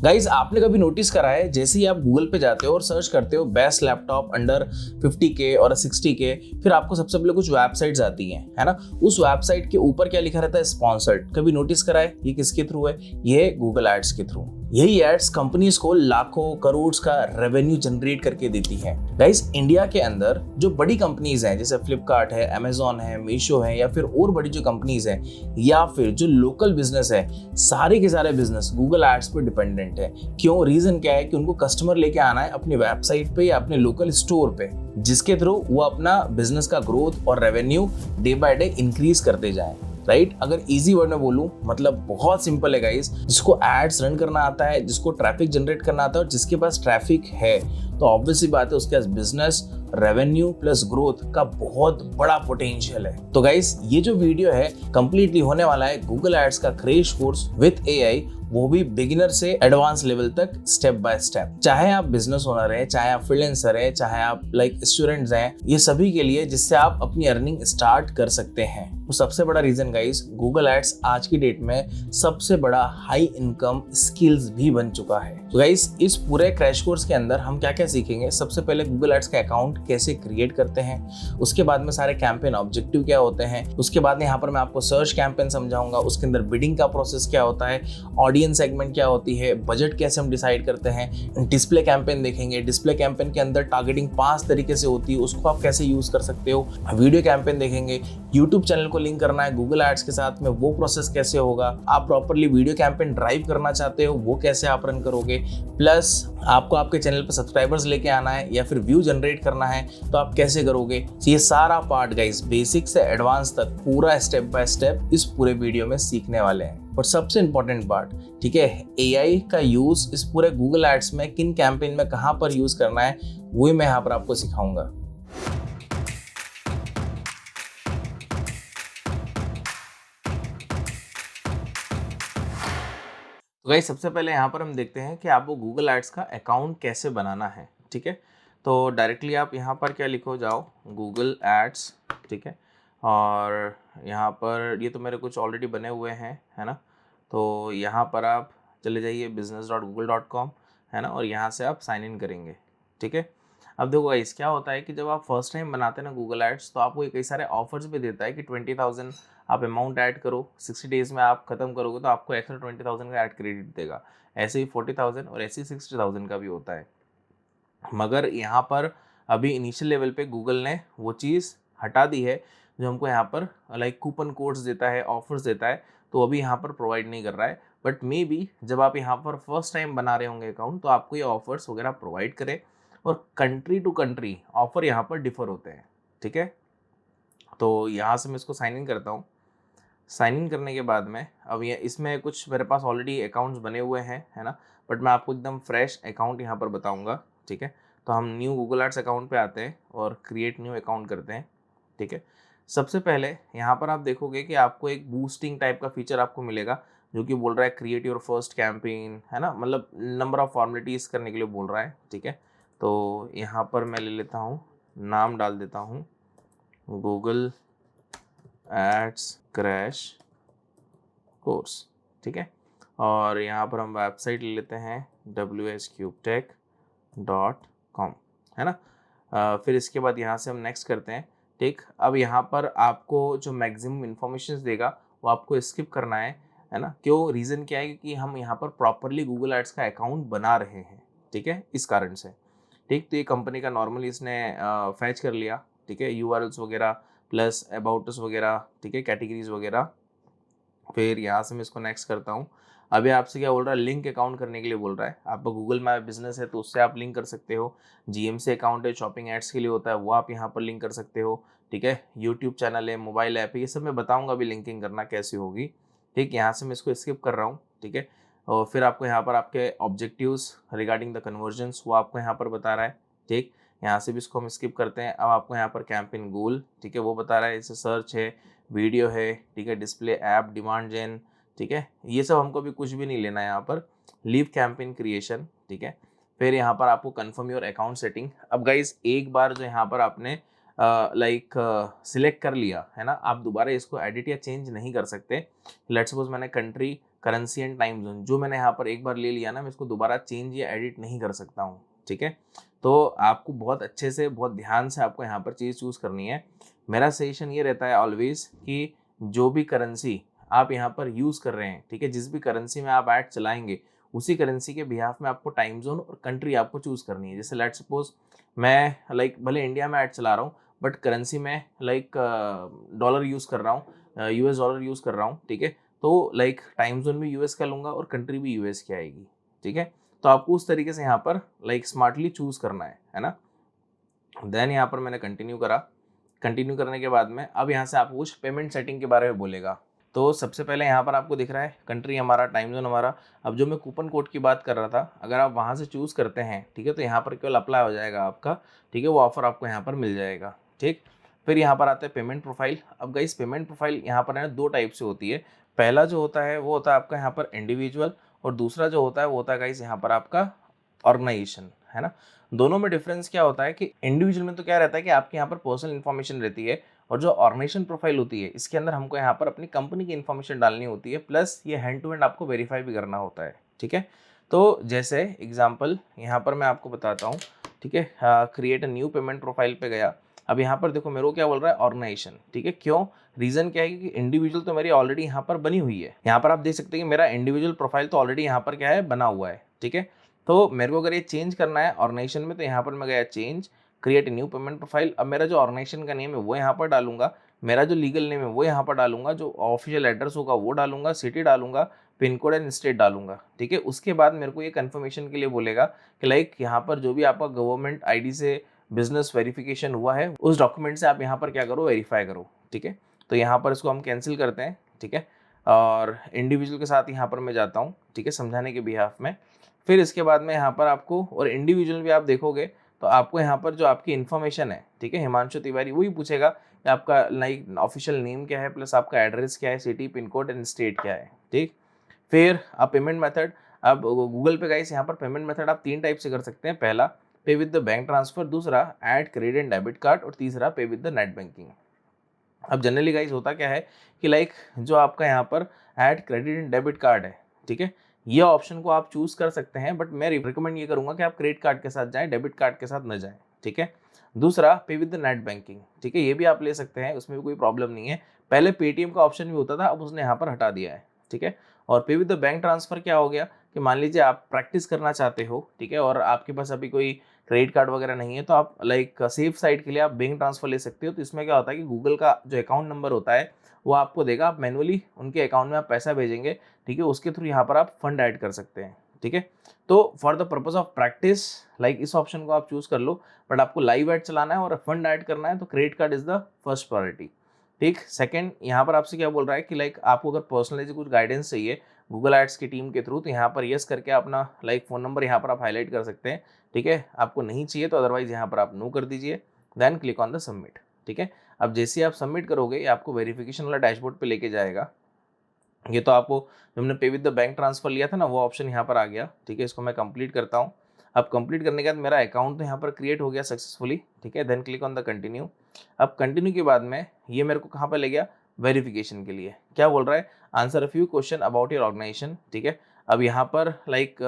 Guys आपने कभी notice करा है जैसे ही आप गूगल पे जाते हो और सर्च करते हो बेस्ट लैपटॉप अंडर 50K और 60K, फिर आपको सबसे पहले कुछ वेबसाइट्स आती हैं, है ना। उस वेबसाइट के ऊपर क्या लिखा रहता है? स्पॉन्सर्ड। कभी नोटिस करा है ये किसके थ्रू है? ये गूगल एड्स के थ्रू। यही एड्स कंपनीज को लाखों करोड़ का रेवेन्यू जनरेट करके देती है। गाइस इंडिया के अंदर जो बड़ी कंपनीज हैं जैसे फ्लिपकार्ट है, अमेजॉन है, मीशो है, या फिर और बड़ी जो कंपनीज हैं, या फिर जो लोकल बिजनेस है, सारे के सारे बिजनेस गूगल एड्स पर डिपेंडेंट है। क्यों? रीजन क्या है कि उनको कस्टमर लेके आना है अपनी वेबसाइट पे या अपने लोकल स्टोर पे, जिसके थ्रू वो अपना बिजनेस का ग्रोथ और revenue day by day increase करते जाएं। राइट अगर इजी वर्ड में बोलूं, मतलब बहुत सिंपल है गाइस। जिसको एड्स रन करना आता है, जिसको ट्रैफिक जनरेट करना आता है और जिसके पास ट्रैफिक है, तो ऑब्वियसली बात है उसके पास बिजनेस, रेवेन्यू प्लस ग्रोथ का बहुत बड़ा पोटेंशियल है। तो गाइस ये जो वीडियो है कंप्लीटली होने वाला है गूगल एड्स का क्रैश कोर्स विद एआई, वो भी बिगिनर से एडवांस लेवल तक, स्टेप बाय स्टेप। चाहे आप बिजनेस ओनर है, चाहे आप फ्रीलांसर है, चाहे आप स्टूडेंट्स हैं, ये सभी के लिए, जिससे आप अपनी अर्निंग स्टार्ट कर सकते हैं। तो सबसे बड़ा रीजन गाइस, गूगल एड्स आज की डेट में सबसे बड़ा हाई इनकम स्किल्स भी बन चुका है। तो गाइस इस पूरे क्रैश कोर्स के अंदर हम क्या क्या सीखेंगे? सबसे पहले गूगल एड्स का अकाउंट कैसे क्रिएट करते हैं, उसके बाद में सारे कैंपेन ऑब्जेक्टिव क्या होते हैं, उसके बाद यहाँ पर मैं आपको सर्च कैंपेन समझाऊंगा, उसके अंदर बिडिंग का प्रोसेस क्या होता है, ऑडियंस सेगमेंट क्या होती है, बजट कैसे हम डिसाइड करते हैं, डिस्प्ले कैंपेन देखेंगे। डिस्प्ले कैंपेन के अंदर टारगेटिंग 5 तरीके से होती है, उसको आप कैसे यूज कर सकते हो। वीडियो कैंपेन देखेंगे, यूट्यूब चैनल को लिंक करना है गूगल एड्स के साथ में, वो प्रोसेस कैसे होगा। आप प्रॉपर्ली वीडियो कैंपेन ड्राइव करना चाहते हो, वो कैसे आप रन करोगे। प्लस आपको आपके चैनल पर सब्सक्राइबर्स लेके आना है या फिर व्यू जनरेट करना है, तो आप कैसे करोगे। तो ये सारा पार्ट गाइस बेसिक से एडवांस तक पूरा स्टेप बाय स्टेप इस पूरे वीडियो में सीखने वाले हैं। और सबसे इंपॉर्टेंट पार्ट, ठीक है, एआई का यूज इस पूरे गूगल एड्स में किन कैंपेन में कहां पर यूज करना है, वो मैं यहाँ पर आपको सिखाऊंगा। तो गाइस सबसे पहले यहाँ पर हम देखते हैं कि आपको गूगल एड्स का अकाउंट कैसे बनाना है। ठीक है, तो डायरेक्टली आप यहाँ पर क्या लिखो, जाओ गूगल एड्स, ठीक है, और यहाँ पर ये तो मेरे कुछ ऑलरेडी बने हुए हैं, है ना। तो यहाँ पर आप चले जाइए business.google.com, है ना, और यहाँ से आप साइन इन करेंगे। ठीक है, अब देखो गाइस क्या होता है कि जब आप फर्स्ट टाइम बनाते हैं ना गूगल एड्स, तो आपको ये कई सारे ऑफर्स भी देता है कि 20,000 आप अमाउंट ऐड करो, 60 डेज में आप खत्म करोगे तो आपको एक्स्ट्रा 20,000 का ऐड क्रेडिट देगा। ऐसे ही 40,000 और ऐसे ही 60,000 का भी होता है। मगर यहाँ पर अभी इनिशियल लेवल पे गूगल ने वो चीज़ हटा दी है जो हमको यहाँ पर कूपन कोड्स देता है, ऑफर्स देता है, तो अभी यहाँ पर प्रोवाइड नहीं कर रहा है। बट मे बी जब आप यहाँ पर फर्स्ट टाइम बना रहे होंगे अकाउंट, तो आपको ये ऑफर्स वगैरह प्रोवाइड करे। और कंट्री टू कंट्री ऑफर यहाँ पर डिफर होते हैं। ठीक है, तो यहाँ से मैं इसको साइन इन करता हूँ। साइन इन करने के बाद में अब ये इसमें कुछ मेरे पास ऑलरेडी अकाउंट्स बने हुए हैं, है ना, बट मैं आपको एकदम फ्रेश अकाउंट यहाँ पर बताऊँगा। ठीक है, तो हम न्यू गूगल एड्स अकाउंट पे आते हैं और क्रिएट न्यू अकाउंट करते हैं। ठीक है, सबसे पहले यहाँ पर आप देखोगे कि आपको एक बूस्टिंग टाइप का फीचर आपको मिलेगा, जो कि बोल रहा है क्रिएट योर फर्स्ट कैंपेन, है ना, मतलब नंबर ऑफ फॉर्मेलिटीज़ करने के लिए बोल रहा है। ठीक है, तो यहाँ पर मैं ले लेता हूँ, नाम डाल देता हूँ गूगल एड्स क्रैश कोर्स। ठीक है, और यहाँ पर हम वेबसाइट ले लेते हैं wscubetech.com, है ना। फिर इसके बाद यहाँ से हम नेक्स्ट करते हैं। ठीक, अब यहाँ पर आपको जो मैक्सिमम इन्फॉर्मेशन देगा वो आपको स्किप करना है ना। क्यों? रीज़न क्या है? क्योंकि हम यहाँ पर प्रॉपरली गूगल एड्स का अकाउंट बना रहे हैं। ठीक है, इस कारण से। ठीक, तो ये कंपनी का नॉर्मली इसने फैच कर लिया। ठीक है, यूआरएल्स वगैरह प्लस अबाउट अस वगैरह, ठीक है, कैटेगरीज वगैरह। फिर यहाँ से मैं इसको नेक्स्ट करता हूँ। अभी आपसे क्या बोल रहा है? लिंक अकाउंट करने के लिए बोल रहा है। आपका गूगल मैप बिजनेस है तो उससे आप लिंक कर सकते हो। जीएमसी अकाउंट है, शॉपिंग एड्स के लिए होता है, वो आप यहाँ पर लिंक कर सकते हो। ठीक है, यूट्यूब चैनल है, मोबाइल ऐप है, ये सब मैं बताऊँगा अभी लिंकिंग करना कैसे होगी। ठीक, यहाँ से मैं इसको स्किप कर रहा हूँ। ठीक है, और फिर आपको यहाँ पर आपके ऑब्जेक्टिव्स रिगार्डिंग द कन्वर्जन्स वो आपको यहाँ पर बता रहा है। ठीक, यहाँ से भी इसको हम स्किप करते हैं। अब आपको यहाँ पर कैंपेन गोल, ठीक है, वो बता रहा है। जैसे सर्च है, वीडियो है, ठीक है, डिस्प्ले ऐप, डिमांड जेन, ठीक है, ये सब हमको भी कुछ भी नहीं लेना है यहाँ पर। लीव कैंपेन क्रिएशन, ठीक है, फिर यहाँ पर आपको कंफर्म योर अकाउंट सेटिंग। अब गाइज एक बार जो यहाँ पर आपने सिलेक्ट कर लिया है ना, आप दोबारा इसको एडिट या चेंज नहीं कर सकते। लेट्स सपोज मैंने country currency and time zone, जो मैंने यहाँ पर एक बार ले लिया ना, मैं इसको दोबारा चेंज या एडिट नहीं कर सकता हूँ, ठीक है। तो आपको बहुत अच्छे से, बहुत ध्यान से आपको यहाँ पर चीज़ चूज़ करनी है। मेरा सजेशन ये रहता है ऑलवेज कि जो भी करेंसी आप यहाँ पर यूज़ कर रहे हैं, ठीक है, जिस भी करेंसी में आप ऐड चलाएंगे, उसी करेंसी के बिहाफ में आपको टाइम जोन और कंट्री आपको चूज़ करनी है। जैसे लेट्स सपोज मैं भले इंडिया में ऐड चला रहा हूँ, बट करेंसी में डॉलर यूज़ कर रहा हूँ, यूएस डॉलर यूज़ कर रहा हूँ, ठीक है। तो टाइम जोन भी यूएस का लूँगा और कंट्री भी यूएस की आएगी, ठीक है। तो आपको उस तरीके से यहाँ पर स्मार्टली चूज़ करना है ना। देन यहाँ पर मैंने कंटिन्यू करा। कंटिन्यू करने के बाद में अब यहाँ से आपको कुछ पेमेंट सेटिंग के बारे में बोलेगा। तो सबसे पहले यहाँ पर आपको दिख रहा है कंट्री हमारा, टाइम जोन हमारा। अब जो मैं कूपन कोड की बात कर रहा था, अगर आप वहाँ से चूज़ करते हैं, ठीक है, तो यहाँ पर केवल अप्लाई हो जाएगा आपका, ठीक है, वो ऑफर आपको यहाँ पर मिल जाएगा, ठीक। फिर यहाँ पर आता है पेमेंट प्रोफाइल। अब गाइस पेमेंट प्रोफाइल यहाँ पर है 2 टाइप से होती है। पहला जो होता है वो होता है आपका यहाँ पर इंडिविजुअल, और दूसरा जो होता है वो होता है गाइस यहाँ पर आपका ऑर्गेनाइजेशन, है ना। दोनों में डिफरेंस क्या होता है कि इंडिविजुअल में तो क्या रहता है कि आपके यहाँ पर पर्सनल इन्फॉर्मेशन रहती है, और जो ऑर्गेनाइजेशन प्रोफाइल होती है इसके अंदर हमको यहाँ पर अपनी कंपनी की इन्फॉर्मेशन डालनी होती है, प्लस ये हैंड टू हैंड आपको वेरीफाई भी करना होता है, ठीक है। तो जैसे एग्जांपल यहाँ पर मैं आपको बताता हूँ, ठीक है। Create a new payment profile पे गया। अब यहाँ पर देखो मेरे को क्या बोल रहा है, ऑर्गेनाइजेशन, ठीक है। क्यों, रीजन क्या है कि इंडिविजुअल तो मेरी ऑलरेडी यहाँ पर बनी हुई है। यहाँ पर आप देख सकते हैं कि मेरा इंडिविजुअल प्रोफाइल तो ऑलरेडी यहाँ पर क्या है, बना हुआ है, ठीक है। तो मेरे को अगर ये चेंज करना है ऑर्गेनाइजेशन में, तो यहाँ पर मैं गया change, create new payment profile. अब मेरा जो ऑर्गेनाइजेशन का नेम है वो यहाँ पर डालूंगा, मेरा जो लीगल नेम है वो यहाँ पर डालूंगा, जो ऑफिशियल एड्रेस होगा वो डालूंगा, सिटी डालूंगा, पिन कोड एंड स्टेट डालूंगा, ठीक है। उसके बाद मेरे को ये कंफर्मेशन के लिए बोलेगा कि यहाँ पर जो भी आपका गवर्नमेंट आईडी से बिजनेस वेरिफिकेशन हुआ है, उस डॉक्यूमेंट से आप यहाँ पर क्या करो, वेरीफाई करो, ठीक है। तो यहाँ पर इसको हम कैंसिल करते हैं, ठीक है। और इंडिविजुअल के साथ यहाँ पर मैं जाता हूँ, ठीक है, समझाने के बिहाफ में। फिर इसके बाद में यहाँ पर आपको, और इंडिविजुअल भी आप देखोगे तो आपको यहाँ पर जो आपकी इन्फॉर्मेशन है, ठीक है, हिमांशु तिवारी, वही पूछेगा कि आपका ऑफिशियल नेम क्या है, प्लस आपका एड्रेस क्या है, city, pin code and state क्या है, ठीक। फिर आप पेमेंट मेथड, अब गूगल पे गाइस यहाँ पर पेमेंट मेथड आप 3 टाइप से कर सकते हैं। पहला पे विद द बैंक ट्रांसफर, दूसरा add credit and debit card, और तीसरा पे विद द नेट बैंकिंग। अब जनरली गाइस होता क्या है कि जो आपका यहाँ पर add credit and debit card है, ठीक है, ये ऑप्शन को आप चूज कर सकते हैं, बट मैं रिकमेंड ये करूंगा कि आप क्रेडिट कार्ड के साथ जाएं, डेबिट कार्ड के साथ न जाएं, ठीक है। दूसरा पे विद द नेट बैंकिंग, ठीक है, ये भी आप ले सकते हैं, उसमें भी कोई प्रॉब्लम नहीं है। पहले पेटीएम का ऑप्शन भी होता था, अब उसने यहाँ पर हटा दिया है, ठीक है। और पे विद द बैंक ट्रांसफर क्या हो गया कि मान लीजिए आप प्रैक्टिस करना चाहते हो, ठीक है, और आपके पास अभी कोई क्रेडिट कार्ड वगैरह नहीं है, तो आप सेफ साइड के लिए आप बैंक ट्रांसफर ले सकते हो। तो इसमें क्या होता है कि गूगल का जो अकाउंट नंबर होता है वो आपको देगा, आप मैनुअली उनके अकाउंट में आप पैसा भेजेंगे, ठीक है, उसके थ्रू यहाँ पर आप फंड ऐड कर सकते हैं, ठीक है। तो for the purpose of practice इस ऑप्शन को आप चूज कर लो, बट आपको लाइव ऐड चलाना है और फंड ऐड करना है तो credit card is the first priority, ठीक। सेकंड, यहाँ पर आपसे क्या बोल रहा है कि आपको अगर पर्सनलाइज कुछ गाइडेंस चाहिए गूगल एड्स की टीम के थ्रू, तो यहाँ पर यस करके अपना फ़ोन नंबर यहाँ पर आप हाईलाइट कर सकते हैं, ठीक है। आपको नहीं चाहिए तो अदरवाइज यहाँ पर आप नो कर दीजिए, then click on the submit, ठीक है। अब जैसे आप सबमिट करोगे ये आपको वेरिफिकेशन वाला डैशबोर्ड पे लेके जाएगा। ये तो आपको जो हमने पे विद द बैंक ट्रांसफर लिया था ना, वो ऑप्शन यहाँ पर आ गया, ठीक है। इसको मैं कंप्लीट करता हूँ। अब कंप्लीट करने के बाद मेरा अकाउंट तो यहाँ पर क्रिएट हो गया सक्सेसफुली, ठीक है। Then click on the continue. अब कंटिन्यू के बाद में ये मेरे को कहाँ पर ले गया, वेरिफिकेशन के लिए। क्या बोल रहा है, answer a few question about your organisation, ठीक है। अब यहाँ पर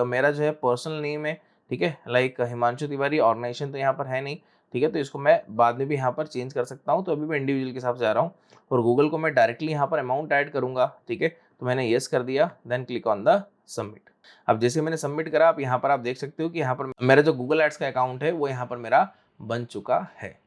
मेरा जो है पर्सनल नेम है, ठीक है, हिमांशु तिवारी, ऑर्गेनाइजेशन तो यहाँ पर है नहीं, ठीक है। तो इसको मैं बाद में भी यहाँ पर चेंज कर सकता हूँ, तो अभी मैं इंडिविजुअल के हिसाब से जा रहा हूँ, और गूगल को मैं डायरेक्टली यहाँ पर अमाउंट ऐड करूँगा, ठीक है। तो मैंने येस कर दिया, then click on the submit. अब जैसे मैंने सबमिट करा, अब यहाँ पर आप देख सकते हो कि यहाँ पर मेरा जो गूगल एड्स का अकाउंट है वो यहाँ पर मेरा बन चुका है,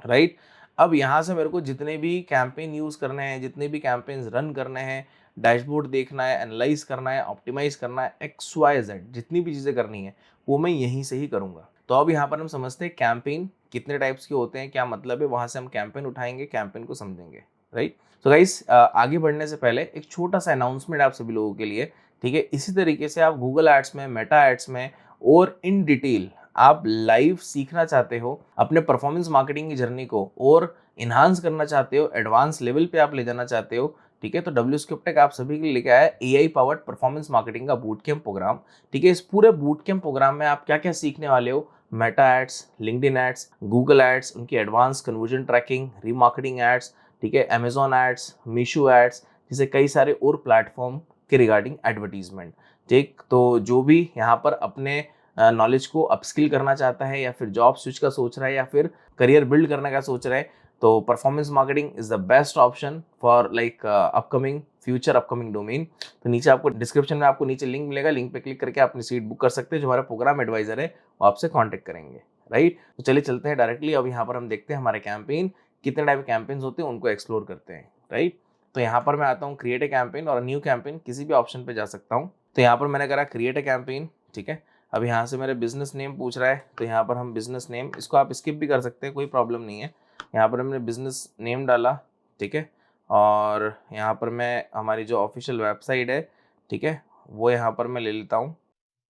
राइट। अब यहाँ से मेरे को जितने भी कैंपेन यूज़ करने हैं, जितने भी कैंपेन्स रन करने हैं, डैशबोर्ड देखना है, एनालाइज करना है, ऑप्टिमाइज करना है, XYZ जितनी भी चीज़ें करनी है वो मैं यहीं से ही करूँगा। तो अब यहाँ पर हम समझते हैं कैंपेन कितने टाइप्स के होते हैं, क्या मतलब है, वहाँ से हम कैंपेन उठाएंगे, कैंपेन को समझेंगे, राइट। तो गाइस आगे बढ़ने से पहले एक छोटा सा अनाउंसमेंट आप सभी लोगों के लिए, ठीक है। इसी तरीके से आप गूगल एड्स में, मेटा एड्स में और इन डिटेल आप लाइव सीखना चाहते हो, अपने परफॉर्मेंस मार्केटिंग की जर्नी को और इन्हांस करना चाहते हो, एडवांस लेवल पे आप ले जाना चाहते हो, ठीक है, तो WScriptTech आप सभी के लिए लेके आया AI पावर्ड परफॉर्मेंस मार्केटिंग का बूट कैंप प्रोग्राम, ठीक है। इस पूरे बूट कैंप प्रोग्राम में आप क्या क्या सीखने वाले हो, Meta ads, LinkedIn ads, Google ads, उनकी advance conversion tracking, remarketing ads, ठीक है, अमेजॉन एड्स, मीशो एड्स, जैसे कई सारे और प्लेटफॉर्म के रिगार्डिंग एडवर्टीजमेंट। ठीक, तो जो भी यहाँ पर अपने नॉलेज को अपस्किल करना चाहता है या फिर जॉब स्विच का सोच रहा है या फिर करियर बिल्ड करने का सोच रहा है, तो performance marketing is the best option for like upcoming domain. तो नीचे आपको डिस्क्रिप्शन में आपको नीचे लिंक मिलेगा, लिंक पे क्लिक करके अपनी सीट बुक कर सकते हैं। जो हमारा प्रोग्राम एडवाइजर है वो आपसे कॉन्टेक्ट करेंगे, राइट। तो चलिए चलते हैं डायरेक्टली। अब यहाँ पर हम देखते हैं हमारे कैंपेन कितने टाइप के कैंपेन्स होते हैं, उनको एक्सप्लोर करते हैं, राइट। तो यहाँ पर मैं आता हूँ क्रिएट ए कैंपेन और न्यू कैंपेन, किसी भी ऑप्शन पे जा सकता हूँ। तो यहाँ पर मैंने करा क्रिएट ए कैंपेन, ठीक है। अब यहाँ से मेरे बिजनेस नेम पूछ रहा है, तो यहाँ पर हम बिजनेस नेम, इसको आप स्किप भी कर सकते हैं, कोई प्रॉब्लम नहीं है। यहाँ पर हमने बिजनेस नेम डाला, ठीक है। और यहाँ पर मैं हमारी जो ऑफिशियल वेबसाइट है, ठीक है, वो यहाँ पर मैं ले लेता हूँ,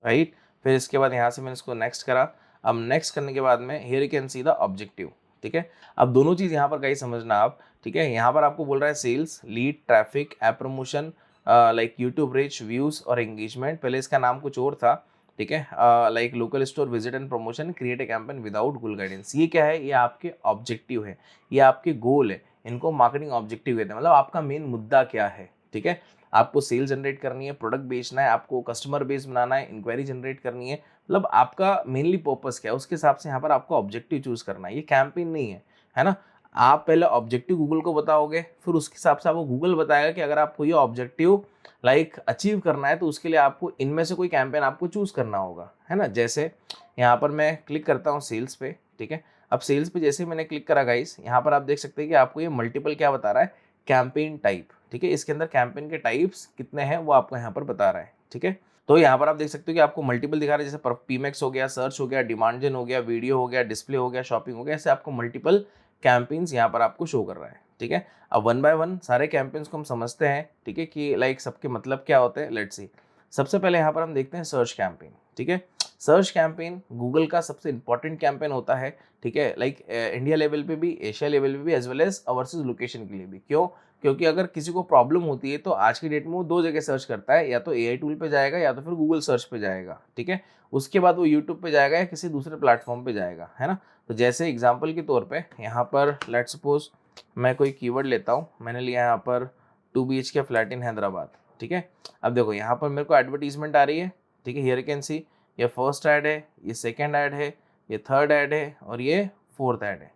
राइट। फिर इसके बाद यहाँ से मैंने इसको नेक्स्ट करा। अब नेक्स्ट करने के बाद में here you can see the objective, ठीक है। अब दोनों चीज़ यहाँ पर गाइस समझना आप, ठीक है। यहाँ पर आपको बोल रहा है sales, lead, traffic, app promotion, like YouTube reach, views और एंगेजमेंट। पहले इसका नाम कुछ और था, ठीक है, like local store visit and promotion, create a campaign without Google guidance. ये क्या है? ये आपके ऑब्जेक्टिव है, ये आपके गोल है, इनको मार्केटिंग ऑब्जेक्टिव कहते हैं। मतलब आपका मेन मुद्दा क्या है, ठीक है। आपको सेल जनरेट करनी है, प्रोडक्ट बेचना है, आपको कस्टमर बेस बनाना है, इंक्वायरी जनरेट करनी है, मतलब आपका मेनली पर्पस क्या है, उसके हिसाब से यहाँ पर आपको ऑब्जेक्टिव चूज करना है। ये कैंपेन नहीं है ना। आप पहले ऑब्जेक्टिव गूगल को बताओगे, फिर उसके हिसाब से आपको गूगल बताएगा कि अगर आपको ये ऑब्जेक्टिव लाइक अचीव करना है तो उसके लिए आपको इनमें से कोई कैंपेन आपको चूज करना होगा, है ना। जैसे यहाँ पर मैं क्लिक करता हूँ सेल्स पे, ठीक है। अब सेल्स पे जैसे मैंने क्लिक करा गाइस, यहाँ पर आप देख सकते हैं कि आपको ये मल्टीपल क्या बता रहा है, कैंपेन टाइप, ठीक है। इसके अंदर कैंपेन के टाइप्स कितने हैं वो आपको यहाँ पर बता रहा है, ठीक है। तो यहाँ पर आप देख सकते हो कि आपको मल्टीपल दिखा रहा है, जैसे पीमेक्स हो गया, सर्च हो गया, डिमांड जेन हो गया, वीडियो हो गया, डिस्प्ले हो गया, शॉपिंग हो गया, ऐसे आपको मल्टीपल कैंपेन्स यहाँ पर आपको शो कर रहा है, ठीक है। अब वन बाय वन सारे कैंपेन्स को हम समझते हैं, ठीक है, कि लाइक सबके मतलब क्या होते हैं। लेट्स सी, सबसे पहले यहाँ पर हम देखते हैं सर्च कैंपेन, ठीक है। सर्च कैंपेन गूगल का सबसे इंपॉर्टेंट कैंपेन होता है, ठीक है, लाइक इंडिया लेवल पे भी, एशिया लेवल पे भी, as well as overseas location के लिए भी। क्यों? क्योंकि अगर किसी को प्रॉब्लम होती है तो आज की डेट में वो दो जगह सर्च करता है, या तो एआई टूल पे जाएगा या तो फिर गूगल सर्च पे जाएगा, ठीक है। उसके बाद वो यूट्यूब पे जाएगा या किसी दूसरे प्लेटफॉर्म पे जाएगा, है ना। तो जैसे एग्जांपल के तौर पे यहाँ पर लेट्स सपोज मैं कोई कीवर्ड लेता हूँ, मैंने लिया यहाँ पर 2 BHK फ्लैट इन हैदराबाद, ठीक है। अब देखो यहाँ पर मेरे को एडवर्टीजमेंट आ रही है, ठीक है, हियर यू कैन सी, ये फर्स्ट ऐड है, ये सेकेंड ऐड है, ये थर्ड ऐड है और ये फोर्थ ऐड है,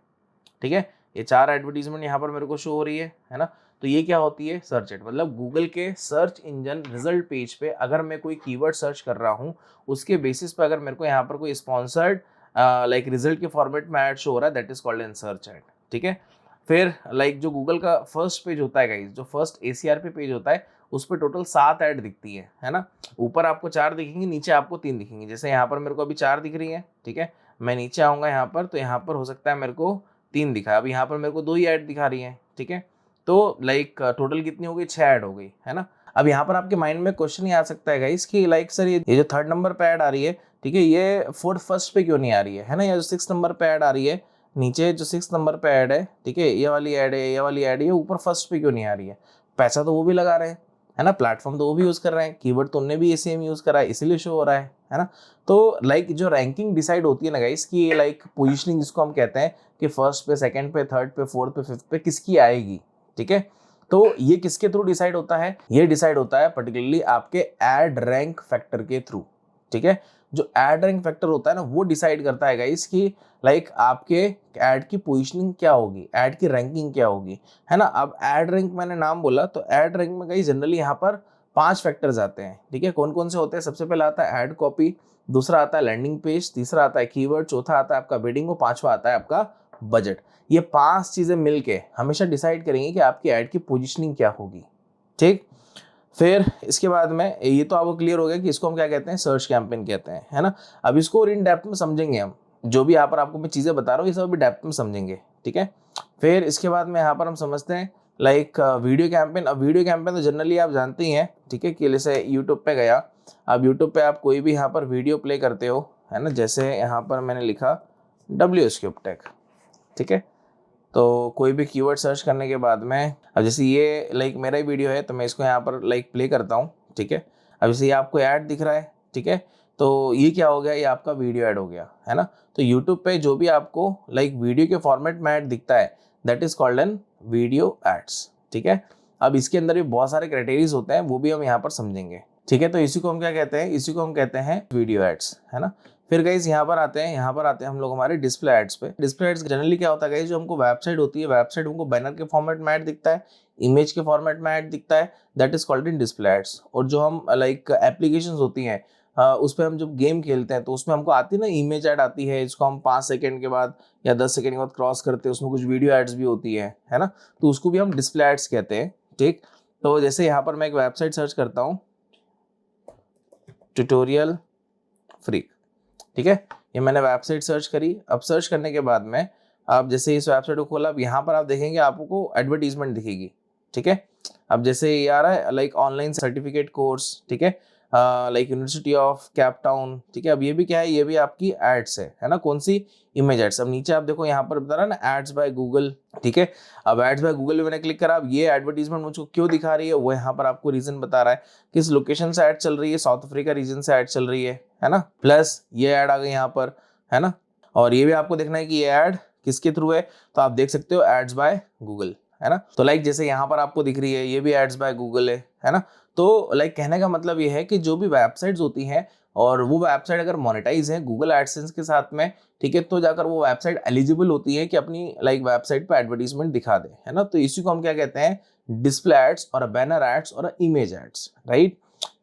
ठीक है। ये 4 एडवर्टीजमेंट यहाँ पर मेरे को शो हो रही है ना। तो ये क्या होती है? Search add. मतलब गूगल के सर्च इंजन रिजल्ट पेज पे अगर मैं कोई कीवर्ड सर्च कर रहा हूँ, उसके बेसिस पे अगर मेरे को यहाँ पर कोई स्पॉन्सर्ड लाइक रिजल्ट के फॉर्मेट में ऐड शो हो रहा है, that is called N search add, ठीक है। फिर लाइक जो गूगल का फर्स्ट पेज होता है गाइस, जो फर्स्ट ACRP पेज होता है, उस पर टोटल 7 ऐड दिखती है ना। ऊपर आपको 4 दिखेंगी, नीचे आपको 3 दिखेंगी। जैसे यहाँ पर मेरे को अभी 4 दिख रही है, ठीक है। मैं नीचे आऊँगा यहाँ पर, तो यहाँ पर हो सकता है मेरे को 3 दिखा, अब यहाँ पर मेरे को 2 ही ऐड दिखा रही है, ठीक है। तो लाइक टोटल कितनी हो गई? 6 ऐड हो गई, है ना। अब यहाँ पर आपके माइंड में क्वेश्चन ही आ सकता है गाइस कि लाइक सर ये जो 3rd नंबर पे ऐड आ रही है, ठीक है, ये फर्स्ट पे क्यों नहीं आ रही है ना। या जो 6th नंबर पे ऐड आ रही है, नीचे जो 6th नंबर पे ऐड है, ठीक है, ये वाली ऐड है, ये वाली ऐड है, ऊपर फर्स्ट पे क्यों नहीं आ रही है? पैसा तो वो भी लगा रहे हैं, है ना, प्लेटफॉर्म तो वो भी यूज कर रहे हैं, कीवर्ड तो उनने भी सेम यूज करा है, इसीलिए शो हो रहा है ना। तो लाइक जो रैंकिंग डिसाइड होती है ना गाइस, कि लाइक पोजीशनिंग जिसको हम कहते हैं कि फर्स्ट पे, सेकंड पे, थर्ड पे, फोर्थ पे, फिफ्थ पे किसकी आएगी, ठीक है। तो ये किसके थ्रू डिसाइड होता है? ये डिसाइड होता है पर्टिकुलरली आपके एड रैंक फैक्टर के थ्रू, ठीक है। जो एड रैंक फैक्टर होता है ना, वो डिसाइड करता है गाइस कि लाइक आपके ऐड की पोजीशनिंग क्या होगी, ऐड की रैंकिंग क्या होगी, है ना। अब ऐड रैंक मैंने नाम बोला, तो ऐड रैंक में गाइस जनरली यहाँ पर 5 फैक्टर्स आते हैं, ठीक है। कौन कौन से होते हैं? सबसे पहला आता है ऐड कॉपी, दूसरा आता है लैंडिंग पेज, तीसरा आता है कीवर्ड, चौथा आता है आपका बिडिंग और पांचवा आता है आपका बजट। ये 5 चीजें मिलके हमेशा डिसाइड करेंगे कि आपकी ऐड की पोजीशनिंग क्या होगी, ठीक। फिर इसके बाद में ये तो आपको क्लियर हो गया कि इसको हम क्या कहते हैं, सर्च कैंपेन कहते हैं, है ना। अब इसको और इन डेप्थ में समझेंगे हम, जो भी यहाँ पर आपको मैं चीज़ें बता रहा हूँ ये सब अभी डेप्थ में समझेंगे, ठीक है। फिर इसके बाद में यहाँ पर हम समझते हैं लाइक वीडियो कैंपेन। अब वीडियो कैंपेन तो जनरली आप जानते ही हैं, ठीक है, कि जैसे यूट्यूब पे गया, अब यूट्यूब पे आप कोई भी यहाँ पर वीडियो प्ले करते हो, है ना। जैसे यहाँ पर मैंने लिखा WSCube टेक, ठीक है। तो कोई भी कीवर्ड सर्च करने के बाद में, अब जैसे ये लाइक मेरा ही वीडियो है तो मैं इसको यहाँ पर लाइक प्ले करता हूँ, ठीक है। अब जैसे ये आपको ऐड दिख रहा है, ठीक है, तो ये क्या हो गया? ये आपका वीडियो ऐड हो गया, है ना। तो यूट्यूब पे जो भी आपको लाइक वीडियो के फॉर्मेट में ऐड दिखता है, that is called an video ads, ठीक है। अब इसके अंदर भी बहुत सारे क्राइटेरिया होते हैं, वो भी हम यहाँ पर समझेंगे, ठीक है। तो इसी को हम क्या कहते हैं, इसी को हम कहते हैं वीडियो एड्स, है ना। फिर गाइस यहाँ पर आते हैं हम लोग हमारे डिस्प्ले एड्स पे। डिस्प्ले एड्स जनरली क्या होता है गाइस, जो हमको वेबसाइट होती है, वेबसाइट हमको बैनर के फॉर्मेट में ऐड दिखता है, इमेज के फॉर्मेट में ऐड दिखता है, that is called in display ads. और जो हम लाइक एप्लीकेशंस होती हैं, उस पर हम जब गेम खेलते हैं तो उसमें हमको आती है ना इमेज ऐड आती है, इसको हम 5 सेकंड के बाद या 10 सेकंड के बाद क्रॉस करते हैं, उसमें कुछ वीडियो एड्स भी होती है ना, तो उसको भी हम डिस्प्ले एड्स कहते हैं, ठीक। तो जैसे यहाँ पर मैं एक वेबसाइट सर्च करता हूँ, ट्यूटोरियल फ्रीक, ठीक है, ये मैंने वेबसाइट सर्च करी। अब सर्च करने के बाद में आप जैसे इस वेबसाइट को खोला, अब यहाँ पर आप देखेंगे आपको एडवर्टीजमेंट दिखेगी, ठीक है। अब जैसे ये आ रहा है लाइक ऑनलाइन सर्टिफिकेट कोर्स, ठीक है, like university of Cape Town, ठीक है। अब ये भी क्या है, ये भी आपकी एड्स है ना, कौन सी, इमेज एड्स। अब नीचे आप देखो यहाँ पर बता रहा है ना एड्स बाय गूगल, ठीक है। अब एड्स बाय गूगल में मैंने क्लिक करा, अब ये एडवर्टीजमेंट मुझको क्यों दिखा रही है, वो यहाँ पर आपको रीजन बता रहा है, किस लोकेशन से एड चल रही है, साउथ अफ्रीका रीजन से एड चल रही है ना। प्लस ये एड आ गई यहाँ पर, है ना। और ये भी आपको देखना है कि ये एड किसके थ्रू है, तो आप देख सकते हो एड्स बाय गूगल, है ना। तो लाइक जैसे यहाँ पर आपको दिख रही है, ये भी एड्स बाय गूगल है ना। तो लाइक कहने का मतलब ये है कि जो भी वेबसाइट्स होती हैं और वो वेबसाइट अगर मोनेटाइज है गूगल एडसेंस के साथ में, ठीक है, तो जाकर वो वेबसाइट एलिजिबल होती है कि अपनी लाइक वेबसाइट पे एडवर्टीजमेंट दिखा दे, है ना। तो इसी को हम क्या कहते हैं, डिस्प्ले एड्स और बैनर एड्स और इमेज एड्स, राइट।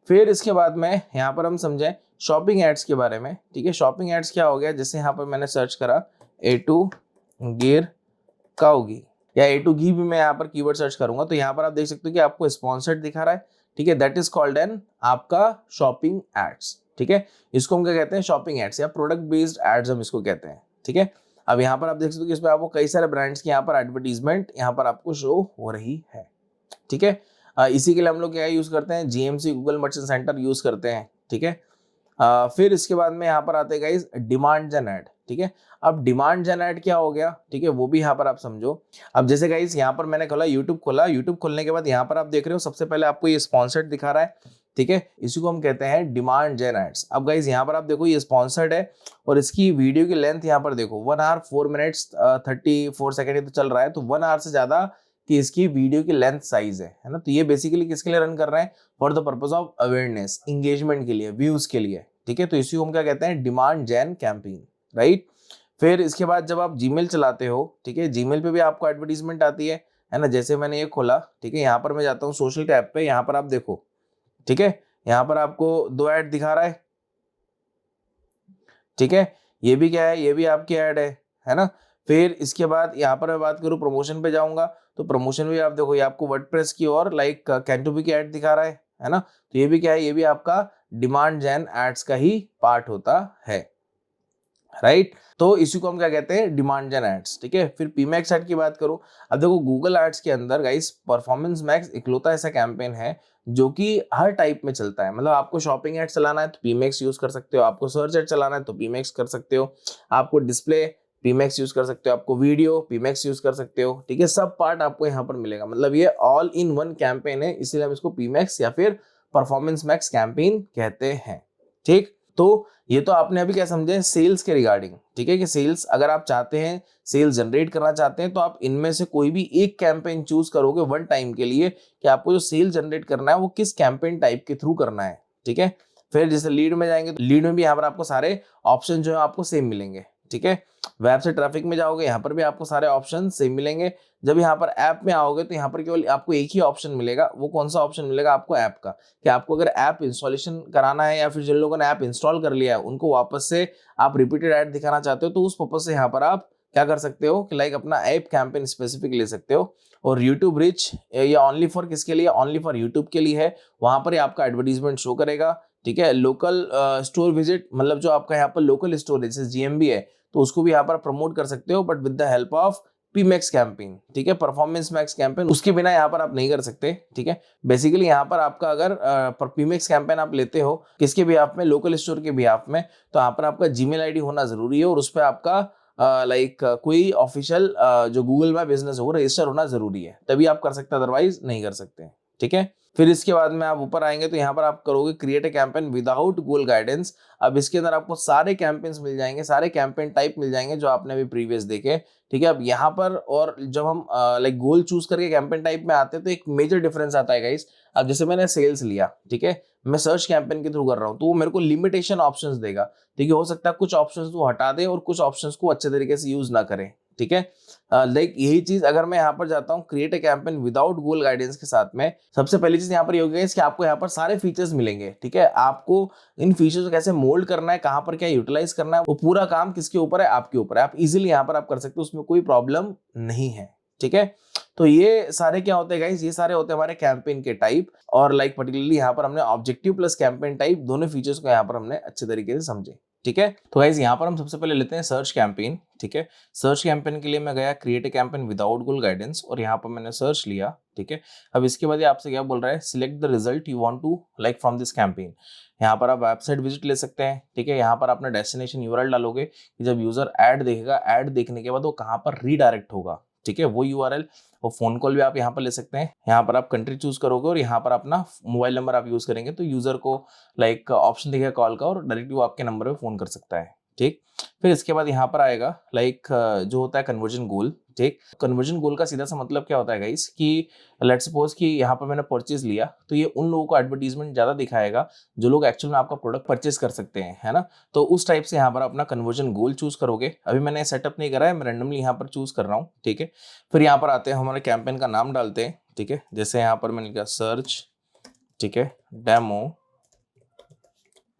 फिर इसके बाद में यहाँ पर हम समझें शॉपिंग एड्स के बारे में, ठीक है। शॉपिंग एड्स क्या हो गया, जैसे यहाँ पर मैंने सर्च करा A2 गियर काऊ घी, या A2 घी भी मैं यहाँ पर कीवर्ड सर्च करूंगा, तो यहाँ पर आप देख सकते हो कि आपको स्पॉन्सर्ड दिखा रहा है, ठीक है, दैट इज कॉल्ड एन आपका शॉपिंग एड्स, ठीक है। इसको हम क्या कहते हैं, शॉपिंग एड्स या प्रोडक्ट बेस्ड एड्स हम इसको कहते हैं, ठीक है। अब यहाँ पर आप देख सकते हो कि इसमें आपको कई सारे ब्रांड्स की यहाँ पर एडवर्टीजमेंट यहाँ पर आपको शो हो रही है, ठीक है। इसी के लिए हम लोग क्या यूज करते हैं, GMC Google merchant centre use करते हैं, ठीक है। फिर इसके बाद में यहाँ पर आते हैं गाइस डिमांड जेन ऐड, ठीक है। अब डिमांड जेन ऐड क्या हो गया, ठीक है, वो भी यहाँ पर आप समझो। अब जैसे गाइस यहाँ पर मैंने खोला यूट्यूब खोलने के बाद यहाँ पर आप देख रहे हो सबसे पहले आपको ये स्पॉन्सर्ड दिखा रहा है, ठीक है, इसी को हम कहते हैं डिमांड जेन एड्स। अब गाइस यहाँ पर आप देखो ये स्पॉन्सर्ड है और इसकी वीडियो की लेंथ यहाँ पर देखो 1 आवर 4 मिनट्स 34 सेकेंड तो चल रहा है, तो 1 आवर से ज्यादा कि इसकी वीडियो की लेंथ साइज है ना। तो ये बेसिकली किसके लिए रन कर रहे हैं, for the purpose of awareness, engagement के लिए, व्यूज के लिए, ठीक है। तो इसी को हम क्या कहते हैं, डिमांड जेन कैंपेन, राइट। फिर इसके बाद जब आप जीमेल चलाते हो, ठीक है, जीमेल पे भी आपको एडवर्टीजमेंट आती है ना। जैसे मैंने ये खोला, ठीक है, यहाँ पर मैं जाता हूँ सोशल टैब पे, यहाँ पर आप देखो, ठीक है, यहाँ पर आपको 2 ऐड दिखा रहा है, ठीक है, ये भी क्या है, ये भी आपकी ऐड है ना। फिर इसके बाद यहाँ पर मैं बात करूँ प्रमोशन पे जाऊंगा, तो प्रमोशन भी आप देखो, ये आपको वर्डप्रेस की और लाइक कैंटोबी की ऐड दिखा रहा है ना। तो ये भी क्या है, ये भी आपका डिमांड जेन एड्स का ही पार्ट होता है, राइट। तो इसी को हम क्या कहते हैं, डिमांड जेन एड्स, ठीक है। फिर पीमैक्स एड की बात करूं, अब देखो गूगल एड्स के अंदर गाइस परफॉर्मेंस मैक्स इकलौता ऐसा कैंपेन है जो कि हर टाइप में चलता है। मतलब आपको शॉपिंग एड चलाना है तो पीमैक्स यूज कर सकते हो, आपको सर्च एड चलाना है तो पीमैक्स कर सकते हो, आपको डिस्प्ले पीमैक्स यूज कर सकते हो, आपको वीडियो पीमैक्स यूज कर सकते हो, ठीक है। सब पार्ट आपको यहाँ पर मिलेगा, मतलब ये ऑल इन वन कैंपेन है, इसीलिए हम इसको पीमैक्स या फिर परफॉर्मेंस मैक्स कैंपेन कहते हैं, ठीक। तो ये तो आपने अभी क्या समझे सेल्स के रिगार्डिंग, ठीक है, कि सेल्स अगर आप चाहते हैं, सेल्स जनरेट करना चाहते हैं, तो आप इनमें से कोई भी एक कैंपेन चूज करोगे वन टाइम के लिए कि आपको जो सेल जनरेट करना है वो किस कैंपेन टाइप के थ्रू करना है, ठीक है। फिर जैसे लीड में जाएंगे तो लीड में भी यहाँ पर आपको सारे ऑप्शन जो है आपको सेम मिलेंगे, ठीक है। वेब से ट्रैफिक में जाओगे, यहाँ पर भी आपको सारे ऑप्शन सेम मिलेंगे। जब यहाँ पर ऐप में आओगे तो यहाँ पर केवल आपको एक ही ऑप्शन मिलेगा, वो कौन सा ऑप्शन मिलेगा आपको, ऐप का, कि आपको अगर ऐप इंस्टॉलेशन कराना है या फिर जिन लोगों ने ऐप इंस्टॉल कर लिया है उनको वापस से आप रिपीटेड ऐड दिखाना चाहते हो, तो उस पर्पज से यहाँ पर आप क्या कर सकते हो कि लाइक अपना ऐप कैंपेन स्पेसिफिक ले सकते हो। और यूट्यूब रिच ये ओनली फॉर किसके लिए, ओनली फॉर यूट्यूब के लिए है, वहां पर ही आपका एडवर्टीजमेंट शो करेगा, ठीक है। लोकल स्टोर विजिट, मतलब जो आपका यहाँ पर लोकल स्टोर है जैसे GMB है, तो उसको भी यहाँ पर प्रमोट कर सकते हो, but with the help of PMax campaign, ठीक है, परफॉर्मेंस मैक्स कैंपेन, उसके बिना यहाँ पर आप नहीं कर सकते, ठीक है। बेसिकली यहाँ पर आपका अगर पीमैक्स कैंपेन आप लेते हो किसके भी आप में, लोकल स्टोर के भी आप में, तो यहाँ पर आपका जीमेल आईडी होना जरूरी है और उस पर आपका लाइक कोई ऑफिशियल जो गूगल माई बिजनेस है वो रजिस्टर होना जरूरी है, तभी आप कर सकते हैं, अदरवाइज नहीं कर सकते, ठीक है। फिर इसके बाद में आप ऊपर आएंगे तो यहाँ पर आप करोगे create a campaign without goal guidance. अब इसके अंदर आपको सारे कैंपेन्स मिल जाएंगे, सारे कैंपेन टाइप मिल जाएंगे जो आपने अभी प्रीवियस देखे, ठीक है। अब यहाँ पर और जब हम लाइक गोल चूज करके कैंपेन टाइप में आते हैं तो एक मेजर डिफरेंस आता है गाइस। अब जैसे मैंने सेल्स लिया, ठीक है, मैं सर्च कैंपेन के थ्रू कर रहा हूँ तो वो मेरे को लिमिटेशन ऑप्शंस देगा, ठीक है। हो सकता है कुछ ऑप्शंस वो हटा दे और कुछ ऑप्शंस को अच्छे तरीके से यूज ना करें, ठीक है। लाइक यही चीज अगर मैं यहाँ पर जाता हूँ create a campaign without goal guidance के साथ में, सबसे पहली चीज यहाँ पर ये होगी कि आपको यहाँ पर सारे फीचर्स मिलेंगे, ठीक है। आपको इन फीचर्स को कैसे मोल्ड करना है, कहाँ पर क्या यूटिलाइज करना है, वो पूरा काम किसके ऊपर है, आपके ऊपर है। आप इजीली यहाँ पर आप कर सकते हो, उसमें कोई प्रॉब्लम नहीं है, ठीक है। तो ये सारे क्या होते हैं गाइस, ये सारे होते हैं हमारे कैंपेन के टाइप। और लाइक पर्टिकुलरली यहाँ पर हमने ऑब्जेक्टिव प्लस कैंपेन टाइप दोनों फीचर्स को यहाँ पर हमने अच्छे तरीके से समझे, ठीक है। तो गाइस यहाँ पर हम सबसे पहले लेते हैं सर्च कैंपेन, ठीक है। सर्च कैंपेन के लिए मैं गया create a campaign without goal guidance और यहाँ पर मैंने सर्च लिया, ठीक है। अब इसके बाद आपसे क्या बोल रहा है, select the result you want to like from this campaign. यहाँ पर आप वेबसाइट विजिट ले सकते हैं, ठीक है। यहाँ पर अपना डेस्टिनेशन यूआरएल डालोगे कि जब यूजर ऐड देखेगा, ऐड देखने के बाद वो कहाँ पर रीडायरेक्ट होगा, ठीक है, वो यूआरएल। और फोन कॉल भी आप यहाँ पर ले सकते हैं। यहाँ पर आप कंट्री चूज करोगे और यहाँ पर अपना मोबाइल नंबर आप यूज करेंगे तो यूजर को लाइक ऑप्शन दिखेगा कॉल का और डायरेक्टली वो आपके नंबर पे फोन कर सकता है, ठीक। फिर इसके बाद यहाँ पर आएगा लाइक जो होता है कन्वर्जन गोल, ठीक। कन्वर्जन गोल का सीधा सा मतलब क्या होता है गाइस कि लेट्स सपोज कि यहाँ पर मैंने परचेज लिया तो ये उन लोगों को एडवर्टीजमेंट ज्यादा दिखाएगा जो लोग एक्चुअल में आपका प्रोडक्ट परचेज कर सकते हैं, है ना। तो उस टाइप से यहाँ पर अपना कन्वर्जन गोल चूज करोगे। अभी मैंने सेटअप नहीं करा है, मैं रैंडमली यहाँ पर चूज कर रहा हूँ, ठीक है। फिर यहाँ पर आते हैं, हमारे कैंपेन का नाम डालते हैं, ठीक है। जैसे यहाँ पर मैंने लिखा सर्च, ठीक है, डेमो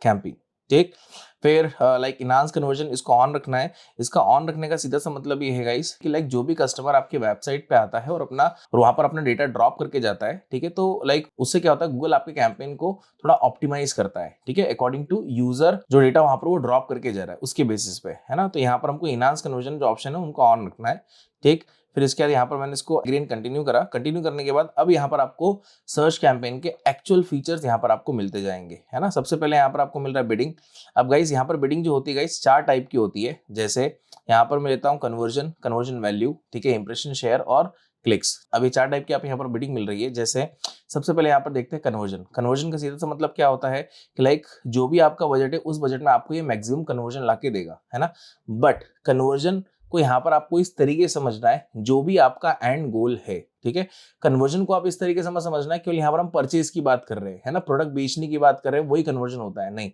कैंपेन, ठीक। फिर लाइक इनहांस कन्वर्जन इसको ऑन रखना है। इसका ऑन रखने का सीधा सा मतलब ये है गाइस कि लाइक जो भी कस्टमर आपके वेबसाइट पे आता है और वहां पर अपना डेटा ड्रॉप करके जाता है, ठीक है, तो लाइक उससे क्या होता है, गूगल आपके कैंपेन को थोड़ा ऑप्टिमाइज करता है, ठीक है, अकॉर्डिंग टू यूजर जो डेटा वहां पर वो ड्रॉप करके जा रहा है उसके बेसिस पे, है ना। तो यहाँ पर हमको इनहांस कन्वर्जन जो ऑप्शन है उनको ऑन रखना है, ठीक। फिर इसके बाद यहाँ पर मैंने इसको अग्री एंड कंटिन्यू करा। कंटिन्यू करने के बाद अब यहाँ पर आपको सर्च कैंपेन के एक्चुअल फीचर्स यहाँ पर आपको मिलते जाएंगे, है ना। सबसे पहले यहाँ पर आपको मिल रहा है बिडिंग। अब गाइस यहाँ पर बिडिंग जो होती है गाइस 4 टाइप की होती है। जैसे यहाँ पर मैं लेता हूँ कन्वर्जन, कन्वर्जन वैल्यू, ठीक है, इंप्रेशन शेयर और क्लिक्स। अब ये 4 टाइप की आप यहाँ पर बिडिंग मिल रही है। जैसे सबसे पहले यहाँ पर देखते हैं कन्वर्जन। कन्वर्जन का सीधा सा मतलब क्या होता है कि लाइक जो भी आपका बजट है उस बजट में आपको ये मैक्सिमम कन्वर्जन ला के देगा, है ना। बट कन्वर्जन को यहाँ पर आपको इस तरीके से समझना है जो भी आपका एंड गोल है, ठीक है। कन्वर्जन को आप इस तरीके से समझना है केवल यहाँ पर हम परचेज की बात कर रहे हैं, है ना, प्रोडक्ट बेचने की बात कर रहे हैं, वही कन्वर्जन होता है। नहीं,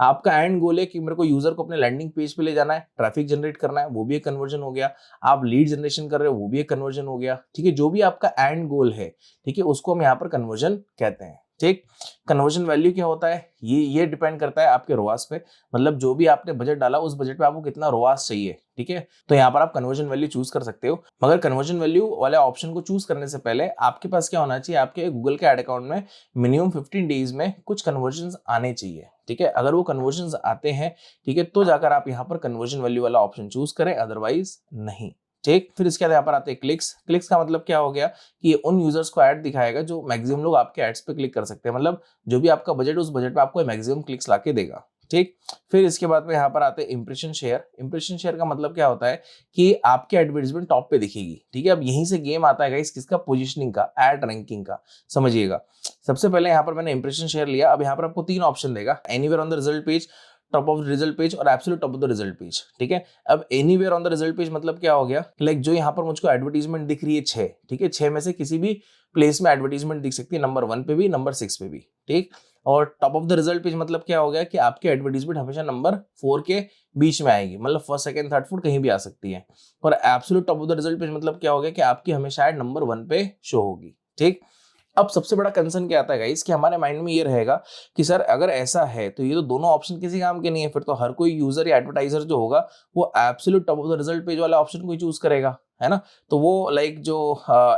आपका एंड गोल है कि मेरे को यूजर को अपने लैंडिंग पेज पे ले जाना है, ट्रैफिक जनरेट करना है, वो भी एक कन्वर्जन हो गया। आप लीड जनरेशन कर रहे हो, वो भी एक कन्वर्जन हो गया, ठीक है। जो भी आपका एंड गोल है, ठीक है, उसको हम यहाँ पर कन्वर्जन कहते हैं, ठीक। कन्वर्जन वैल्यू क्या होता है, ये डिपेंड करता है आपके रोआस पे, मतलब जो भी आपने बजट डाला उस बजट पे आपको कितना रोआस चाहिए, ठीक है। तो यहाँ पर आप कन्वर्जन वैल्यू चूज कर सकते हो। मगर कन्वर्जन वैल्यू वाले ऑप्शन को चूज करने से पहले आपके पास क्या होना चाहिए, आपके गूगल के एड अकाउंट में मिनिमम 15 डेज में कुछ कन्वर्जन आने चाहिए, ठीक है। अगर वो कन्वर्जन आते हैं, ठीक है, तो जाकर आप यहाँ पर कन्वर्जन वैल्यू वाला ऑप्शन चूज करें, अदरवाइज नहीं, ठीक। फिर इसके बाद यहाँ पर आते हैं क्लिक्स। क्लिक्स का मतलब क्या हो गया कि ये उन यूजर्स को ऐड दिखाएगा जो मैक्सिमम लोग आपके एड्स पे क्लिक कर सकते हैं, मतलब जो भी आपका बजट है उस बजट पे आपको मैक्सिमम क्लिक्स लाके देगा, ठीक। फिर इसके बाद में यहाँ पर आते हैं इंप्रेशन शेयर। इंप्रेशन शेयर का मतलब क्या होता है कि आपकी एडवर्टाइजमेंट टॉप पे दिखेगी, ठीक है। अब यहीं से गेम आता है गाइस किसका, पोजीशनिंग का, एड रैंकिंग का। समझिएगा, सबसे पहले यहाँ पर मैंने इंप्रेशन शेयर लिया। अब यहाँ पर आपको 3 ऑप्शन देगा, anywhere on the result page, top of the result page और absolute top of the result page, ठीक है। अब anywhere on the result page मतलब क्या हो गया, लाइक जो यहाँ पर मुझको एडवर्टीजमेंट दिख रही है 6, ठीक है, 6 में से किसी भी प्लेस में एडवर्टीजमेंट दिख सकती है, नंबर 1 पे भी, नंबर 6 पे भी, ठीक। और top of the result page मतलब क्या हो गया कि आपकी एडवर्टीजमेंट हमेशा नंबर 4 के बीच में आएगी, मतलब फर्स्ट सेकंड थर्ड फोर्थ कहीं भी आ सकती है। और absolute top of the result page मतलब क्या हो गया कि आपकी हमेशा एड नंबर 1 पे शो होगी, ठीक। अब सबसे बड़ा कंसर्न क्या आता है गाइस कि हमारे माइंड में ये रहेगा कि सर अगर ऐसा है तो ये तो दोनों ऑप्शन किसी काम के नहीं है, फिर तो हर कोई यूजर या एडवर्टाइजर जो होगा वो absolute top of the result page वाला ऑप्शन को ही चूज करेगा, है ना। तो वो लाइक जो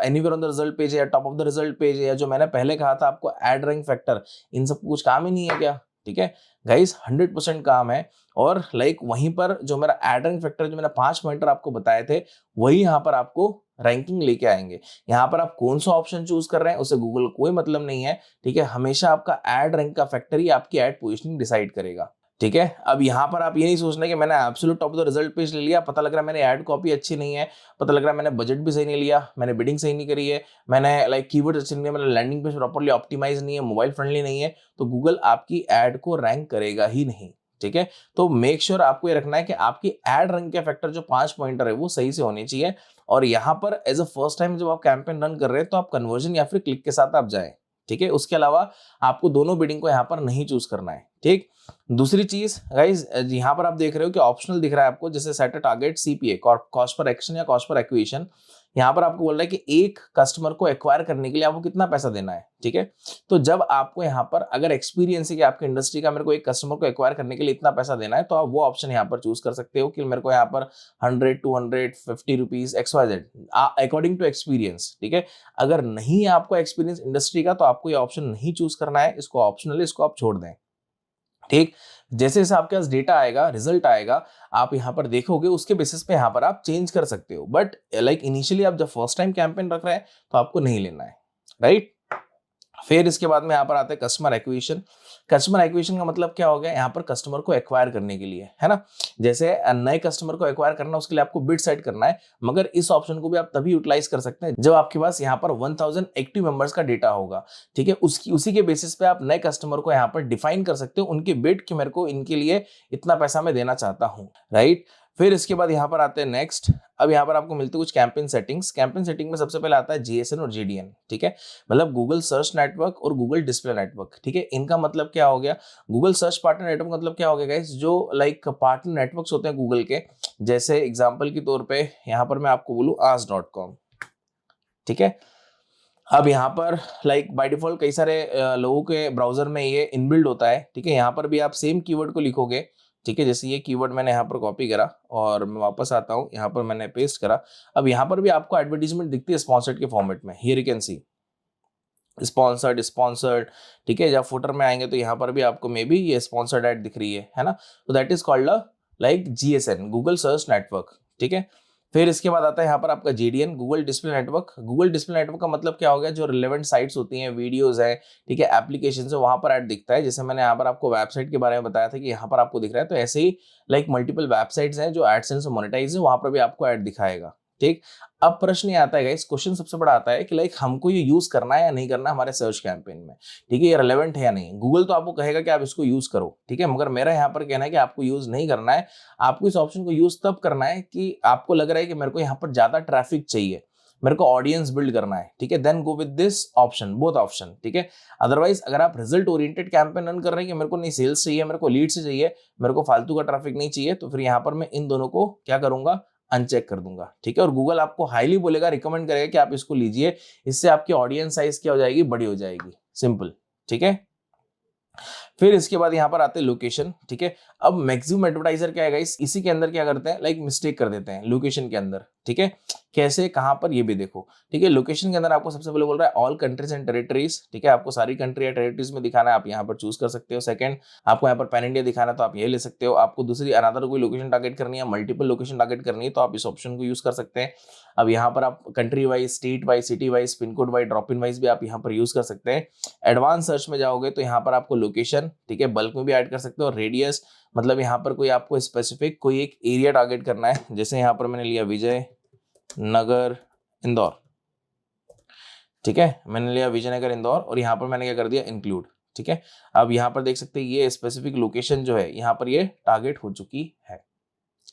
anywhere on the result page है या top of the result page है या जो मैंने पहले कहा था आपको एड रैंक फैक्टर, इन सब कुछ काम ही नहीं है क्या, ठीक है गाइस, 100% काम है। और लाइक वहीं पर जो मेरा एड रैंक फैक्टर जो मैंने 5 पॉइंटर आपको बताए थे वही यहाँ पर आपको रैंकिंग लेके आएंगे। यहाँ पर आप कौन सा ऑप्शन चूज कर रहे हैं उससे गूगल कोई मतलब नहीं है, ठीक है। हमेशा आपका एड रैंक का फैक्टर ही आपकी एड पोजीशनिंग डिसाइड करेगा, ठीक है। अब यहाँ पर आप ये नहीं सोचना कि मैंने absolute top of the result page ले लिया, पता लग रहा है मैंने ऐड कॉपी अच्छी नहीं है, पता लग रहा है मैंने बजट भी सही नहीं लिया, मैंने बिडिंग सही नहीं करी है, मैंने लाइक कीवर्ड अच्छे नहीं है, मैंने लैंडिंग पेज प्रॉपर्ली ऑप्टिमाइज नहीं है, मोबाइल फ्रेंडली नहीं है, तो गूगल आपकी ऐड को रैंक करेगा ही नहीं। ठीक है, तो मेक श्योर आपको ये रखना है कि आपकी एड रन के फैक्टर जो 5 पॉइंटर है वो सही से होने चाहिए। और यहाँ पर एज अ फर्स्ट टाइम जब आप कैंपेन रन कर रहे हैं तो आप कन्वर्जन या फिर क्लिक के साथ आप जाएं। ठीक है, उसके अलावा आपको दोनों बिडिंग को यहाँ पर नहीं चूज करना है। ठीक, दूसरी चीज गाइस, यहाँ पर आप देख रहे हो कि ऑप्शनल दिख रहा है आपको, जैसे set a target CPA, cost per action या कॉस्ट पर एक्विजिशन। यहाँ पर आपको बोल रहा है कि एक कस्टमर को एक्वायर करने के लिए आपको कितना पैसा देना है। ठीक है, तो जब आपको यहाँ पर अगर एक्सपीरियंस है कि आपके इंडस्ट्री का मेरे को एक कस्टमर को एक्वायर करने के लिए इतना पैसा देना है, तो आप वो ऑप्शन यहाँ पर चूज कर सकते हो कि मेरे को यहाँ पर 100, 200, 50 rupees XYZ according to experience. ठीक है, अगर नहीं है आपको एक्सपीरियंस इंडस्ट्री का तो आपको ये ऑप्शन नहीं चूज करना है, इसको ऑप्शनल है, इसको आप छोड़ दें। ठीक, जैसे जैसे आपके पास डेटा आएगा, रिजल्ट आएगा, आप यहाँ पर देखोगे, उसके बेसिस पे यहाँ पर आप चेंज कर सकते हो। बट लाइक इनिशियली आप जब फर्स्ट टाइम कैंपेन रख रहे हैं तो आपको नहीं लेना है, राइट। फिर इसके बाद में यहाँ पर आते हैं कस्टमर एक्विजिशन। कस्टमर एक्विजिशन का मतलब क्या हो गया, यहाँ पर कस्टमर को एक्वायर करने के लिए, है ना। जैसे नए कस्टमर को एक्वायर करना, उसके लिए आपको बिड सेट करना है, मगर इस ऑप्शन को भी आप तभी यूटिलाइज कर सकते हैं जब आपके पास यहाँ पर 1000 एक्टिव मेंबर्स का डेटा होगा। ठीक है, उसी के बेसिस पे आप नए कस्टमर को यहाँ पर डिफाइन कर सकते हो, उनके बिड कि मेरे को इनके लिए इतना पैसा मैं देना चाहता हूँ, राइट। फिर इसके बाद यहाँ पर आते हैं नेक्स्ट। अब यहाँ पर आपको मिलती है कुछ कैंपेन सेटिंग्स। कैंपेन सेटिंग में सबसे पहले आता है GSN और GDN। ठीक है, मतलब गूगल सर्च नेटवर्क और गूगल डिस्प्ले नेटवर्क। ठीक है, इनका मतलब क्या हो गया, गूगल सर्च पार्टनर नेटवर्क मतलब क्या हो गया गाइस, जो लाइक पार्टनर नेटवर्क्स होते हैं गूगल के, जैसे एग्जांपल के तौर पे यहाँ पर मैं आपको बोलूँ ask.com। ठीक है, अब यहाँ पर लाइक बाय डिफॉल्ट कई सारे लोगों के ब्राउजर में ये इनबिल्ड होता है। ठीक है, यहाँ पर भी आप सेम कीवर्ड को लिखोगे। ठीक है, जैसे ये कीवर्ड मैंने यहाँ पर कॉपी करा और मैं वापस आता हूँ, यहाँ पर मैंने पेस्ट करा। अब यहाँ पर भी आपको एडवर्टीजमेंट दिखती है स्पॉन्सर्ड के फॉर्मेट में, here you can C sponsored. ठीक है, जब फुटर में आएंगे तो यहाँ पर भी आपको मे बी ये स्पॉन्सर्ड एड दिख रही है ना। तो that is called like GSN, Google search network. ठीक है, फिर इसके बाद आता है यहाँ पर आपका GDN, Google display network. Google display network का मतलब क्या हो गया, जो रिलेवेंट साइट्स होती हैं, वीडियोस है, ठीक है, एप्लीकेशन है, वहां पर ऐड दिखता है। जैसे मैंने यहाँ पर आपको वेबसाइट के बारे में बताया था कि यहाँ पर आपको दिख रहा है, तो ऐसे ही लाइक मल्टीपल वेबसाइट्स हैं जो एडसेंस से मोनेटाइज है, वहां पर भी आपको ऐड दिखाएगा। ठीक, अब प्रश्न ये आता है गाइस, क्वेश्चन सबसे बड़ा आता है कि लाइक हमको ये यूज करना है या नहीं करना हमारे सर्च कैंपेन में। ठीक है, ये रेलेवेंट है या नहीं। गूगल तो आपको कहेगा कि आप इसको यूज करो, ठीक है, मगर मेरा यहाँ पर कहना है कि आपको यूज नहीं करना है। आपको इस ऑप्शन को यूज तब करना है कि आपको लग रहा है कि मेरे को यहाँ पर ज्यादा ट्रैफिक चाहिए, मेरे को ऑडियंस बिल्ड करना है। ठीक है, then go with this option, both option. ठीक है, अदरवाइज अगर आप रिजल्ट ओरिएंटेड कैंपेन रन कर रहे हैं कि मेरे को नहीं सेल्स चाहिए, मेरे को लीड से चाहिए, मेरे को फालतू का ट्रैफिक नहीं चाहिए, तो फिर यहाँ पर मैं इन दोनों को क्या करूंगा, अनचेक कर दूंगा। ठीक है, और गूगल आपको हाईली बोलेगा, रिकमेंड करेगा कि आप इसको लीजिए, इससे आपकी ऑडियंस साइज क्या हो जाएगी, बड़ी हो जाएगी। सिंपल। ठीक है, फिर इसके बाद यहाँ पर आते हैं लोकेशन। ठीक है, अब मैक्सिमम एडवर्टाइजर क्या है गाइस, इसी के अंदर क्या करते हैं, लाइक मिस्टेक कर देते हैं लोकेशन के अंदर। ठीक है, कैसे, कहां पर, ये भी देखो। ठीक है, लोकेशन के अंदर आपको सबसे पहले बोल रहा है ऑल कंट्रीज एंड टेरिटरीज। ठीक है, आपको सारी कंट्री या टेरिटरीज में दिखाना है, आप यहाँ पर चूज कर सकते हो। सेकंड, आपको यहाँ पर पैन इंडिया दिखाना है तो आप ये ले सकते हो। आपको दूसरी अनदर कोई लोकेशन टारगेट करनी है, मल्टीपल लोकेशन टारगेट करनी है, तो आप इस ऑप्शन को यूज कर सकते हैं। अब यहाँ पर आप country wise, state wise, city wise, pin code wise, drop in wise भी आप यहाँ पर यूज कर सकते हैं। एडवांस सर्च में जाओगे तो यहाँ पर आपको लोकेशन, ठीक है, बल्क में भी ऐड कर सकते हो। रेडियस मतलब यहाँ पर कोई आपको स्पेसिफिक कोई एक एरिया टारगेट करना है, जैसे यहाँ पर मैंने लिया विजय नगर इंदौर। ठीक है, मैंने लिया विजयनगर इंदौर और यहाँ पर मैंने क्या कर दिया, इंक्लूड। ठीक है, अब यहाँ पर देख सकते हैं ये स्पेसिफिक लोकेशन जो है यहाँ पर ये टारगेट हो चुकी है।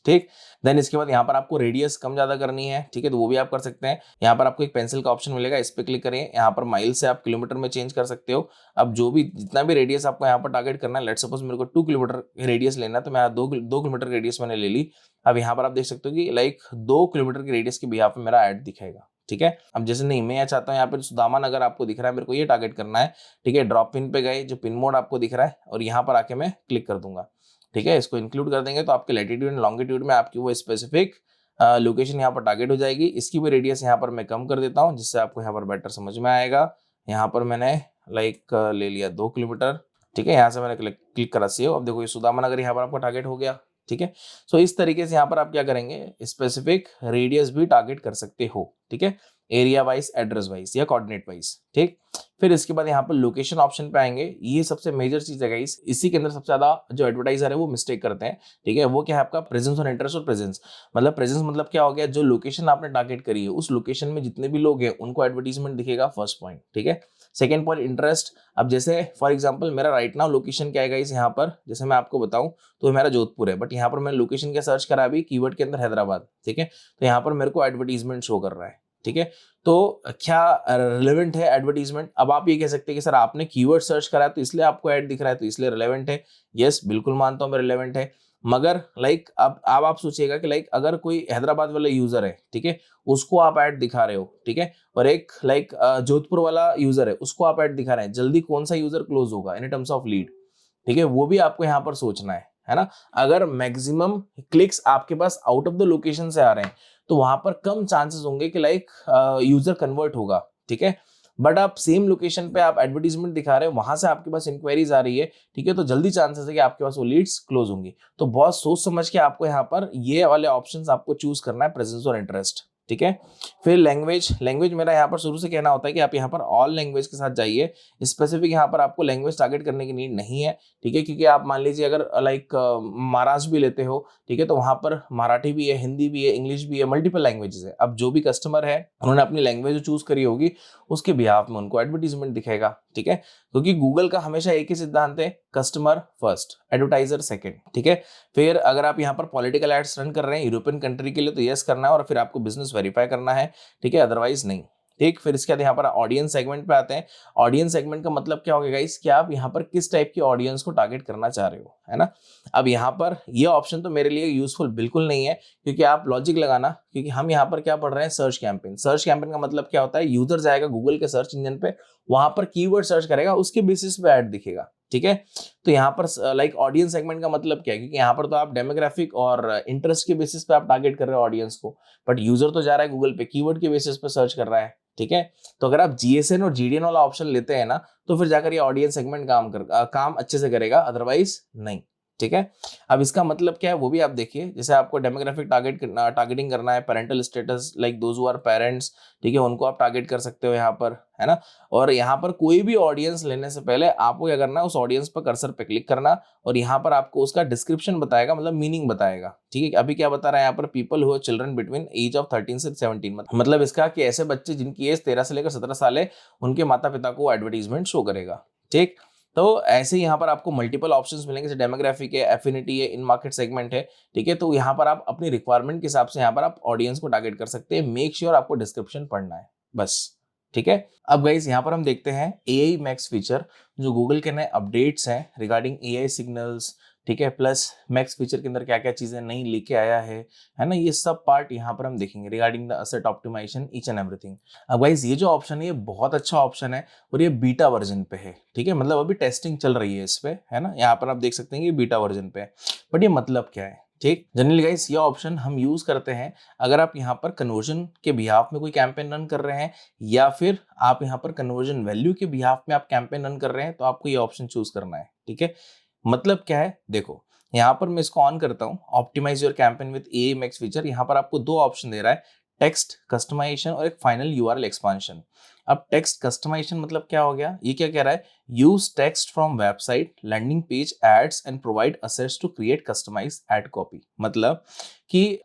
ठीक, देन इसके बाद यहाँ पर आपको रेडियस कम ज्यादा करनी है। ठीक है, तो वो भी आप कर सकते हैं। यहाँ पर आपको एक पेंसिल का ऑप्शन मिलेगा, इस पे क्लिक करिए, यहाँ पर माइल से आप किलोमीटर में चेंज कर सकते हो। अब जो भी जितना भी रेडियस आपको यहाँ पर टारगेट करना है, लेट्स सपोज मेरे को 2 किलोमीटर रेडियस लेना है, तो मैं 2 किलोमीटर रेडियस मैंने ले ली। अब यहाँ पर आप देख सकते हो कि लाइक 2 किलोमीटर की रेडियस के बिहाफ पे मेरा ऐड दिखेगा। ठीक है, अब जैसे नहीं मैं चाहता हूँ यहाँ पे सुदामा नगर आपको दिख रहा है, मेरे को ये टारगेट करना है। ठीक है, ड्रॉप पिन पे गए, जो पिन मोड आपको दिख रहा है, और यहाँ पर आके मैं क्लिक कर दूंगा। ठीक है, इसको इंक्लूड कर देंगे तो आपके लैटिट्यूड एंड लॉन्गिट्यूड में आपकी वो स्पेसिफिक लोकेशन यहाँ पर टारगेट हो जाएगी। इसकी भी रेडियस यहाँ पर मैं कम कर देता हूँ, जिससे आपको यहाँ पर बेटर समझ में आएगा। यहाँ पर मैंने लाइक ले लिया 2 किलोमीटर। ठीक है, यहाँ से मैंने क्लिक करा सेव। अब देखो ये सुदामा नगर यहाँ पर आपका टारगेट हो गया। ठीक है, सो इस तरीके से यहाँ पर आप क्या करेंगे, स्पेसिफिक रेडियस भी टारगेट कर सकते हो। ठीक है, एरिया वाइज, एड्रेस वाइज या कोऑर्डिनेट वाइज। ठीक, फिर इसके बाद यहाँ पर लोकेशन ऑप्शन पे आएंगे। ये सबसे मेजर चीज है गाइस, इसी के अंदर सबसे ज्यादा जो एडवर्टाइजर है वो मिस्टेक करते हैं। ठीक है, वो क्या है आपका प्रेजेंस और इंटरेस्ट। और प्रेजेंस मतलब क्या हो गया, जो लोकेशन आपने टारगेट करी है उस लोकेशन में जितने भी लोग हैं उनको एडवर्टीजमेंट दिखेगा, फर्स्ट पॉइंट। ठीक है, सेकंड पॉइंट इंटरेस्ट। अब जैसे फॉर एग्जांपल मेरा राइट नाउ लोकेशन क्या है गाइस, यहाँ पर जैसे मैं आपको बताऊं तो मेरा जोधपुर है, बट यहाँ पर मैंने लोकेशन क्या सर्च करा अभी कीवर्ड के अंदर हैदराबाद। ठीक है, तो यहाँ पर मेरे को एडवर्टीजमेंट शो कर रहा है। ठीक है, तो क्या रिलेवेंट है एडवर्टीजमेंट? अब आप ये कह सकते हैं कि सर आपने कीवर्ड सर्च करा है तो इसलिए आपको ऐड दिख रहा है तो इसलिए रिलेवेंट है। यस, बिल्कुल मानता हूं मैं रिलेवेंट है। मगर लाइक अब आप सोचिएगा कि लाइक अगर कोई हैदराबाद वाला यूजर है, ठीक है, उसको आप ऐड दिखा रहे हो, ठीक है, और एक लाइक जोधपुर वाला यूजर है उसको आप ऐड दिखा रहे हैं, जल्दी कौन सा यूजर क्लोज होगा इन टर्म्स ऑफ लीड? ठीक है, वो भी आपको यहाँ पर सोचना है ना। अगर मैक्सिमम क्लिक्स आपके pass out of the location से आ रहे हैं तो वहां पर कम चांसेस होंगे कि लाइक यूजर कन्वर्ट होगा। ठीक है, बट आप सेम लोकेशन पे आप एडवर्टीजमेंट दिखा रहे हैं, वहां से आपके पास इंक्वायरीज आ रही है, ठीक है, तो जल्दी चांसेस है कि आपके पास वो लीड्स क्लोज होंगी। तो बहुत सोच समझ के आपको यहाँ पर ये वाले ऑप्शंस आपको चूज करना है, प्रेजेंस और इंटरेस्ट। ठीक है, फिर लैंग्वेज मेरा यहाँ पर शुरू से कहना होता है कि आप यहाँ पर ऑल लैंग्वेज के साथ जाइए। स्पेसिफिक यहाँ पर आपको लैंग्वेज टारगेट करने की नीड नहीं है। ठीक है, क्योंकि आप मान लीजिए अगर लाइक महाराष्ट्र भी लेते हो, ठीक है, तो वहां पर मराठी भी है, हिंदी भी है, इंग्लिश भी है, मल्टीपल लैंग्वेजेस है। अब जो भी कस्टमर है उन्होंने अपनी लैंग्वेज जो चूज करी होगी उसके बिहाफ में उनको एडवर्टीजमेंट दिखेगा। ठीक है, क्योंकि गूगल का हमेशा एक ही सिद्धांत है, कस्टमर फर्स्ट, एडवर्टाइजर सेकंड। ठीक है, फिर अगर आप यहाँ पर पॉलिटिकल एड्स रन कर रहे हैं यूरोपियन कंट्री के लिए तो यस करना है और फिर आपको बिजनेस वेरीफाई करना है। ठीक है, अदरवाइज नहीं। ठीक, फिर इसके बाद यहाँ पर ऑडियंस सेगमेंट पे आते हैं। ऑडियंस सेगमेंट का मतलब क्या होगा गाइस, कि आप यहाँ पर किस टाइप की ऑडियंस को टारगेट करना चाह रहे हो, है ना। अब यहाँ पर ये ऑप्शन तो मेरे लिए यूजफुल बिल्कुल नहीं है, क्योंकि आप लॉजिक लगाना, क्योंकि हम यहाँ पर क्या पढ़ रहे हैं, सर्च कैंपेन। सर्च कैंपेन का मतलब क्या होता है, यूजर जाएगा गूगल के सर्च इंजन पे, वहां पर कीवर्ड सर्च करेगा, उसके बेसिस पे ऐड दिखेगा। ठीक है, तो यहाँ पर लाइक ऑडियंस सेगमेंट का मतलब क्या है, क्योंकि यहाँ पर तो आप डेमोग्राफिक और इंटरेस्ट के बेसिस पे आप टारगेट कर रहे हो ऑडियंस को, बट यूजर तो जा रहा है गूगल पे, कीवर्ड के बेसिस पे सर्च कर रहा है। ठीक है, तो अगर आप जीएसएन और जीडीएन वाला ऑप्शन लेते हैं ना, तो फिर जाकर ये ऑडियंस सेगमेंट काम अच्छे से करेगा, अदरवाइज नहीं। ठीक है, अब इसका मतलब क्या है वो भी आप देखिए। जैसे आपको डेमोग्राफिक टारगेटिंग करना है, parental status like those who are parents, ठीक है, उनको आप टारगेट कर सकते हो यहाँ पर, है ना। और यहाँ पर कोई भी ऑडियंस लेने से पहले आपको क्या करना है, उस ऑडियंस पर कर्सर पे क्लिक करना और यहाँ पर आपको उसका डिस्क्रिप्शन बताएगा, मतलब मीनिंग बताएगा। ठीक है, अभी क्या बता रहा है यहाँ पर, people who are children between age of 13 से 17, मतलब इसका कि ऐसे बच्चे जिनकी एज 13 से लेकर 17 साल है, उनके माता पिता को एडवर्टीजमेंट शो करेगा। ठीक, तो ऐसे ही यहाँ पर आपको मल्टीपल ऑप्शंस मिलेंगे, जैसे डेमोग्राफिक है, एफिनिटी है, इन मार्केट सेगमेंट है। ठीक है, तो यहाँ पर आप अपनी रिक्वायरमेंट के हिसाब से यहाँ पर आप ऑडियंस को टारगेट कर सकते हैं। मेक श्योर आपको डिस्क्रिप्शन पढ़ना है बस। ठीक है, अब गाइस यहाँ पर हम देखते हैं एआई मैक्स फीचर, जो गूगल के नए अपडेट्स हैं रिगार्डिंग एआई सिग्नल्स। ठीक है, प्लस मैक्स फीचर के अंदर क्या क्या चीजें नई लेके आया है ना, ये सब पार्ट यहाँ पर हम देखेंगे regarding the asset optimisation each and everything. अब गाइस ये जो ऑप्शन है ये बहुत अच्छा ऑप्शन है और ये बीटा वर्जन पे है। ठीक है, मतलब अभी टेस्टिंग चल रही है इस पे, है ना, यहाँ पर आप देख सकते हैं कि बीटा वर्जन पे है। बट ये मतलब क्या है, ठीक, जनरली गाइस ये ऑप्शन हम यूज करते हैं अगर आप यहाँ पर कन्वर्जन के बिहाफ में कोई कैंपेन रन कर रहे हैं, या फिर आप यहाँ पर कन्वर्जन वैल्यू के बिहाफ में आप कैंपेन रन कर रहे हैं, तो आपको ये ऑप्शन चूज करना है। ठीक है, मतलब क्या है, देखो यहाँ पर मैं इसको ऑन करता हूँ, optimise your campaign with AI Max feature. यहाँ पर आपको दो ऑप्शन दे रहा है, टेक्स्ट कस्टमाइजेशन और एक फाइनल यूआरएल एक्सपांशन। अब टेक्स्ट कस्टमाइजेशन मतलब क्या हो गया, ये क्या कह रहा है, use text from website, landing page, ads and provide assets to create customise ad copy. मतलब कि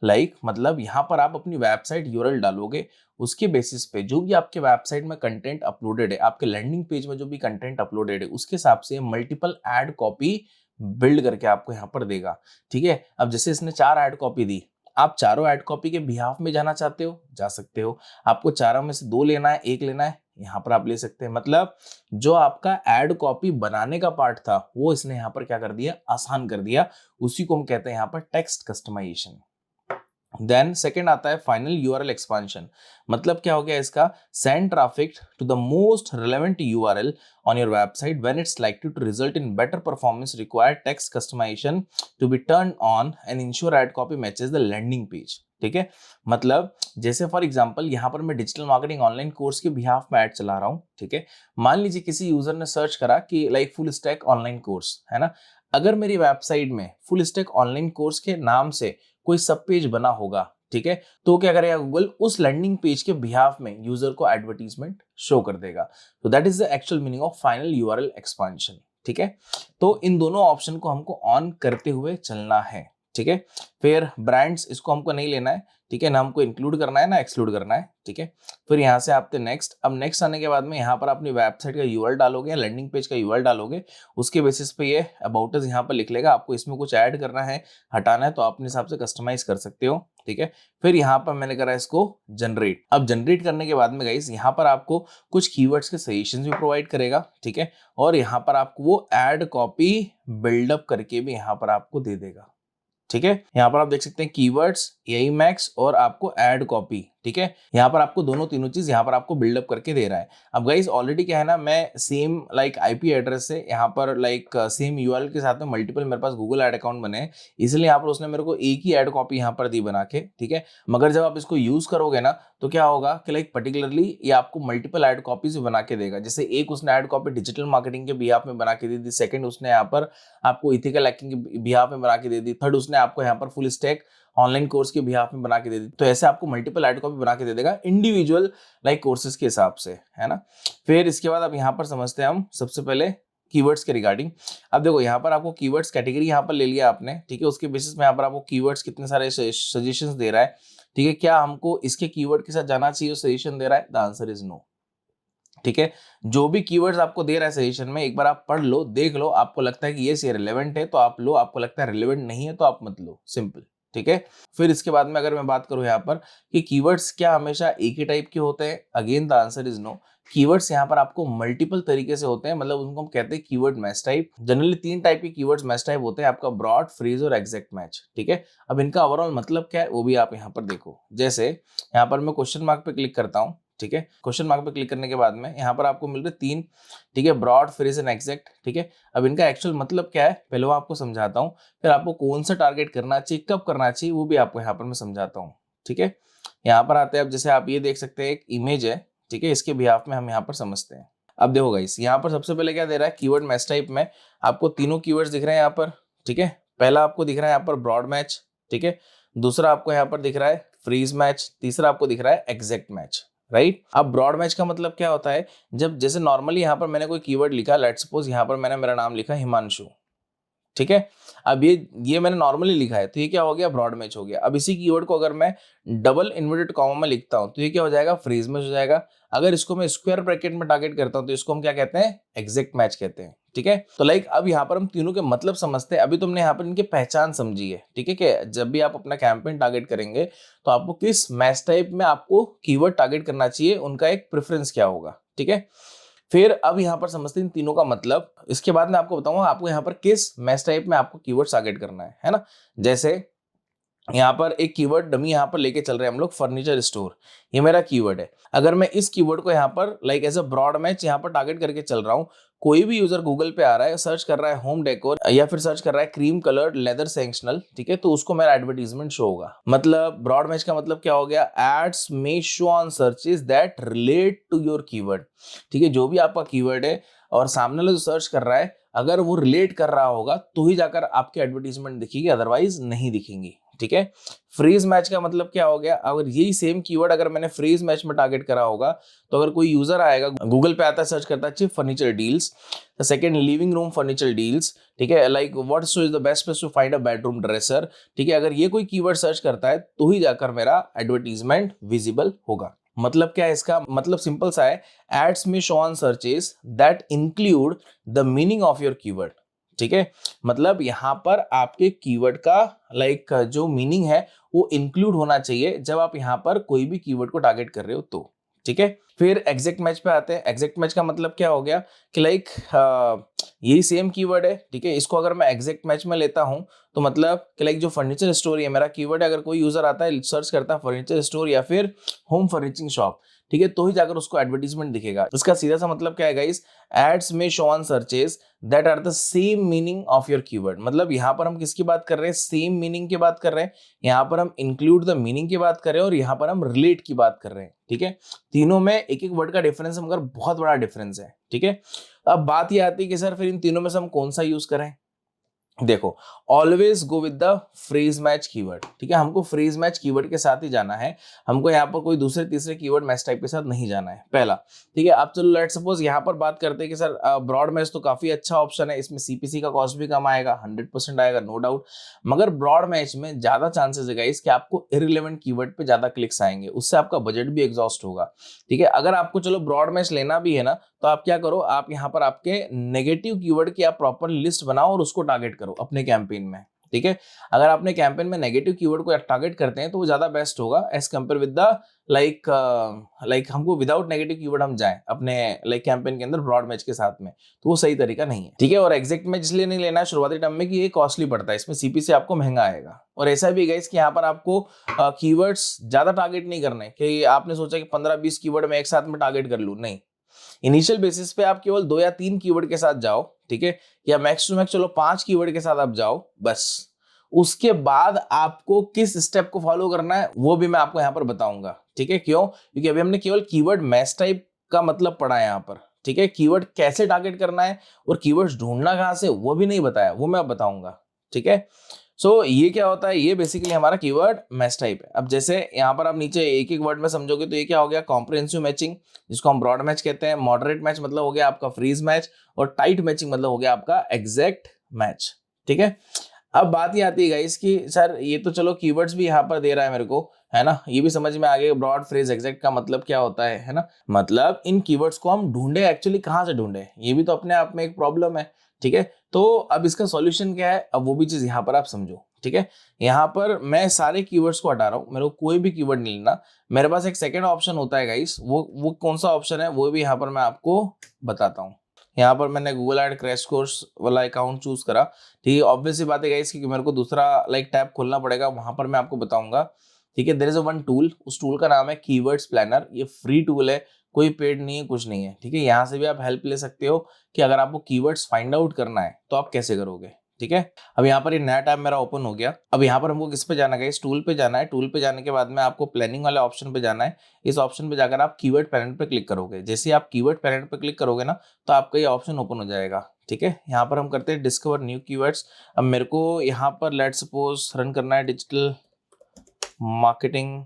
मतलब यहाँ पर आप अपनी वेबसाइट यूआरएल डालोगे, उसके बेसिस पे जो भी आपके वेबसाइट में कंटेंट अपलोडेड है, आपके लैंडिंग पेज में जो भी कंटेंट अपलोडेड है, उसके हिसाब से मल्टीपल एड कॉपी बिल्ड करके आपको यहाँ पर देगा। ठीक है, अब जैसे इसने 4 एड कॉपी दी, आप चारों एड कॉपी के बिहाफ में जाना चाहते हो, जा सकते हो। आपको चारों में से 2 लेना है, 1 लेना है, यहाँ पर आप ले सकते हैं। मतलब जो आपका एड कॉपी बनाने का पार्ट था वो इसने यहाँ पर क्या कर दिया, आसान कर दिया। उसी को हम कहते हैं यहाँ पर टेक्स्ट कस्टमाइजेशन। देन सेकेंड आता है फाइनल यूआरएल एक्सपांशन। मतलब क्या हो गया इसका, send traffic to the most relevant URL on your website when it's likely to result in better performance required text customisation to be turn on and ensure ad copy matches the landing page. ठीक है, मतलब जैसे for example यहाँ पर मैं digital marketing online course के behalf में ad चला रहा हूँ। ठीक है, मान लीजिए किसी यूजर ने सर्च करा कि like full stack online course, है ना। अगर मेरी वेबसाइट में फुल स्टैक ऑनलाइन कोर्स के नाम से कोई सब पेज बना होगा, ठीक है, तो क्या करेगा गूगल, उस लैंडिंग पेज के बिहाफ में यूजर को एडवर्टीजमेंट शो कर देगा। तो that is the actual meaning of final URL expansion. ठीक है, तो इन दोनों ऑप्शन को हमको ऑन करते हुए चलना है। ठीक है, फिर ब्रांड्स इसको हमको नहीं लेना है, ठीक है, ना हमको इंक्लूड करना है ना एक्सक्लूड करना है। ठीक है, फिर यहाँ से आपके नेक्स्ट, अब नेक्स्ट आने के बाद में यहाँ पर अपनी वेबसाइट का यूआरएल डालोगे या लैंडिंग पेज का यूआरएल डालोगे, उसके बेसिस पे ये अबाउट अस यहाँ पर लिख लेगा। आपको इसमें कुछ ऐड करना है, हटाना है, तो आप अपने हिसाब से कस्टमाइज कर सकते हो। ठीक है, फिर यहाँ पर मैंने करा इसको जनरेट। अब जनरेट करने के बाद में गाइस यहाँ पर आपको कुछ कीवर्ड्स के सजेशंस भी प्रोवाइड करेगा। ठीक है, और यहाँ पर आपको वो ऐड कॉपी बिल्डअप करके भी यहाँ पर आपको दे देगा। ठीक है, यहाँ पर आप देख सकते हैं कीवर्ड्स, एआई मैक्स और आपको ऐड कॉपी। ठीक है, यहाँ पर आपको दोनों तीनों चीज यहाँ पर आपको बिल्डअप करके दे रहा है। अब गाइस ऑलरेडी क्या है ना, मैं सेम लाइक आईपी एड्रेस से यहाँ पर लाइक सेम यूआरएल के साथ में मल्टीपल मेरे पास गूगल ऐड अकाउंट बने हैं, इसलिए यहाँ पर उसने मेरे को एक ही ऐड कॉपी यहाँ पर दी बना के। ठीक है, मगर जब आप इसको यूज करोगे ना तो क्या होगा कि लाइक पर्टिकुलरली ये आपको मल्टीपल ऐड कॉपीज बना के देगा। जैसे एक उसने ऐड कॉपी डिजिटल मार्केटिंग के बिहाफ में बना के दे दी, सेकंड उसने यहाँ पर आपको इथिकल हैकिंग के बिहाफ में बना के दे दी, थर्ड उसने आपको यहाँ पर फुल स्टैक ऑनलाइन कोर्स के बिहाफ में बना के दे दी। तो ऐसे आपको मल्टीपल ऐड कॉपी बना के दे देगा इंडिविजुअल लाइक कोर्सेज के हिसाब से, है ना। फिर इसके बाद अब यहाँ पर समझते हैं हम सबसे पहले कीवर्ड्स के रिगार्डिंग। अब देखो यहाँ पर आपको कीवर्ड्स कैटेगरी यहाँ पर ले लिया आपने, ठीक है, उसके बेसिस में यहाँ पर आपको कीवर्ड्स कितने सारे सजेशंस दे रहा है। ठीक है, क्या हमको इसके कीवर्ड के साथ जाना चाहिए, सजेशन दे रहा है, द आंसर इज नो। ठीक है, जो भी कीवर्ड्स आपको दे रहा है सजेशन में, एक बार आप पढ़ लो, देख लो, आपको लगता है कि ये रिलेवेंट है तो आप लो, आपको लगता है रिलेवेंट नहीं है तो आप मत लो, सिंपल। ठीक है, फिर इसके बाद में अगर मैं बात करूं यहाँ पर कि कीवर्ड्स क्या हमेशा एक ही टाइप के होते हैं, again the answer is no. Keywords यहाँ पर आपको मल्टीपल तरीके से होते हैं, मतलब उनको हम कहते हैं keyword match type. Generally 3 type के कीवर्ड्स मैच टाइप होते हैं, आपका ब्रॉड, फ्रेज और एग्जैक्ट मैच। ठीक है, अब इनका ओवरऑल मतलब क्या है वो भी आप यहाँ पर देखो। जैसे यहाँ पर मैं क्वेश्चन मार्क पे क्लिक करता हूँ, ठीक है, क्वेश्चन मार्क पे क्लिक करने के बाद में यहाँ पर आपको मिल रहे 3, ठीक है, ब्रॉड, फ्रेज एंड एग्जैक्ट। ठीक है, अब इनका एक्चुअल मतलब क्या है पहले वो आपको समझाता हूँ, फिर आपको कौन सा टारगेट करना चाहिए, कब करना चाहिए, वो भी आपको यहाँ पर मैं समझाता हूँ। ठीक है, यहाँ पर आते हैं, अब जैसे आप ये देख सकते हैं एक इमेज है, ठीक है, इसके बिहाफ में हम यहाँ पर समझते हैं। अब देखो गाइस, यहाँ पर सबसे पहले क्या दे रहा है, कीवर्ड मैच टाइप में आपको तीनों कीवर्ड्स दिख रहे हैं यहाँ पर। ठीक है, पहला आपको दिख रहा है यहाँ पर ब्रॉड मैच, ठीक है, दूसरा आपको यहाँ पर दिख रहा है फ्रीज मैच, तीसरा आपको दिख रहा है एग्जैक्ट मैच, राइट। अब ब्रॉड मैच का मतलब क्या होता है, जब जैसे नॉर्मली यहाँ पर मैंने कोई कीवर्ड लिखा, लेट्स सपोज यहाँ पर मैंने मेरा नाम लिखा हिमांशु, ठीक है, अब ये मैंने नॉर्मली लिखा है तो ये क्या हो गया, ब्रॉड मैच हो गया। अब इसी कीवर्ड को अगर मैं डबल इन्वर्टेड कॉमा में लिखता हूं तो ये क्या हो जाएगा, फ्रीज मैच हो जाएगा। अगर इसको मैं स्क्वायर ब्रैकेट में टारगेट करता हूं तो इसको हम क्या कहते हैं, एग्जैक्ट मैच कहते हैं। ठीक है, तो लाइक अब यहाँ पर हम तीनों के मतलब समझते हैं। अभी तुमने यहाँ पर इनकी पहचान समझी है, ठीक है, कि जब भी आप अपना कैंपेन टारगेट करेंगे तो आपको किस मैच टाइप में आपको कीवर्ड टारगेट करना चाहिए, उनका एक प्रेफरेंस क्या होगा। ठीक है, फिर अब यहाँ पर समझते हैं इन तीनों का मतलब। इसके बाद मैं आपको बताऊंगा आपको यहाँ पर किस मैच टाइप में आपको कीवर्ड टारगेट करना है ना। जैसे यहाँ पर एक कीवर्ड डमी यहाँ पर लेके चल रहे हैं हम लोग, फर्नीचर स्टोर, ये मेरा कीवर्ड है। अगर मैं इस कीवर्ड को यहाँ पर like as a broad match यहाँ पर टारगेट करके चल रहा हूँ, कोई भी यूजर गूगल पे आ रहा है, सर्च कर रहा है होम डेकोर या फिर सर्च कर रहा है क्रीम कलर्ड लेदर सेक्शनल, ठीक है, तो उसको मेरा एडवर्टीजमेंट शो होगा। मतलब ब्रॉड मैच का मतलब क्या हो गया, ads may show on searches that relate to your keyword. ठीक है, जो भी आपका कीवर्ड है और सामने वाला जो सर्च कर रहा है अगर वो रिलेट कर रहा होगा तो ही जाकर आपके एडवर्टीजमेंट दिखेगी, अदरवाइज नहीं दिखेंगी। ठीक है, फ्रीज मैच का मतलब क्या हो गया, अगर यही सेम कीवर्ड अगर मैंने फ्रीज मैच में टारगेट करा होगा तो अगर कोई यूजर आएगा गूगल पे आता है, सर्च करता है cheap furniture deals, second living room furniture deals, ठीक है, like what is the best place to find a bedroom dresser, ठीक है, अगर ये कोई कीवर्ड सर्च करता है तो ही जाकर मेरा एडवर्टीजमेंट विजिबल होगा। मतलब क्या है इसका मतलब, सिंपल सा है, एड्स में show on searches that include the meaning of your keyword. ठीक है, मतलब यहाँ पर आपके कीवर्ड का लाइक जो मीनिंग है वो इंक्लूड होना चाहिए जब आप यहाँ पर कोई भी कीवर्ड को टारगेट कर रहे हो तो। ठीक है, फिर एग्जैक्ट मैच पे आते हैं। एग्जैक्ट मैच का मतलब क्या हो गया कि लाइक यही सेम कीवर्ड है, ठीक है, इसको अगर मैं एग्जैक्ट मैच में लेता हूं तो मतलब कि लाइक जो फर्नीचर स्टोर है मेरा कीवर्ड है, अगर कोई यूजर आता है सर्च करता है फर्नीचर स्टोर या फिर होम फर्निशिंग शॉप, ठीक है, तो ही जाकर उसको एडवर्टीजमेंट दिखेगा। इसका सीधा सा मतलब क्या है गाइस, एड्स में show on searches that are the same meaning of your keyword. मतलब यहाँ पर हम किसकी बात कर रहे हैं, सेम मीनिंग की बात कर रहे हैं, यहाँ पर हम इंक्लूड द मीनिंग की बात कर रहे हैं और यहाँ पर हम रिलेट की बात कर रहे हैं। ठीक है, तीनों में एक एक वर्ड का डिफरेंस है मगर बहुत बड़ा डिफरेंस है। ठीक है, अब बात ये आती है कि सर फिर इन तीनों में से हम कौन सा यूज करें। देखो, always go with the phrase match keyword, ठीक है, हमको फ्रेज मैच कीवर्ड के साथ ही जाना है, हमको यहाँ पर कोई दूसरे तीसरे कीवर्ड मैच टाइप के साथ नहीं जाना है, पहला। ठीक है, अब चलो लेट सपोज यहाँ पर बात करते हैं कि सर ब्रॉड मैच तो काफी अच्छा ऑप्शन है, इसमें सीपीसी का कॉस्ट भी कम आएगा, 100% आएगा, नो डाउट। मगर ब्रॉड मैच में ज्यादा चांसेस है गाइस कि आपको इररिलेवेंट कीवर्ड पे ज्यादा क्लिक्स आएंगे, उससे आपका बजट भी एग्जॉस्ट होगा। ठीक है, अगर आपको चलो ब्रॉड मैच लेना भी है ना, तो आप क्या करो, आप यहाँ पर आपके नेगेटिव कीवर्ड की आप प्रॉपर लिस्ट बनाओ और उसको टारगेट करो अपने कैंपेन में। ठीक है, अगर आपने कैंपेन में नेगेटिव कीवर्ड को टारगेट करते हैं तो वो ज्यादा बेस्ट होगा as compare with the like हमको विदाउट नेगेटिव कीवर्ड हम जाएं अपने लाइक कैंपेन के अंदर ब्रॉड मैच के साथ में, तो वो सही तरीका नहीं है। ठीक है, और एग्जैक्ट मैच इसलिए नहीं लेना है शुरुआती टर्म में कि ये कॉस्टली पड़ता है, इसमें सीपीसी आपको महंगा आएगा। और ऐसा भी गाइस कि यहाँ पर आपको कीवर्ड्स ज्यादा टारगेट नहीं करने कि आपने सोचा कि 15-20 कीवर्ड में एक साथ में टारगेट कर लूं, नहीं। इनिशियल बेसिस पे आप केवल 2 या 3 कीवर्ड के साथ जाओ, ठीक है, या मैक्स टू मैक्स चलो 5 कीवर्ड के साथ आप जाओ बस। उसके बाद आपको किस स्टेप को फॉलो करना है वो भी मैं आपको यहाँ पर बताऊंगा। ठीक है, क्यों? क्योंकि अभी हमने केवल कीवर्ड मैच टाइप का मतलब पढ़ा है यहाँ पर। ठीक है, कीवर्ड कैसे टारगेट करना है और कीवर्ड्स ढूंढना कहाँ से वो भी नहीं बताया, वो मैं बताऊंगा। ठीक है, ये क्या होता है, ये बेसिकली हमारा कीवर्ड मैच टाइप है। अब जैसे यहाँ पर आप नीचे एक एक वर्ड में समझोगे तो ये क्या हो गया, कॉम्प्रिहेंसिव मैचिंग, जिसको हम ब्रॉड मैच कहते हैं। मॉडरेट मैच मतलब हो गया आपका फ्रीज मैच, और टाइट मैचिंग मतलब हो गया आपका एग्जैक्ट मैच। ठीक है, अब बात ये आती है गाइस कि सर ये तो चलो कीवर्ड्स भी यहाँ पर दे रहा है मेरे को, है ना, ये भी समझ में आ गया ब्रॉड फ्रेज एग्जैक्ट का मतलब क्या होता है ना। मतलब इन कीवर्ड्स को हम ढूंढे एक्चुअली कहाँ से ढूंढे, ये भी तो अपने आप में एक प्रॉब्लम है। ठीक है, तो अब इसका सॉल्यूशन क्या है, अब वो भी चीज यहाँ पर आप समझो। ठीक है, यहाँ पर मैं सारे कीवर्ड्स को हटा रहा हूँ, मेरे को कोई भी कीवर्ड नहीं लेना। मेरे पास एक सेकेंड ऑप्शन होता है गाइस, वो कौन सा ऑप्शन है वो भी यहाँ पर मैं आपको बताता हूँ। यहाँ पर मैंने गूगल एड क्रैश कोर्स वाला अकाउंट चूज करा। ठीक है, ऑब्वियस सी बात है गाइस कि मेरे को दूसरा लाइक टैब खोलना पड़ेगा, वहां पर मैं आपको बताऊंगा। ठीक है, there is a one tool, उस टूल का नाम है कीवर्ड्स प्लानर, ये फ्री टूल है, कोई पेड नहीं है, कुछ नहीं है। ठीक है, यहाँ से भी आप हेल्प ले सकते हो कि अगर आपको कीवर्ड्स फाइंड आउट करना है तो आप कैसे करोगे। ठीक है, अब यहाँ पर ये नया टैब मेरा ओपन हो गया। अब यहाँ पर हमको किस पे जाना है, इस टूल पे जाना है। टूल पे जाने के बाद में आपको प्लानिंग वाले ऑप्शन पे जाना है। इस ऑप्शन पे जाकर आप कीवर्ड पैलेट पे क्लिक करोगे। जैसे आप कीवर्ड पैलेट पे क्लिक करोगे ना, तो आपका ये ऑप्शन ओपन हो जाएगा। ठीक है, यहाँ पर हम करते हैं डिस्कवर न्यू कीवर्ड्स। अब मेरे को यहाँ पर लेट सपोज रन करना है डिजिटल मार्केटिंग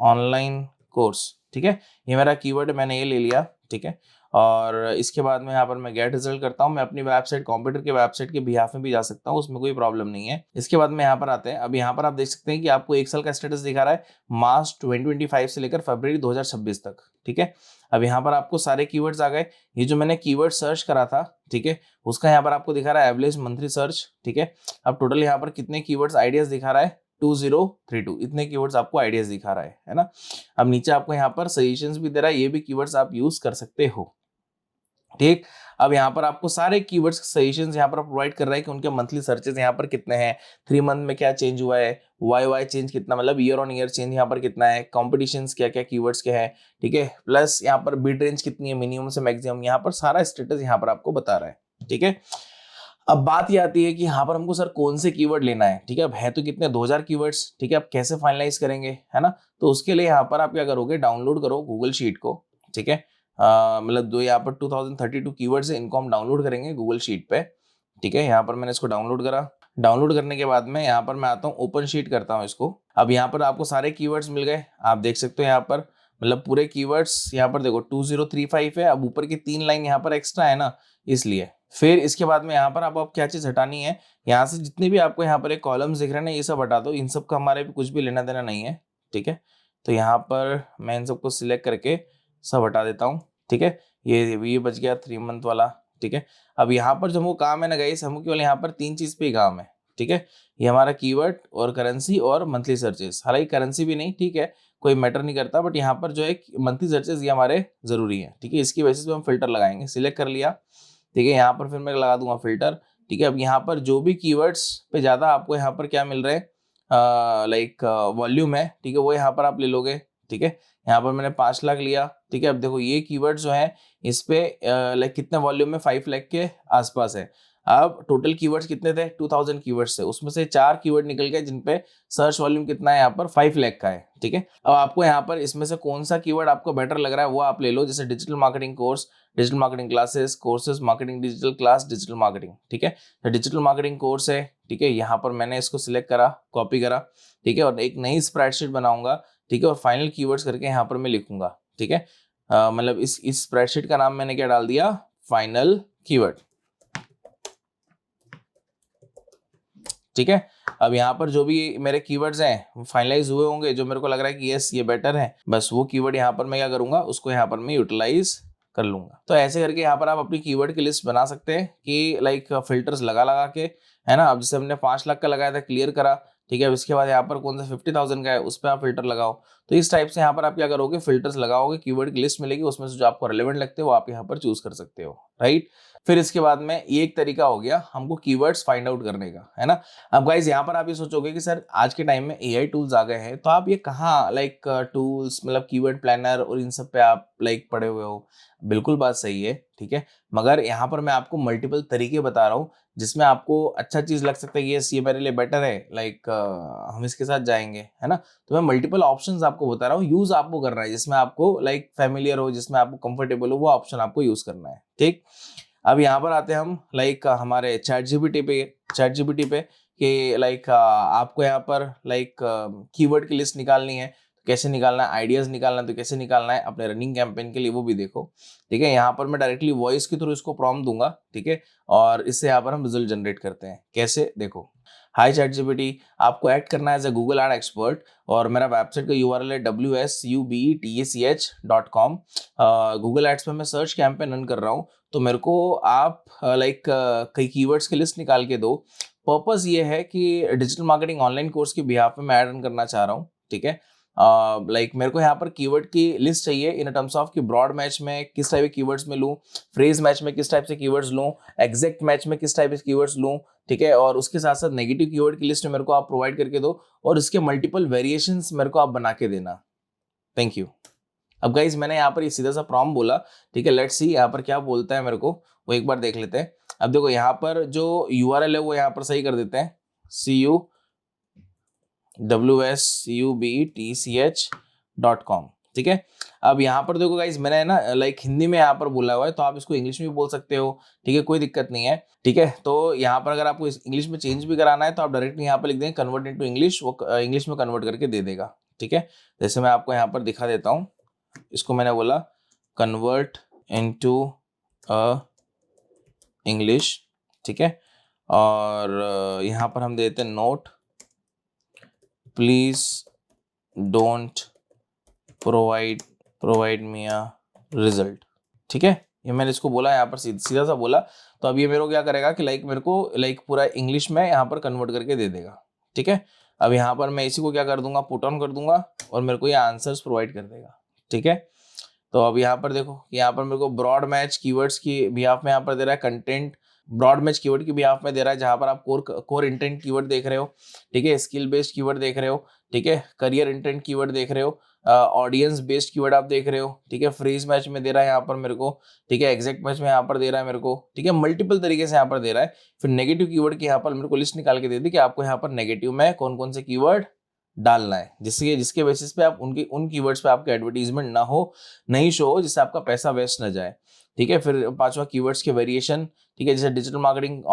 ऑनलाइन कोर्स। ठीक है, ये मेरा कीवर्ड है, मैंने ये ले लिया। ठीक है, और इसके बाद में यहाँ पर मैं गेट रिजल्ट करता हूँ। मैं अपनी वेबसाइट कंप्यूटर के वेबसाइट के बिहाफ में भी जा सकता हूँ, उसमें कोई प्रॉब्लम नहीं है। इसके बाद में यहाँ पर आते हैं। अब यहाँ पर आप देख सकते हैं कि आपको 1 साल का स्टेटस दिखा रहा है, मार्च 2025 से लेकर फरवरी 2026 तक। ठीक है, अब यहाँ पर आपको सारे कीवर्ड्स आ गए। ये जो मैंने कीवर्ड सर्च करा था, ठीक है, उसका यहाँ पर आपको दिखा रहा है एवरेज मंथली सर्च। ठीक है, अब टोटल यहाँ पर कितने कीवर्ड्स आइडियाज दिखा रहा है, 2032, इतने कीवर्ड्स आपको आइडियाज दिखा रहा है ना। अब नीचे आपको यहाँ पर सजेशंस भी दे रहा है, ये भी कीवर्ड्स आप यूज कर सकते हो। ठीक, अब यहाँ पर आपको सारे कीवर्ड्स सजेशंस यहाँ पर प्रोवाइड कर रहा है कि उनके मंथली सर्चेस यहाँ पर कितने हैं, 3 मंथ में क्या चेंज हुआ है, वाई चेंज कितना, मतलब ईयर ऑन ईयर चेंज यहाँ पर कितना है, कॉम्पिटिशन्स क्या क्या कीवर्ड्स के हैं। ठीक है, प्लस यहाँ पर बिड रेंज कितनी है मिनिमम से मैक्सिमम, यहाँ पर सारा स्टेटस यहाँ पर आपको बता रहा है। ठीक है, अब बात ये आती है कि यहाँ पर हमको सर कौन से कीवर्ड लेना है। ठीक है, अब है तो कितने 2000 कीवर्ड्स। ठीक है, अब कैसे फाइनलाइज करेंगे, है ना, तो उसके लिए यहाँ पर आप क्या करोगे, डाउनलोड करो गूगल शीट को। ठीक है, मतलब दो यहाँ पर 2032 कीवर्ड्स है, इनको हम डाउनलोड करेंगे गूगल शीट पे। ठीक है, यहाँ पर मैंने इसको डाउनलोड करा। डाउनलोड करने के बाद में यहाँ पर मैं आता हूँ, ओपन शीट करता हूँ इसको। अब यहाँ पर आपको सारे कीवर्ड्स मिल गए, आप देख सकते हो यहाँ पर, मतलब पूरे कीवर्ड्स यहाँ पर देखो 2035 है। अब ऊपर की 3 लाइन यहाँ पर एक्स्ट्रा है ना, इसलिए। फिर इसके बाद में यहाँ पर आप क्या चीज हटानी है, यहाँ से जितने भी आपको यहाँ पर एक कॉलम्स दिख रहे हैं ना, ये सब हटा दो, इन सब का हमारे भी कुछ भी लेना देना नहीं है। ठीक है, तो यहाँ पर मैं इन सबको सिलेक्ट करके सब हटा देता हूँ। ठीक है, ये बच गया 3 मंथ वाला। ठीक है, अब यहाँ पर जो हमको काम है ना गाइस, हमको केवल यहाँ पर 3 चीज पे ही काम है। ठीक है, ये हमारा कीवर्ड और करेंसी और मंथली सर्चेस, हालांकि करेंसी भी नहीं, ठीक है, कोई मैटर नहीं करता, बट यहाँ पर जो है मंथली सर्चेस ये हमारे जरूरी है। ठीक है, इसकी बेसिस पे हम फिल्टर लगाएंगे। सिलेक्ट कर लिया। ठीक है, यहाँ पर फिर मैं लगा दूंगा फिल्टर। ठीक है, अब यहाँ पर जो भी कीवर्ड्स पे ज्यादा आपको यहाँ पर क्या मिल रहे हैं, लाइक वॉल्यूम है, ठीक है, वो यहाँ पर आप ले लोगे। ठीक है, यहाँ पर मैंने 5 लाख लिया। ठीक है, अब देखो ये कीवर्ड जो है इस पे लाइक कितने वॉल्यूम में, 5 लाख के आसपास है। अब टोटल कीवर्ड्स कितने थे, 2000 कीवर्ड्स थे, उसमें से 4 कीवर्ड निकल गए जिन पे सर्च वॉल्यूम कितना है यहाँ पर 5 लाख का है। ठीक है, अब आपको यहाँ पर इसमें से कौन सा कीवर्ड आपको बेटर लग रहा है वो आप ले लो, जैसे digital marketing course, digital marketing classes, courses, marketing digital class, digital marketing. ठीक है, तो डिजिटल मार्केटिंग कोर्स है। ठीक है, यहाँ पर मैंने इसको सिलेक्ट करा, कॉपी करा। ठीक है, और एक नई स्प्रेडशीट बनाऊंगा। ठीक है, और फाइनल कीवर्ड्स करके यहाँ पर मैं लिखूंगा। ठीक है, मतलब इस स्प्रेडशीट का नाम मैंने क्या डाल दिया, फाइनल कीवर्ड। ठीक है, अब यहाँ पर जो भी मेरे कीवर्ड्स हैं फाइनलाइज हुए होंगे, जो मेरे को लग रहा है कि यस ये बेटर है, बस वो कीवर्ड यहाँ पर मैं क्या करूंगा, उसको यहाँ पर मैं यूटिलाइज कर लूंगा। तो ऐसे करके यहाँ पर आप अपनी कीवर्ड की लिस्ट बना सकते हैं कि लाइक फिल्टर्स लगा लगा के, है ना। अब जैसे हमने 5 लाख का लगाया था, क्लियर करा। ठीक है, इसके बाद यहाँ पर कौन सा 50,000 का है, उस पर आप फिल्टर लगाओ। तो इस टाइप से यहाँ पर आप क्या करोगे, फिल्टर्स लगाओगे, कीवर्ड की लिस्ट मिलेगी, उसमें से जो आपको रेलेवेंट लगते हैं वो आप यहाँ पर चूज कर सकते हो, राइट। फिर इसके बाद में ये एक तरीका हो गया हमको कीवर्ड्स फाइंड आउट करने का, है ना। अब गाइज यहाँ पर आप ये सोचोगे कि सर आज के टाइम में एआई टूल्स आ गए हैं, तो आप ये कहाँ लाइक टूल्स मतलब कीवर्ड प्लानर और इन सब पे आप लाइक पढ़े हुए हो। बिल्कुल बात सही है, ठीक है, मगर यहाँ पर मैं आपको मल्टीपल तरीके बता रहा हूँ जिसमें आपको अच्छा चीज लग सकता है कि यस ये मेरे लिए बेटर है, लाइक हम इसके साथ जाएंगे, है ना। तो मैं मल्टीपल ऑप्शंस आपको बता रहा हूँ, यूज आपको करना है जिसमें आपको लाइक फैमिलियर हो, जिसमें आपको कंफर्टेबल हो, वो ऑप्शन आपको यूज करना है। ठीक, अब यहाँ पर आते हैं हम लाइक हमारे चैट जीपीटी पे कि लाइक आपको यहाँ पर लाइक कीवर्ड की लिस्ट निकालनी है, कैसे निकालना है, आइडियाज निकालना है तो कैसे निकालना है अपने रनिंग कैंपेन के लिए, वो भी देखो। ठीक है, यहाँ पर मैं डायरेक्टली वॉइस के थ्रू इसको प्रॉम्प्ट दूंगा। ठीक है, और इससे यहाँ पर हम रिजल्ट जनरेट करते हैं, कैसे देखो। हाई चैट जीपीटी, आपको एक्ट करना है as a Google ad expert, और मेरा वेबसाइट का यूआरएल है wsubetach.com। गूगल एड्स में मैं सर्च कैंपेन रन कर रहा हूँ, तो मेरे को आप लाइक कई कीवर्ड्स की लिस्ट निकाल के दो। पर्पस ये है कि डिजिटल मार्केटिंग ऑनलाइन कोर्स के बिहाफ में मैं ऐड रन करना चाह रहा हूँ। ठीक है, लाइक मेरे को यहाँ पर कीवर्ड की लिस्ट चाहिए इन टर्म्स ऑफ कि ब्रॉड मैच में किस टाइप के कीवर्ड्स में लूँ, फ्रेज मैच में किस टाइप से कीवर्ड्स लूँ, एग्जैक्ट मैच में किस टाइप के कीवर्ड्स लूँ। ठीक है, और उसके साथ साथ नेगेटिव कीवर्ड की लिस्ट मेरे को आप प्रोवाइड करके दो, और इसके मल्टीपल वेरिएशंस मेरे को आप बना के देना। Thank you. अब गाइज मैंने यहाँ पर ये सीधा सा प्रॉम्प्ट बोला। ठीक है, लेट्स सी यहाँ पर क्या बोलता है मेरे को, वो एक बार देख लेते हैं। अब देखो यहाँ पर जो यूआरएल है वो यहाँ पर सही कर देते हैं, CUWSUBETCH.com। ठीक है, अब यहाँ पर देखो गाइज मैंने ना लाइक हिंदी में यहाँ पर बोला हुआ है, तो आप इसको इंग्लिश में भी बोल सकते हो। ठीक है, कोई दिक्कत नहीं है। ठीक है, तो यहाँ पर अगर आपको इंग्लिश में चेंज भी कराना है तो आप डायरेक्ट यहाँ पर लिख देंगे कन्वर्ट इनटू इंग्लिश, वो इंग्लिश में कन्वर्ट करके दे देगा। ठीक है, जैसे मैं आपको यहाँ पर दिखा देता हूँ, इसको मैंने बोला कन्वर्ट इनटू इंग्लिश। ठीक है, और यहाँ पर हम देते हैं note, please don't provide me a result. ठीक है, ये मैंने इसको बोला यहाँ पर सीधा सा बोला, तो अब ये मेरे को क्या करेगा कि लाइक मेरे को लाइक पूरा इंग्लिश में यहाँ पर कन्वर्ट करके दे देगा। ठीक है, अब यहाँ पर मैं इसी को क्या कर दूंगा, पुट ऑन कर दूंगा, और मेरे को ये आंसर्स प्रोवाइड कर देगा। ठीक है, तो अब यहाँ पर देखो, यहाँ पर मेरे को ब्रॉड मैच कीवर्ड्स की बिहाफ में यहाँ पर दे रहा है कंटेंट, ब्रॉड मैच कीवर्ड की बिहाफ में दे रहा है जहाँ पर आप कोर इंटेंट कीवर्ड देख रहे हो। ठीक है, स्किल बेस्ड कीवर्ड देख रहे हो। ठीक है, करियर इंटेंट कीवर्ड देख रहे हो, ऑडियंस बेस्ड कीवर्ड आप देख रहे हो। ठीक है, फ्रेज मैच में दे रहा है यहाँ पर मेरे को। ठीक है, एग्जैक्ट मैच में यहाँ पर दे रहा है मेरे को। ठीक है, मल्टीपल तरीके से यहाँ पर दे रहा है। फिर नेगेटिव कीवर्ड की यहाँ पर मेरे को लिस्ट निकाल के दे दी कि आपको यहाँ पर नेगेटिव में कौन कौन से कीवर्ड डालना है, जिसके बेसिस पे आप उन कीवर्ड्स पे आपके एडवर्टीजमेंट ना हो, नहीं शो हो, जिससे आपका पैसा वेस्ट ना जाए। ठीक है, फिर 5वां कीवर्ड्स के वेरिएशन। ठीक है, जैसे digital marketing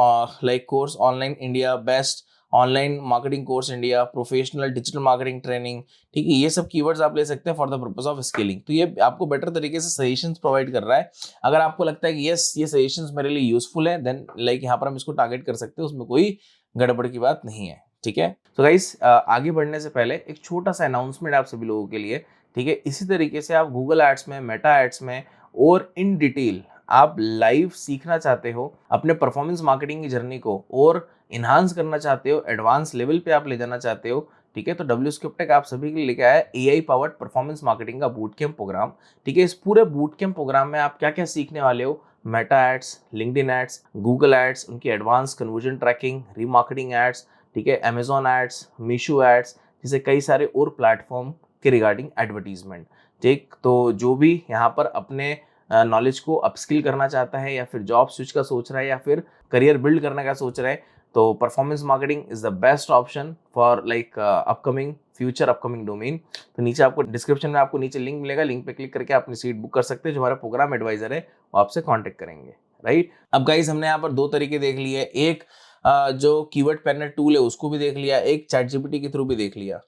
like course online India, best online marketing course India, professional digital marketing training. ठीक है, ये सब कीवर्ड्स आप ले सकते हैं for the purpose of scaling. तो ये आपको बेटर तरीके से सजेशंस प्रोवाइड कर रहा है। अगर आपको लगता है कि यस ये सजेशंस मेरे लिए यूजफुल है, देन लाइक यहाँ पर हम इसको टारगेट कर सकते हैं, उसमें कोई गड़बड़ की बात नहीं है। ठीक है, तो गाइस आगे बढ़ने से पहले एक छोटा सा अनाउंसमेंट आप सभी लोगों के लिए। ठीक है, इसी तरीके से आप गूगल एड्स में, मेटा एड्स में और इन डिटेल आप लाइव सीखना चाहते हो, अपने परफॉर्मेंस मार्केटिंग की जर्नी को और इन्हांस करना चाहते हो, एडवांस लेवल पे आप ले जाना चाहते हो। ठीक है, तो WScriptTech आप सभी के लिए लेके आया AI पावर्ड परफॉर्मेंस मार्केटिंग का बूट कैंप प्रोग्राम। ठीक है, इस पूरे बूट कैंप प्रोग्राम में आप क्या क्या सीखने वाले हो, Meta ads, LinkedIn ads, Google ads, उनकी advance conversion tracking, remarketing ads. ठीक है, अमेजॉन एड्स, मीशो एड्स, जैसे कई सारे और प्लेटफॉर्म के रिगार्डिंग एडवर्टीजमेंट। ठीक, तो जो भी यहाँ पर अपने नॉलेज को अपस्किल करना चाहता है या फिर जॉब स्विच का सोच रहा है या फिर करियर बिल्ड करने का सोच रहा है, तो performance marketing is the best option for like upcoming domain. तो नीचे आपको डिस्क्रिप्शन में आपको नीचे लिंक मिलेगा, लिंक पे क्लिक करके अपनी सीट बुक कर सकते हैं। जो हमारा प्रोग्राम एडवाइजर है वो आपसे कांटेक्ट करेंगे, राइट। अब गाइस हमने यहाँ पर दो तरीके देख लिए, एक जो कीवर्ड प्लानर टूल है उसको भी देख लिया, एक चैट जीपीटी के थ्रू भी देख लिया,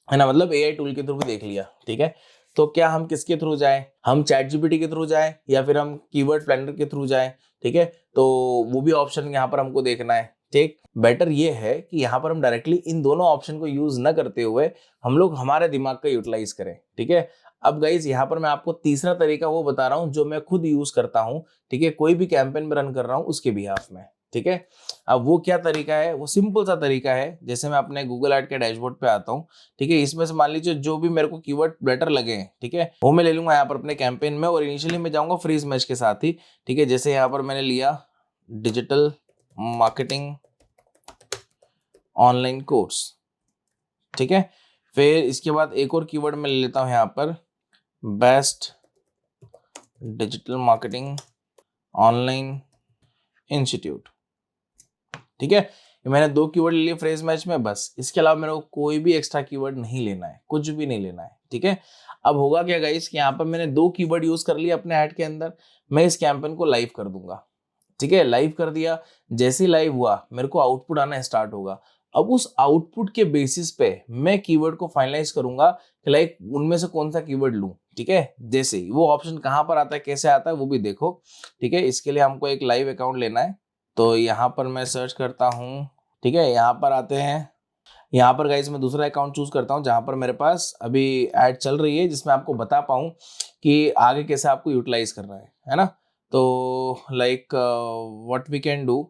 है ना, मतलब एआई टूल के थ्रू भी देख लिया, ठीक है। तो क्या हम किसके थ्रू जाएं, हम चैट जीपीटी के थ्रू जाएं या फिर हम कीवर्ड प्लानर के थ्रू जाएं, ठीक है। तो वो भी ऑप्शन यहाँ पर हमको देखना है, ठीक। बेटर ये है कि यहाँ पर हम डायरेक्टली इन दोनों ऑप्शन को यूज न करते हुए हम लोग हमारे दिमाग का यूटिलाइज करें, ठीक है। अब गाइज यहाँ पर मैं आपको तीसरा तरीका वो बता रहा हूँ जो मैं खुद यूज करता हूँ, ठीक है, कोई भी कैंपेन में रन कर रहा हूँ उसके बिहाफ में, ठीक है। अब वो क्या तरीका है, वो सिंपल सा तरीका है। जैसे मैं अपने गूगल एड के डैशबोर्ड पे आता हूँ, ठीक है, इसमें से मान लीजिए जो भी मेरे को कीवर्ड बेटर लगे हैं, ठीक है, वो मैं ले लूंगा यहाँ पर अपने कैंपेन में और इनिशियली मैं जाऊंगा फ्रीज मैच के साथ ही, ठीक है। जैसे यहाँ पर मैंने लिया डिजिटल मार्केटिंग ऑनलाइन कोर्स, ठीक है। फिर इसके बाद एक और कीवर्ड मैं ले लेता हूँ यहाँ पर best digital marketing online institute, ठीक है। मैंने दो कीवर्ड ले लिए फ्रेज मैच में, बस। इसके अलावा मेरे को कोई भी एक्स्ट्रा कीवर्ड नहीं लेना है, कुछ भी नहीं लेना है, ठीक है। अब होगा क्या गाइस कि यहाँ पर मैंने दो कीवर्ड यूज कर लिया अपने ऐड के अंदर, मैं इस कैंपेन को लाइव कर दूंगा, ठीक है। लाइव कर दिया, जैसे ही लाइव हुआ मेरे को आउटपुट आना स्टार्ट होगा। अब उस आउटपुट के बेसिस पे मैं कीवर्ड को फाइनलाइज करूंगा कि लाइक उनमें से कौन सा कीवर्ड लूं, ठीक है। जैसे ही वो ऑप्शन कहाँ पर आता है, कैसे आता है, वो भी देखो, ठीक है। इसके लिए हमको एक लाइव अकाउंट लेना है, तो यहाँ पर मैं सर्च करता हूँ, ठीक है। यहाँ पर आते हैं, यहाँ पर गाइस मैं दूसरा अकाउंट चूज करता हूँ जहाँ पर मेरे पास अभी ऐड चल रही है, जिसमें आपको बता पाऊँ कि आगे कैसे आपको यूटिलाइज करना है ना। तो like what we can do,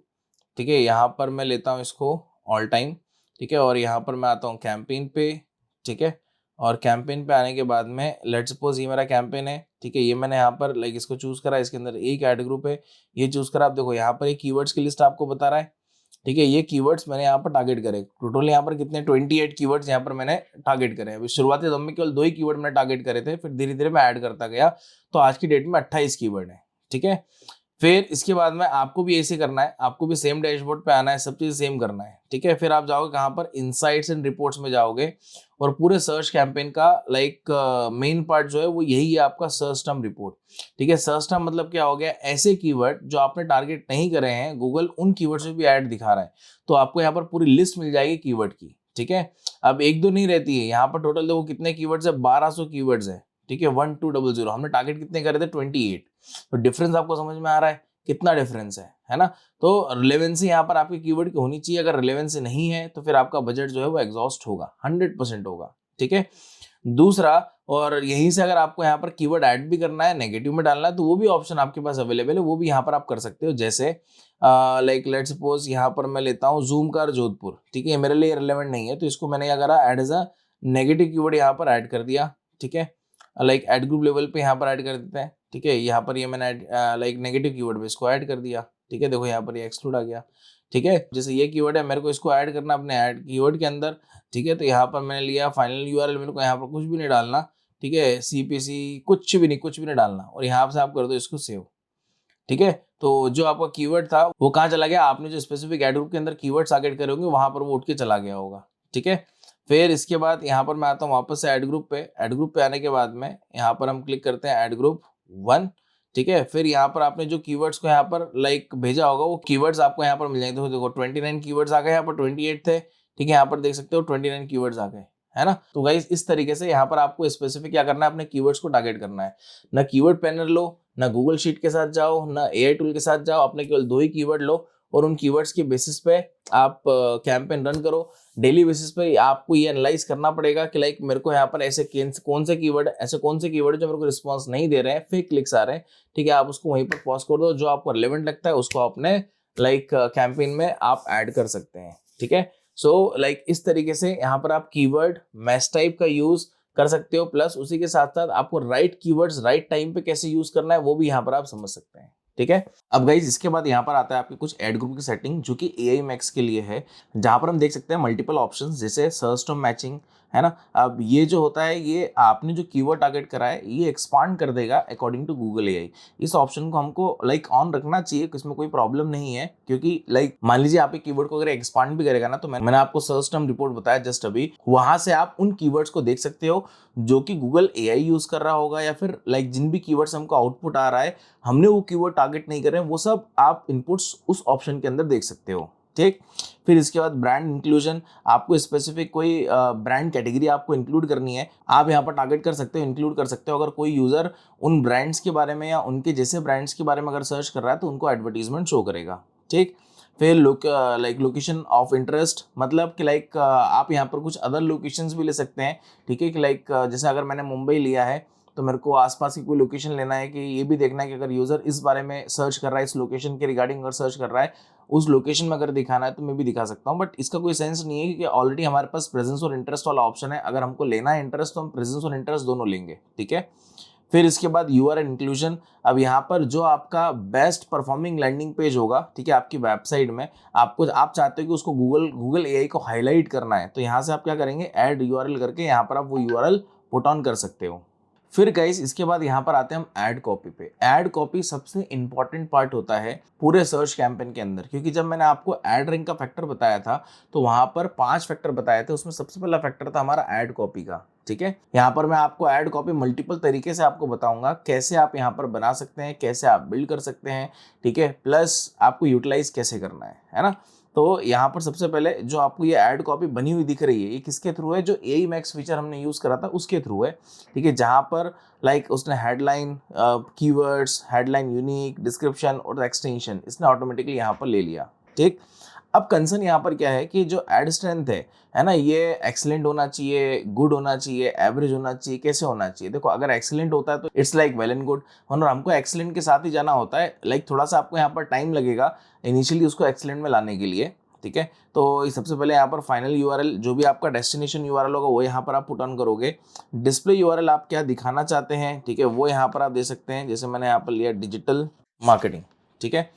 ठीक है। यहाँ पर मैं लेता हूँ इसको ऑल टाइम, ठीक है, और यहाँ पर मैं आता हूँ कैंपेन पे, ठीक है। और कैंपेन पे आने के बाद में लेट्स सपोज ये मेरा कैंपेन है, ठीक है। ये मैंने यहाँ पर लाइक इसको चूज करा, इसके अंदर एक ऐड ग्रुप है, ये चूज करा। आप देखो यहाँ पर एक कीवर्ड्स की लिस्ट आपको बता रहा है, ठीक है। ये कीवर्ड्स मैंने यहाँ पर टारगेट करे, टोटल यहाँ पर कितने 28 कीवर्ड्स यहाँ पर मैंने टारगेट करे। अभी शुरुआती दम में केवल 2 ही कीवर्ड मैंने टारगेट करे थे, फिर धीरे धीरे मैं ऐड करता गया, तो आज की डेट में 28 कीवर्ड है, ठीक है। फिर इसके बाद में आपको भी ऐसे करना है, आपको भी सेम डैशबोर्ड पे आना है, सब चीज सेम करना है, ठीक है। फिर आप जाओगे कहाँ पर, इनसाइट्स एंड रिपोर्ट्स में जाओगे और पूरे सर्च कैंपेन का लाइक मेन पार्ट जो है वो यही है आपका सर्च टर्म रिपोर्ट, ठीक है। सर्च टर्म मतलब क्या हो गया, ऐसे कीवर्ड जो आपने टारगेट नहीं करे हैं, गूगल उन कीवर्ड से भी ऐड दिखा रहा है, तो आपको यहाँ पर पूरी लिस्ट मिल जाएगी कीवर्ड की, ठीक है। अब एक दो नहीं रहती है, यहाँ पर टोटल देखो कितने कीवर्ड्स है, 1200 कीवर्ड्स है, ठीक है। 1200, हमने टारगेट कितने करे थे, 28। तो डिफरेंस आपको समझ में आ रहा है कितना डिफरेंस है ना। तो रिलेवेंसी यहाँ पर आपके कीवर्ड की होनी चाहिए, अगर रिलेवेंसी नहीं है तो फिर आपका बजट जो है वो एग्जॉस्ट होगा, 100% होगा, ठीक है। दूसरा, और यहीं से अगर आपको यहाँ पर कीवर्ड ऐड भी करना है, नेगेटिव में डालना है, तो वो भी ऑप्शन आपके पास अवेलेबल है, वो भी यहाँ पर आप कर सकते हो। जैसे लाइक लेट्स सपोज यहाँ पर मैं लेता हूँ जूम कार जोधपुर, ठीक है, मेरे लिए रिलेवेंट नहीं है, तो इसको मैंने क्या करा, add as a negative keyword यहाँ पर ऐड कर दिया, ठीक है। लाइक एड ग्रुप लेवल पे यहाँ पर ऐड कर देते हैं, ठीक है। यहाँ पर ये मैंने लाइक नेगेटिव कीवर्ड पे इसको ऐड कर दिया, ठीक है। देखो यहाँ पर ये एक्सक्लूड आ गया, ठीक है। जैसे ये कीवर्ड है, मेरे को इसको ऐड करना अपने ऐड कीवर्ड के अंदर, ठीक है। तो यहाँ पर मैंने लिया फाइनल यूआरएल, मेरे को यहाँ पर कुछ भी नहीं डालना, ठीक है। सीपीसी कुछ भी नहीं डालना, और यहाँ से आप कर दो इसको सेव, ठीक है। तो जो आपका कीवर्ड था वो कहाँ चला गया, आपने जो स्पेसिफिक एड ग्रुप के अंदर कीवर्ड टारगेट करे होंगे वहां पर वो उठ के चला गया होगा, ठीक है। फिर इसके बाद यहाँ पर मैं आता हूँ वापस से ऐड ग्रुप पे, ऐड ग्रुप पे आने के बाद में यहाँ पर हम क्लिक करते हैं ऐड ग्रुप 1, ठीक है। फिर यहाँ पर आपने जो कीवर्ड्स को यहाँ पर लाइक भेजा होगा वो कीवर्ड्स आपको यहाँ पर मिल जाएंगे। देखो 29 कीवर्ड्स आ गए, यहाँ पर 28 थे, ठीक है। यहाँ पर देख सकते हो 29 कीवर्ड्स आ गए, है ना। तो गाइस इस तरीके से यहाँ पर आपको स्पेसिफिक क्या करना है, अपने कीवर्ड्स को टारगेट करना है। ना कीवर्ड पैनल लो, ना गूगल शीट के साथ जाओ, ना एआई टूल के साथ जाओ, अपने केवल 2 ही कीवर्ड लो और उन कीवर्ड्स के बेसिस पे आप कैंपेन रन करो। डेली बेसिस पे आपको ये एनालाइज करना पड़ेगा कि लाइक मेरे को यहाँ पर ऐसे कौन से कीवर्ड जो मेरे को रिस्पॉन्स नहीं दे रहे हैं, फेक क्लिक्स आ रहे हैं, ठीक है। आप उसको वहीं पर पॉज कर दो, जो आपको रिलेवेंट लगता है उसको अपने लाइक कैंपेन में आप ऐड कर सकते हैं, ठीक है। सो लाइक इस तरीके से यहाँ पर आप कीवर्ड मैच टाइप का यूज कर सकते हो, प्लस उसी के साथ साथ आपको राइट कीवर्ड्स राइट टाइम पे कैसे यूज करना है वो भी यहाँ पर आप समझ सकते हैं, ठीक है। अब गाइज इसके बाद यहाँ पर आता है आपके कुछ एड ग्रुप की सेटिंग जो कि AI मैक्स के लिए है, जहां पर हम देख सकते हैं मल्टीपल ऑप्शंस जैसे सर्च टर्म मैचिंग, है ना। अब ये जो होता है ये आपने जो कीवर्ड टारगेट करा है ये एक्सपांड कर देगा अकॉर्डिंग टू गूगल एआई। इस ऑप्शन को हमको लाइक ऑन रखना चाहिए, इसमें कोई प्रॉब्लम नहीं है, क्योंकि लाइक मान लीजिए आप एक कीवर्ड को अगर एक्सपांड भी करेगा ना, तो मैंने आपको सर्च टर्म रिपोर्ट बताया जस्ट अभी, वहां से आप उन कीवर्ड्स को देख सकते हो जो कि गूगल एआई यूज कर रहा होगा, या फिर लाइक जिन भी कीवर्ड्स हमको आउटपुट आ रहा है हमने वो कीवर्ड टारगेट नहीं कर रहे हैं, वो सब आप इनपुट्स उस ऑप्शन के अंदर देख सकते हो। ठीक, फिर इसके बाद ब्रांड इंक्लूजन, आपको स्पेसिफिक कोई ब्रांड कैटेगरी आपको इंक्लूड करनी है, आप यहाँ पर टारगेट कर सकते हो, इंक्लूड कर सकते हो। अगर कोई यूजर उन ब्रांड्स के बारे में या उनके जैसे ब्रांड्स के बारे में अगर सर्च कर रहा है तो उनको एडवर्टीजमेंट शो करेगा। ठीक, फिर लाइक लोकेशन ऑफ इंटरेस्ट, मतलब कि लाइक आप यहाँ पर कुछ अदर लोकेशंस भी ले सकते हैं। ठीक है, कि लाइक जैसे अगर मैंने मुंबई लिया है तो मेरे को आसपास की कोई लोकेशन लेना है, कि ये भी देखना है कि अगर यूज़र इस बारे में सर्च कर रहा है, इस लोकेशन के रिगार्डिंग अगर सर्च कर रहा है, उस लोकेशन में अगर दिखाना है तो मैं भी दिखा सकता हूँ। बट इसका कोई सेंस नहीं है, क्योंकि ऑलरेडी हमारे पास प्रेजेंस और इंटरेस्ट वाला ऑप्शन है। अगर हमको लेना है इंटरेस्ट तो हम प्रेजेंस और इंटरेस्ट दोनों लेंगे। ठीक है, फिर इसके बाद यूआरएल इंक्लूजन, अब यहाँ पर जो आपका बेस्ट परफॉर्मिंग लैंडिंग पेज होगा, ठीक है, आपकी वेबसाइट में आप चाहते हो कि उसको गूगल एआई को हाईलाइट करना है, तो यहाँ से आप क्या करेंगे, ऐड यूआरएल करके यहाँ पर आप वो यूआरएल पुट ऑन कर सकते हो। फिर गाइस इसके बाद यहाँ पर आते हैं हम ऐड कॉपी पे। ऐड कॉपी सबसे इंपॉर्टेंट पार्ट होता है पूरे सर्च कैंपेन के अंदर, क्योंकि जब मैंने आपको ऐड रैंक का फैक्टर बताया था तो वहां पर 5 फैक्टर बताए थे, उसमें सबसे पहला फैक्टर था हमारा ऐड कॉपी का। ठीक है, यहाँ पर मैं आपको ऐड कॉपी मल्टीपल तरीके से आपको बताऊंगा कैसे आप यहाँ पर बना सकते हैं, कैसे आप बिल्ड कर सकते हैं। ठीक है, प्लस आपको यूटिलाइज कैसे करना है ना। तो यहाँ पर सबसे पहले जो आपको ये ऐड कॉपी बनी हुई दिख रही है, ये किसके थ्रू है, जो एआई मैक्स फीचर हमने यूज करा था उसके थ्रू है। ठीक है, जहाँ पर लाइक उसने headline, keywords, headline, unique, description और एक्सटेंशन इसने ऑटोमेटिकली यहाँ पर ले लिया। ठीक, अब कंसर्न यहाँ पर क्या है कि जो एड स्ट्रेंथ है ना, ये एक्सीलेंट होना चाहिए, गुड होना चाहिए, एवरेज होना चाहिए, कैसे होना चाहिए। देखो अगर एक्सीलेंट होता है तो it's like well and good, और हमको एक्सीलेंट के साथ ही जाना होता है। लाइक थोड़ा सा आपको यहाँ पर टाइम लगेगा इनिशियली उसको एक्सीलेंट में लाने के लिए। ठीक है, तो सबसे पहले यहाँ पर फाइनल यूआरएल, जो भी आपका डेस्टिनेशन यूआरएल होगा वो यहाँ पर आप पुट ऑन करोगे। डिस्प्ले यूआरएल आप क्या दिखाना चाहते हैं, ठीक है, वो यहाँ पर आप दे सकते हैं, जैसे मैंने यहाँ पर लिया डिजिटल मार्केटिंग। ठीक है,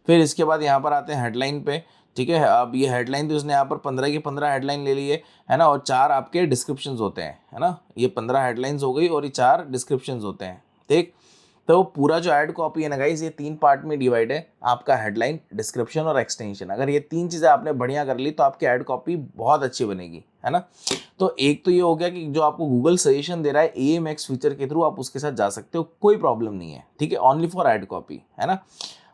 फिर इसके बाद यहाँ पर आते हैं हेडलाइन पे। ठीक है, अब ये हेडलाइन तो इसने यहाँ पर 15 की 15 हेडलाइन ले लिए है ना, और 4 आपके डिस्क्रिप्शंस होते हैं, है ना। ये 15 हेडलाइंस हो गई और ये 4 डिस्क्रिप्शंस होते हैं। ठीक, तो पूरा जो ऐड कॉपी है ना गाइस, ये 3 पार्ट में डिवाइड है, आपका हेडलाइन, डिस्क्रिप्शन और एक्सटेंशन। अगर ये 3 चीज़ें आपने बढ़िया कर ली तो आपकी ऐड कॉपी बहुत अच्छी बनेगी, है ना। तो एक तो ये हो गया कि जो आपको गूगल सजेशन दे रहा है एआई मैक्स फीचर के थ्रू, आप उसके साथ जा सकते हो, कोई प्रॉब्लम नहीं है। ठीक है, ओनली फॉर ऐड कॉपी, है ना।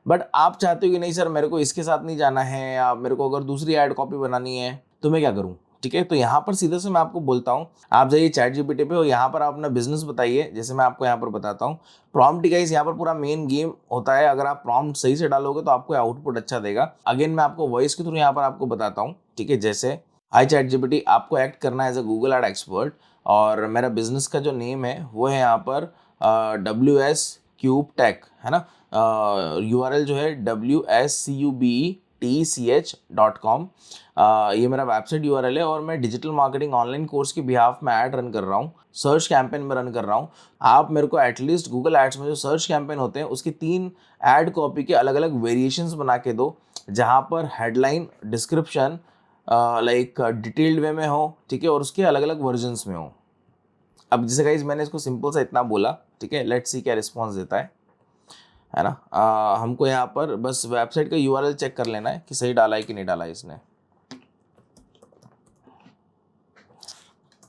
बट आप चाहते हो कि नहीं सर मेरे को इसके साथ नहीं जाना है, या मेरे को अगर दूसरी ऐड कॉपी बनानी है तो मैं क्या करूँ। ठीक है, तो यहाँ पर सीधे से मैं आपको बोलता हूँ, आप जाइए चैट जीपीटी पे और यहाँ पर आप अपना बिजनेस बताइए, जैसे मैं आपको यहाँ पर बताता हूँ। प्रॉम्प्ट गाइस यहाँ पर पूरा मेन गेम होता है, अगर आप प्रॉम्प्ट सही से डालोगे तो आपको आउटपुट अच्छा देगा। अगेन मैं आपको वॉइस के थ्रू यहाँ पर आपको बताता हूँ। ठीक है, जैसे हाई चैट जीपीटी, आपको एक्ट करना है as a Google ad expert, और मेरा बिजनेस का जो नेम है वो है यहाँ पर WS क्यूब टेक, है ना। URL जो है WSCUBTCH.com, ये मेरा वेबसाइट URL है, और मैं डिजिटल मार्केटिंग ऑनलाइन कोर्स के बिहाफ में ऐड रन कर रहा हूँ, सर्च कैंपेन में रन कर रहा हूँ। आप मेरे को एटलीस्ट गूगल एड्स में जो सर्च कैंपेन होते हैं उसकी 3 ऐड कॉपी के अलग अलग वेरिएशंस बना के दो, जहाँ पर हेडलाइन, डिस्क्रिप्शन लाइक डिटेल्ड वे में हो। ठीक है, और उसके अलग अलग वर्जन्स में हो। अब जैसे गाइस मैंने इसको सिंपल सा इतना बोला, ठीक है, लेट्स सी क्या रिस्पॉन्स देता है ना। हमको यहाँ पर बस वेबसाइट का यूआरएल चेक कर लेना है कि सही डाला है कि नहीं डाला है इसने।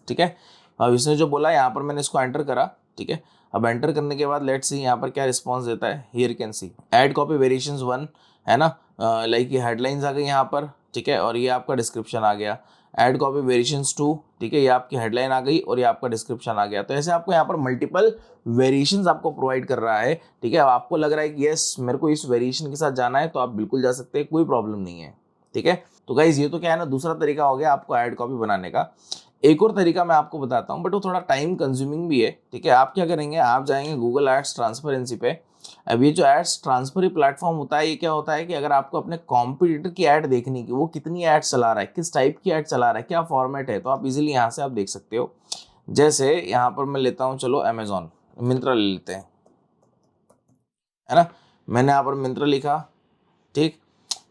ठीक है, अब इसने जो बोला यहाँ पर मैंने इसको एंटर करा। ठीक है, अब एंटर करने के बाद लेट्स सी यहाँ पर क्या रिस्पॉन्स देता है। Here can see add copy variations 1, है ना, लाइक ये हेडलाइंस आ गई यहाँ पर। ठीक है, और ये आपका डिस्क्रिप्शन आ गया। ऐड कॉपी वेरिएशंस 2, ठीक है, ये आपकी हेडलाइन आ गई और ये आपका डिस्क्रिप्शन आ गया। तो ऐसे आपको यहाँ पर मल्टीपल वेरिएशंस आपको प्रोवाइड कर रहा है। ठीक है, अब आपको लग रहा है कि यस मेरे को इस वेरिएशन के साथ जाना है, तो आप बिल्कुल जा सकते हैं, कोई प्रॉब्लम नहीं है। ठीक है, तो गाइज ये तो क्या है ना, दूसरा तरीका हो गया आपको ऐड कॉपी बनाने का। एक और तरीका मैं आपको बताता हूँ, बट वो थोड़ा टाइम कंज्यूमिंग भी है। ठीक है, आप क्या करेंगे, आप जाएंगे गूगल एड्स ट्रांसपेरेंसी पे। अब ये जो एड्स ट्रांसफर प्लेटफॉर्म होता है, ये क्या होता है कि अगर आपको अपने कॉम्पिटिटर की ऐड देखनी की, वो कितनी एड्स चला रहा है, किस टाइप की ऐड चला रहा है, क्या फॉर्मेट है, तो आप इजीली यहाँ से आप देख सकते हो। जैसे यहाँ पर मैं लेता हूँ, चलो अमेजॉन, मिंत्रा ले लेते हैं, है ना। मैंने यहाँ पर मिंत्रा लिखा। ठीक,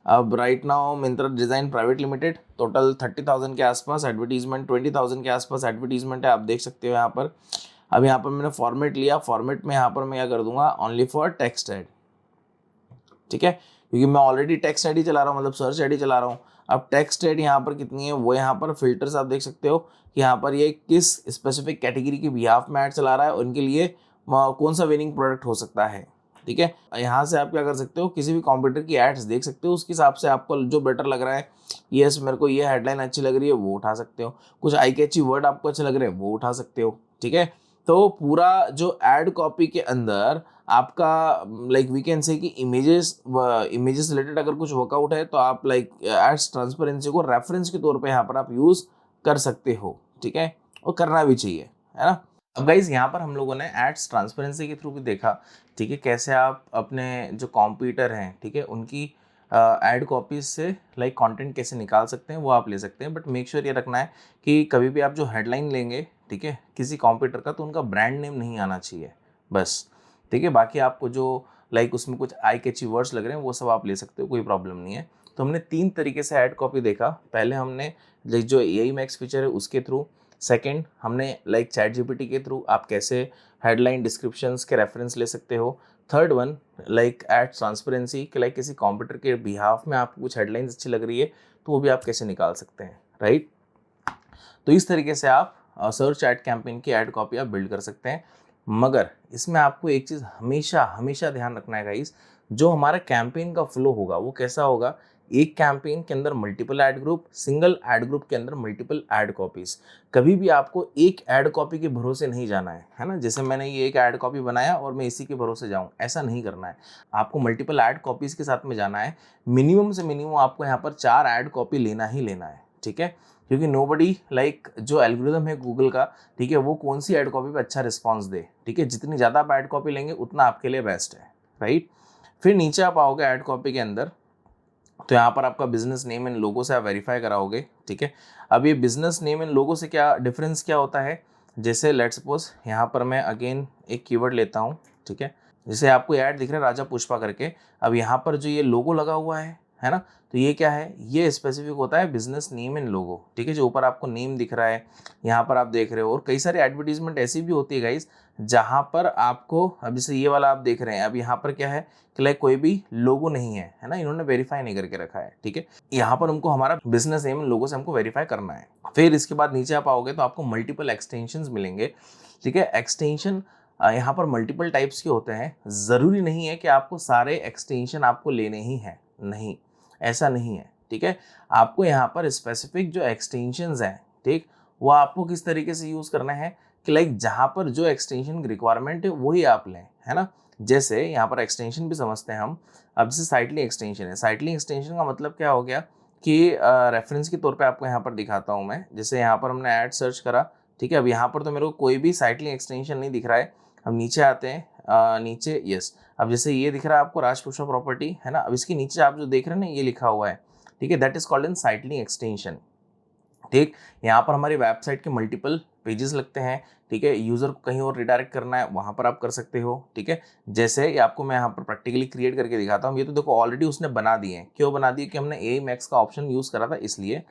अब right now Myntra design private limited, total 30,000 के आसपास एडवर्टीजमेंट, 20,000 के आसपास एडवर्टीजमेंट है, आप देख सकते हो यहाँ पर। अब यहाँ पर मैंने फॉर्मेट लिया, फॉर्मेट में यहाँ पर मैं क्या कर दूंगा, ओनली फॉर टेक्स्ट एड, ठीक है, क्योंकि मैं ऑलरेडी टेक्स्ट एड ही चला रहा हूँ, मतलब सर्च एड ही चला रहा हूँ। अब टेक्स्ट एड यहाँ पर कितनी है, वो यहाँ पर फिल्टर्स आप देख सकते हो कि यहाँ पर ये किस स्पेसिफिक कैटेगरी के बिहाफ में ऐड चला रहा है, उनके लिए कौन सा विनिंग प्रोडक्ट हो सकता है, ठीक है। यहाँ से आप क्या कर सकते हो, किसी भी कॉम्पिटिटर की एड्स देख सकते हो, उसके हिसाब से आपको जो बेटर लग रहा है, यस मेरे को ये हेडलाइन अच्छी लग रही है, वो उठा सकते हो। कुछ आई कैची वर्ड आपको अच्छे लग रहे हैं, वो उठा सकते हो, ठीक है। तो पूरा जो एड कॉपी के अंदर आपका लाइक वी कैन से कि इमेजेस रिलेटेड अगर कुछ वर्कआउट है तो आप लाइक एड्स ट्रांसपेरेंसी को रेफरेंस के तौर पे यहाँ पर आप यूज़ कर सकते हो, ठीक है, और करना भी चाहिए, है ना। अब गाइज यहाँ पर हम लोगों ने एड्स ट्रांसपेरेंसी के थ्रू भी देखा, ठीक है, कैसे आप अपने जो कॉम्पिटिटर हैं, ठीक है, उनकी एड कॉपीज से लाइक कंटेंट कैसे निकाल सकते हैं, वो आप ले सकते हैं। बट मेक श्योर ये रखना है कि कभी भी आप जो हेडलाइन लेंगे, ठीक है, किसी कॉम्पिटिटर का, तो उनका ब्रांड नेम नहीं आना चाहिए बस, ठीक है। बाकी आपको जो लाइक उसमें कुछ आई कैची वर्ड्स लग रहे हैं वो सब आप ले सकते हो, कोई प्रॉब्लम नहीं है। तो हमने 3 तरीके से ऐड कॉपी देखा। पहले हमने जो AI मैक्स फीचर है उसके थ्रू, सेकंड हमने लाइक चैट जीपीटी के थ्रू आप कैसे हेडलाइन डिस्क्रिप्शंस के रेफरेंस ले सकते हो, third one like ad transparency कि लाइक किसी कंप्यूटर के बिहाफ में आपको कुछ हेडलाइंस अच्छी लग रही है तो वो भी आप कैसे निकाल सकते हैं, राइट। तो इस तरीके से आप सर्च एड कैंपेन की एड कॉपी आप बिल्ड कर सकते हैं। मगर इसमें आपको एक चीज़ हमेशा हमेशा ध्यान रखना है गाइस, जो हमारा कैंपेन का फ्लो होगा वो कैसा होगा, एक कैंपेन के अंदर multiple add group, single add group के अंदर मल्टीपल ऐड कॉपीज। कभी भी आपको एक ऐड कॉपी के भरोसे नहीं जाना है ना, जैसे मैंने ये एक ऐड कॉपी बनाया और मैं इसी के भरोसे जाऊं, ऐसा नहीं करना है। आपको मल्टीपल ऐड कॉपीज के साथ में जाना है। मिनिमम से मिनिमम आपको यहाँ पर 4 ऐड कॉपी लेना ही लेना है, ठीक है, क्योंकि नोबडी लाइक जो एल्गोरिदम है गूगल का, ठीक है, वो कौन सी ऐड कॉपी पे अच्छा रिस्पॉन्स दे, ठीक है, जितनी ज़्यादा आप ऐड कॉपी लेंगे उतना आपके लिए बेस्ट है, राइट। फिर नीचे आप आओगे ऐड कॉपी के अंदर, तो यहाँ पर आपका बिजनेस नेम एंड लोगो से आप वेरीफाई कराओगे, ठीक है। अब ये बिजनेस नेम एंड लोगो से क्या डिफरेंस क्या होता है, जैसे लेट्स सपोज यहाँ पर मैं अगेन एक कीवर्ड लेता हूँ, ठीक है, जैसे आपको ऐड दिख रहा है राजा पुष्पा करके। अब यहाँ पर जो ये लोगो लगा हुआ है ना, तो ये क्या है, ये स्पेसिफिक होता है बिजनेस नेम एंड लोगो, ठीक है, जो ऊपर आपको नेम दिख रहा है यहाँ पर आप देख रहे हो। और कई सारे एडवर्टीजमेंट ऐसी भी होती है गाइज जहाँ पर आपको, अब जैसे ये वाला आप देख रहे हैं, अब यहाँ पर क्या है कि लाइक कोई भी लोगो नहीं है ना, इन्होंने वेरीफाई नहीं करके रखा है, ठीक है। यहाँ पर हमको हमारा बिजनेस नेम लोगो से हमको वेरीफाई करना है। फिर इसके बाद नीचे आप आओगे तो आपको मल्टीपल एक्सटेंशंस मिलेंगे, ठीक है। एक्सटेंशन यहाँ पर मल्टीपल टाइप्स के होते हैं, ज़रूरी नहीं है कि आपको सारे एक्सटेंशन आपको लेने ही हैं, नहीं, ऐसा नहीं है, ठीक है। आपको यहाँ पर स्पेसिफिक जो एक्सटेंशंस हैं, ठीक, वो आपको किस तरीके से यूज़ करना है कि लाइक जहाँ पर जो एक्सटेंशन की रिक्वायरमेंट है वही आप लें, है ना। जैसे यहाँ पर एक्सटेंशन भी समझते हैं हम। अब जैसे साइटलिंग एक्सटेंशन है, साइटलिंग एक्सटेंशन का मतलब क्या हो गया कि रेफरेंस के तौर पे आपको यहाँ पर दिखाता हूँ मैं। जैसे यहाँ पर हमने ऐड सर्च करा, ठीक है, अब यहाँ पर तो मेरे को कोई भी साइटलिंग एक्सटेंशन नहीं दिख रहा है। हम नीचे आते हैं, नीचे यस, अब जैसे ये दिख रहा है आपको राजपुष्पा प्रॉपर्टी, है ना। अब इसके नीचे आप जो देख रहे हैं ना, ये लिखा हुआ है, ठीक है, that is called in sitelink extension, ठीक। यहाँ पर हमारी वेबसाइट के मल्टीपल पेजेस लगते हैं, ठीक है, यूज़र को कहीं और रिडायरेक्ट करना है वहाँ पर आप कर सकते हो, ठीक है। जैसे ये आपको मैं यहाँ पर प्रैक्टिकली क्रिएट करके दिखाता हूँ। ये तो देखो ऑलरेडी उसने बना दिए हैं, क्यों बना दिए कि हमने AI मैक्स का ऑप्शन यूज़ करा था इसलिए।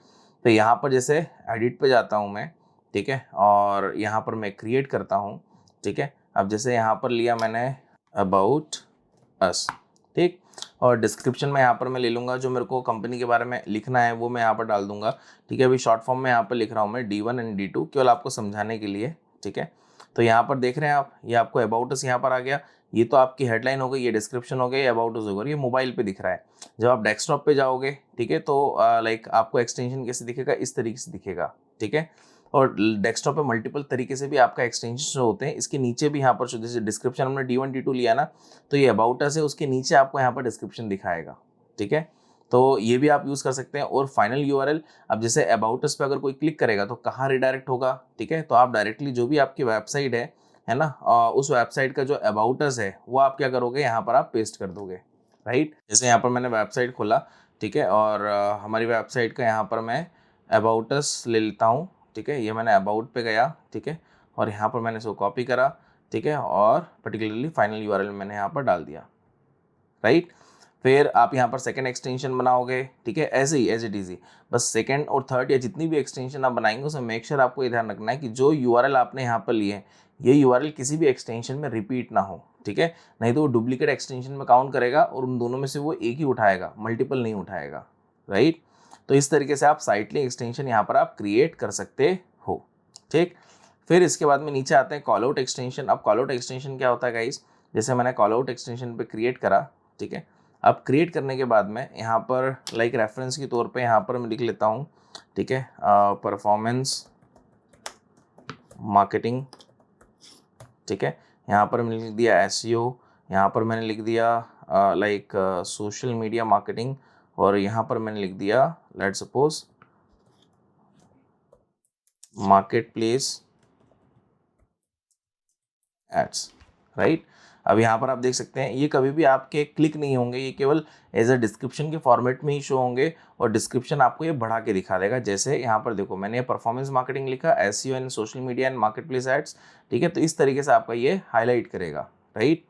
तो यहाँ पर जैसे एडिट पे जाता हूँ मैं, ठीक है, और यहाँ पर मैं क्रिएट करता हूँ, ठीक है। अब जैसे यहाँ पर लिया मैंने अबाउट अस, ठीक, और डिस्क्रिप्शन में यहाँ पर मैं ले लूँगा जो मेरे को कंपनी के बारे में लिखना है वो मैं यहाँ पर डाल दूंगा, ठीक है। अभी शॉर्ट फॉर्म में यहाँ पर लिख रहा हूँ मैं D1 एंड D2 केवल आपको समझाने के लिए, ठीक है। तो यहाँ पर देख रहे हैं आप, ये आपको अबाउट अस यहाँ पर आ गया, ये तो आपकी हेडलाइन हो गई, ये डिस्क्रिप्शन हो गया, ये अबाउट अस होगा, ये मोबाइल पे दिख रहा है। जब आप डेस्कटॉप पे जाओगे, ठीक है, तो लाइक आपको एक्सटेंशन कैसे दिखेगा, इस तरीके से दिखेगा, ठीक है। और डेस्कटॉप पे मल्टीपल तरीके से भी आपका एक्सटेंशन होते हैं। इसके नीचे भी यहाँ पर जैसे डिस्क्रिप्शन हमने D1 D2 लिया ना, तो ये अबाउट अस है, उसके नीचे आपको यहाँ पर डिस्क्रिप्शन दिखाएगा, ठीक है। तो ये भी आप यूज़ कर सकते हैं। और फाइनल URL, अब जैसे अबाउट अस पे अगर कोई क्लिक करेगा तो कहाँ रिडायरेक्ट होगा, ठीक है, तो आप डायरेक्टली जो भी आपकी वेबसाइट है ना, उस वेबसाइट का जो अबाउट अस है वो आप क्या करोगे, यहाँ पर आप पेस्ट कर दोगे, राइट। जैसे यहाँ पर मैंने वेबसाइट खोला, ठीक है, और हमारी वेबसाइट का यहाँ पर मैं अबाउट अस ले लेता हूँ, ठीक है, ये मैंने अबाउट पे गया, ठीक है, और यहाँ पर मैंने इसको कॉपी करा, ठीक है, और पर्टिकुलरली फाइनल URL मैंने यहाँ पर डाल दिया, राइट। फिर आप यहाँ पर सेकंड एक्सटेंशन बनाओगे, ठीक है, ऐसे ही एज इट इजी। बस सेकंड और थर्ड या जितनी भी एक्सटेंशन आप बनाएंगे उसमें मेक श्योर आपको ये ध्यान रखना है कि जो यूआरएल आपने यहाँ पर लिए हैं ये यूआरएल किसी भी एक्सटेंशन में रिपीट ना हो, ठीक है, नहीं तो वो डुप्लीकेट एक्सटेंशन में काउंट करेगा और उन दोनों में से वो एक ही उठाएगा, मल्टीपल नहीं उठाएगा, राइट। तो इस तरीके से आप साइट लिंक एक्सटेंशन यहाँ पर आप क्रिएट कर सकते हो, ठीक। फिर इसके बाद में नीचे आते हैं कॉल आउट एक्सटेंशन। अब कॉल आउट एक्सटेंशन क्या होता है गाइस, जैसे मैंने कॉल आउट एक्सटेंशन पे क्रिएट करा, ठीक है। अब क्रिएट करने के बाद में यहाँ पर लाइक रेफरेंस के तौर पे यहाँ पर मैं लिख लेता हूँ, ठीक है, परफॉर्मेंस मार्केटिंग, ठीक है। यहाँ पर मैंने लिख दिया एसईओ, यहाँ पर मैंने लिख दिया लाइक सोशल मीडिया मार्केटिंग, और यहाँ पर मैंने लिख दिया let's suppose market place ads, right. अब यहाँ पर आप देख सकते हैं ये कभी भी आपके क्लिक नहीं होंगे, ये केवल एज अ डिस्क्रिप्शन के फॉर्मेट में ही शो होंगे और डिस्क्रिप्शन आपको ये बढ़ा के दिखा देगा। जैसे यहाँ पर देखो मैंने ये परफॉर्मेंस मार्केटिंग लिखा, SEO and social media and market place ads, ठीक है। तो इस तरीके से आपका ये हाईलाइट करेगा, राइट।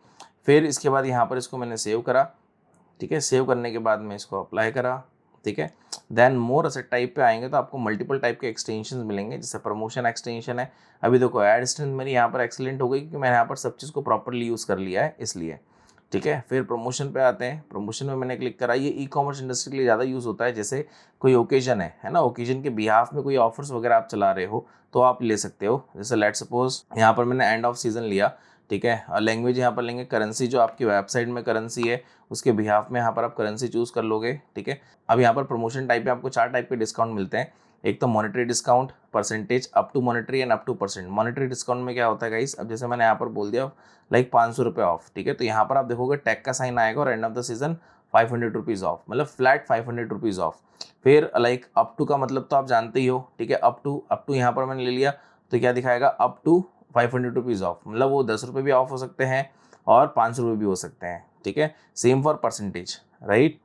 फिर इसके बाद यहाँ पर इसको मैंने सेव करा, ठीक है। सेव करने के बाद मैं इसको अप्लाई करा, ठीक है। देन मोर असेट टाइप पे आएंगे तो आपको मल्टीपल टाइप के एक्सटेंशन मिलेंगे, जैसे प्रमोशन एक्सटेंशन है। अभी देखो एड स्ट्रेंथ मेरी यहाँ पर एक्सीलेंट हो गई क्योंकि मैंने यहाँ पर सब चीज़ को प्रॉपरली यूज़ कर लिया है इसलिए, ठीक है। फिर प्रमोशन पे आते हैं, प्रमोशन में मैंने क्लिक करा, ये ई कॉमर्स इंडस्ट्री के लिए ज़्यादा यूज़ होता है। जैसे कोई ओकेजन है ना, ओकेजन के बिहाफ में कोई ऑफर्स वगैरह आप चला रहे हो तो आप ले सकते हो। जैसे लेट सपोज यहाँ पर मैंने एंड ऑफ सीजन लिया, ठीक है। लैंग्वेज यहाँ पर लेंगे करेंसी, जो आपकी वेबसाइट में करेंसी है उसके बिहाफ में यहाँ पर आप करेंसी चूज़ कर लोगे, ठीक है। अब यहाँ पर प्रमोशन टाइप पे आपको 4 टाइप के डिस्काउंट मिलते हैं। एक तो monetary discount, percentage, up to monetary and up to %। Monetary discount में क्या होता है गाइस, अब जैसे मैंने यहाँ पर बोल दिया लाइक 500 रुपये ऑफ, ठीक है। तो यहाँ पर आप देखोगे टैग का साइन आएगा और end of the season 500 rupees of, मतलब फ्लैट 500 रुपीज़ ऑफ। फिर लाइक अप टू का मतलब तो आप जानते ही हो, ठीक है। अप टू यहाँ पर मैंने ले लिया तो क्या दिखाएगा, अप टू 500 रुपीज़ ऑफ, मतलब वो 10 रुपये भी ऑफ हो सकते हैं और 500 रुपये भी हो सकते हैं, ठीक है। Same for percentage, right.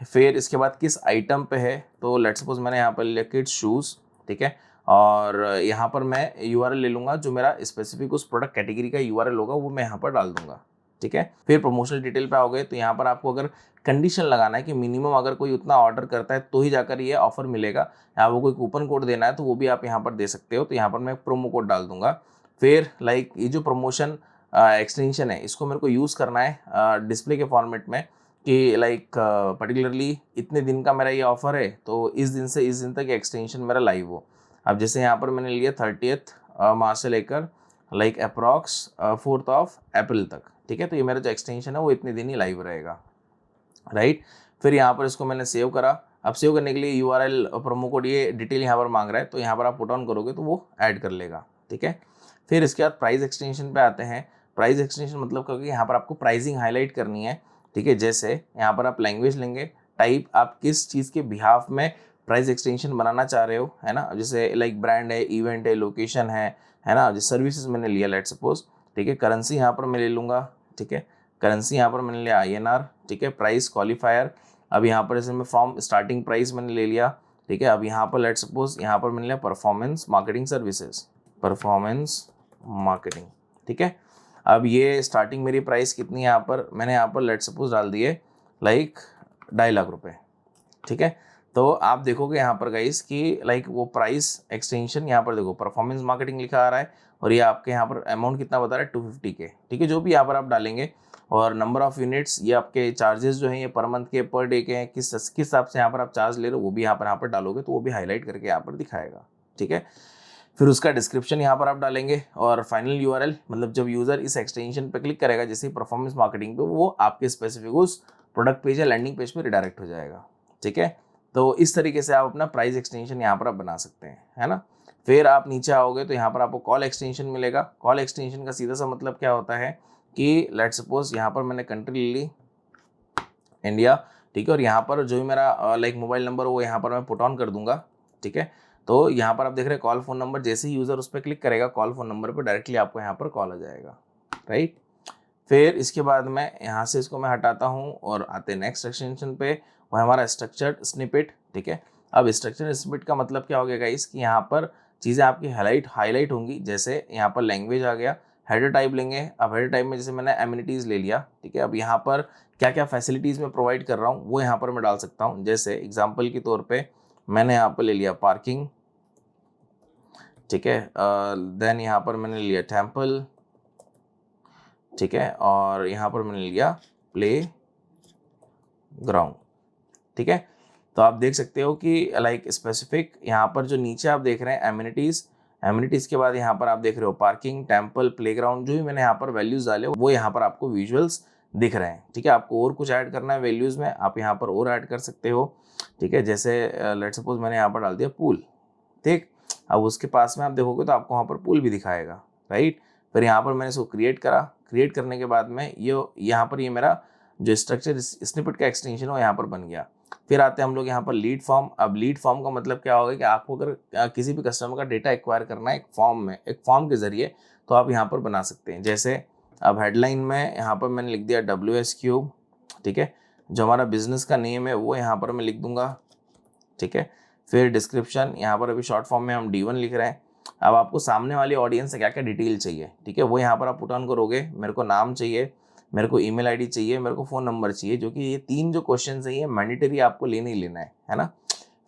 फिर इसके बाद किस आइटम पे है, तो लेट्स सपोज मैंने यहाँ पर लिया किड्स शूज़, ठीक है। और यहाँ पर मैं यूआरएल ले लूँगा, जो मेरा स्पेसिफिक उस प्रोडक्ट कैटेगरी का यूआरएल होगा वो मैं यहाँ पर डाल दूंगा, ठीक है। फिर प्रमोशनल डिटेल पे आओगे तो यहाँ पर आपको अगर कंडीशन लगाना है कि मिनिमम अगर कोई उतना ऑर्डर करता है तो ही जाकर ये ऑफर मिलेगा, या वो कोई कूपन कोड देना है तो वो भी आप यहाँ पर दे सकते हो। तो यहाँ पर मैं प्रोमो कोड डाल दूंगा। फिर लाइक ये जो प्रमोशन एक्सटेंशन है इसको मेरे को यूज़ करना है डिस्प्ले के फॉर्मेट में, कि लाइक पर्टिकुलरली इतने दिन का मेरा ये ऑफर है तो इस दिन से इस दिन तक एक्सटेंशन मेरा लाइव हो। अब जैसे यहाँ पर मैंने लिया 30 मार्च से लेकर लाइक अप्रॉक्स 4 अप्रैल तक, ठीक है। तो ये मेरा जो एक्सटेंशन है वो इतने दिन ही लाइव रहेगा, राइट। फिर यहाँ पर इसको मैंने सेव करा। अब सेव करने के लिए यूआरएल प्रोमो कोड ये डिटेल यहाँ पर मांग रहा है, तो यहाँ पर आप पुट ऑन करोगे तो वो ऐड कर लेगा, ठीक है। फिर इसके बाद प्राइस एक्सटेंशन पे आते हैं। प्राइस एक्सटेंशन मतलब क्योंकि यहाँ पर आपको प्राइसिंग हाईलाइट करनी है, ठीक है। जैसे यहाँ पर आप लैंग्वेज लेंगे, टाइप आप किस चीज़ के बिहाफ में प्राइस एक्सटेंशन बनाना चाह रहे हो, है ना। जैसे लाइक ब्रांड है, इवेंट है, लोकेशन है ना। जैसे सर्विसेज मैंने लिया लेट सपोज, ठीक है। करेंसी यहाँ पर मैं ले लूँगा, ठीक है। करेंसी यहाँ पर मैंने लिया INR, ठीक है। प्राइस क्वालिफायर, अब यहाँ पर जैसे मैं फ्रॉम स्टार्टिंग प्राइस मैंने ले लिया, ठीक है। अब यहाँ पर लेट सपोज यहाँ पर मैंने लिया performance marketing services, performance marketing, ठीक है। अब ये स्टार्टिंग मेरी प्राइस कितनी है, यहाँ पर मैंने यहाँ पर लेट सपोज डाल दिए लाइक 2.5 लाख रुपए, ठीक है। तो आप देखोगे यहाँ पर गाइस कि लाइक वो प्राइस एक्सटेंशन यहाँ पर देखो परफॉर्मेंस मार्केटिंग लिखा आ रहा है और ये आपके यहाँ पर अमाउंट कितना बता रहा है 250 के, ठीक है। जो भी यहाँ पर आप डालेंगे और नंबर ऑफ यूनिट्स, ये आपके चार्जेस जो हैं ये पर मंथ के, पर डे के हैं, किस हिसाब से यहाँ पर आप चार्ज ले रहे हो वो भी यहाँ पर डालोगे तो वो भी हाईलाइट करके यहाँ पर दिखाएगा, ठीक है। फिर उसका डिस्क्रिप्शन यहाँ पर आप डालेंगे और फाइनल यूआरएल, मतलब जब यूज़र इस एक्सटेंशन पे क्लिक करेगा जैसे परफॉर्मेंस मार्केटिंग पे, वो आपके स्पेसिफिक उस प्रोडक्ट पेज या लैंडिंग पेज पे रिडायरेक्ट हो जाएगा, ठीक है। तो इस तरीके से आप अपना प्राइस एक्सटेंशन यहाँ पर आप बना सकते हैं, है ना। फिर आप नीचे आओगे तो यहाँ पर आपको कॉल एक्सटेंशन मिलेगा। कॉल एक्सटेंशन का सीधा सा मतलब क्या होता है कि लेट सपोज यहाँ पर मैंने कंट्री ले ली इंडिया, ठीक है। और यहाँ पर जो भी मेरा लाइक मोबाइल नंबर वो यहाँ पर मैं पुट ऑन कर दूंगा, ठीक है। तो यहाँ पर आप देख रहे हैं कॉल फोन नंबर, जैसे ही यूज़र उस पर क्लिक करेगा कॉल फोन नंबर पर डायरेक्टली आपको यहाँ पर कॉल आ जाएगा, राइट। फिर इसके बाद मैं यहाँ से इसको मैं हटाता हूँ और आते नेक्स्ट एक्सटेंशन पे, वो है हमारा स्ट्रक्चर्ड स्निपेट, ठीक है। अब स्ट्रक्चर्ड स्निपेट का मतलब क्या हो गया गाइस कि यहाँ पर चीज़ें आपकी हाईलाइट होंगी। जैसे यहाँ पर लैंग्वेज आ गया, हेडर टाइप लेंगे। अब हेडर टाइप में जैसे मैंने एमिनिटीज़ ले लिया, ठीक है। अब यहाँ पर क्या क्या फैसिलिटीज़ मैं प्रोवाइड कर रहा हूँ वो यहाँ पर मैं डाल सकता हूँ। जैसे एग्जांपल के तौर पे मैंने यहाँ पर ले लिया पार्किंग, ठीक है। देन यहाँ पर मैंने लिया टेम्पल, ठीक है, और यहाँ पर मैंने लिया प्ले ग्राउंड, ठीक है। तो आप देख सकते हो कि लाइक स्पेसिफिक यहाँ पर जो नीचे आप देख रहे हैं एमिनिटीज़, एमिनिटीज़ के बाद यहाँ पर आप देख रहे हो पार्किंग, टेम्पल, प्लेग्राउंड, जो भी मैंने यहाँ पर वैल्यूज़ डाले वो यहाँ पर आपको विजुअल्स दिख रहे हैं, ठीक है। आपको और कुछ ऐड करना है वैल्यूज़ में, आप यहाँ पर और ऐड कर सकते हो, ठीक है। जैसे लेट्स सपोज मैंने यहाँ पर डाल दिया पूल, ठीक। अब उसके पास में आप देखोगे तो आपको वहाँ पर पूल भी दिखाएगा, राइट। फिर यहाँ पर मैंने इसको क्रिएट करा, क्रिएट करने के बाद में यहाँ पर ये मेरा जो स्ट्रक्चर स्निपेट का एक्सटेंशन हो यहाँ पर बन गया। फिर आते हैं हम लोग यहाँ पर लीड फॉर्म। अब लीड फॉर्म का मतलब क्या होगा कि आपको अगर किसी भी कस्टमर का डेटा एक्वायर करना है एक फॉर्म में, एक फॉर्म के जरिए, तो आप यहाँ पर बना सकते हैं। जैसे अब हेडलाइन में यहाँ पर मैंने लिख दिया WS क्यूब, ठीक है। जो हमारा बिजनेस का नेम है वो यहाँ पर मैं लिख दूंगा, ठीक है। फिर डिस्क्रिप्शन, यहाँ पर अभी शॉर्ट फॉर्म में हम D1 लिख रहे हैं। अब आपको सामने वाली ऑडियंस से क्या क्या डिटेल चाहिए, ठीक है, वो यहाँ पर आप पुट ऑन करोगे। मेरे को नाम चाहिए, मेरे को ईमेल आईडी चाहिए, मेरे को फ़ोन नंबर चाहिए, जो कि ये 3 जो क्वेश्चन है ये मैंडेटरी आपको लेना ही लेना है ना।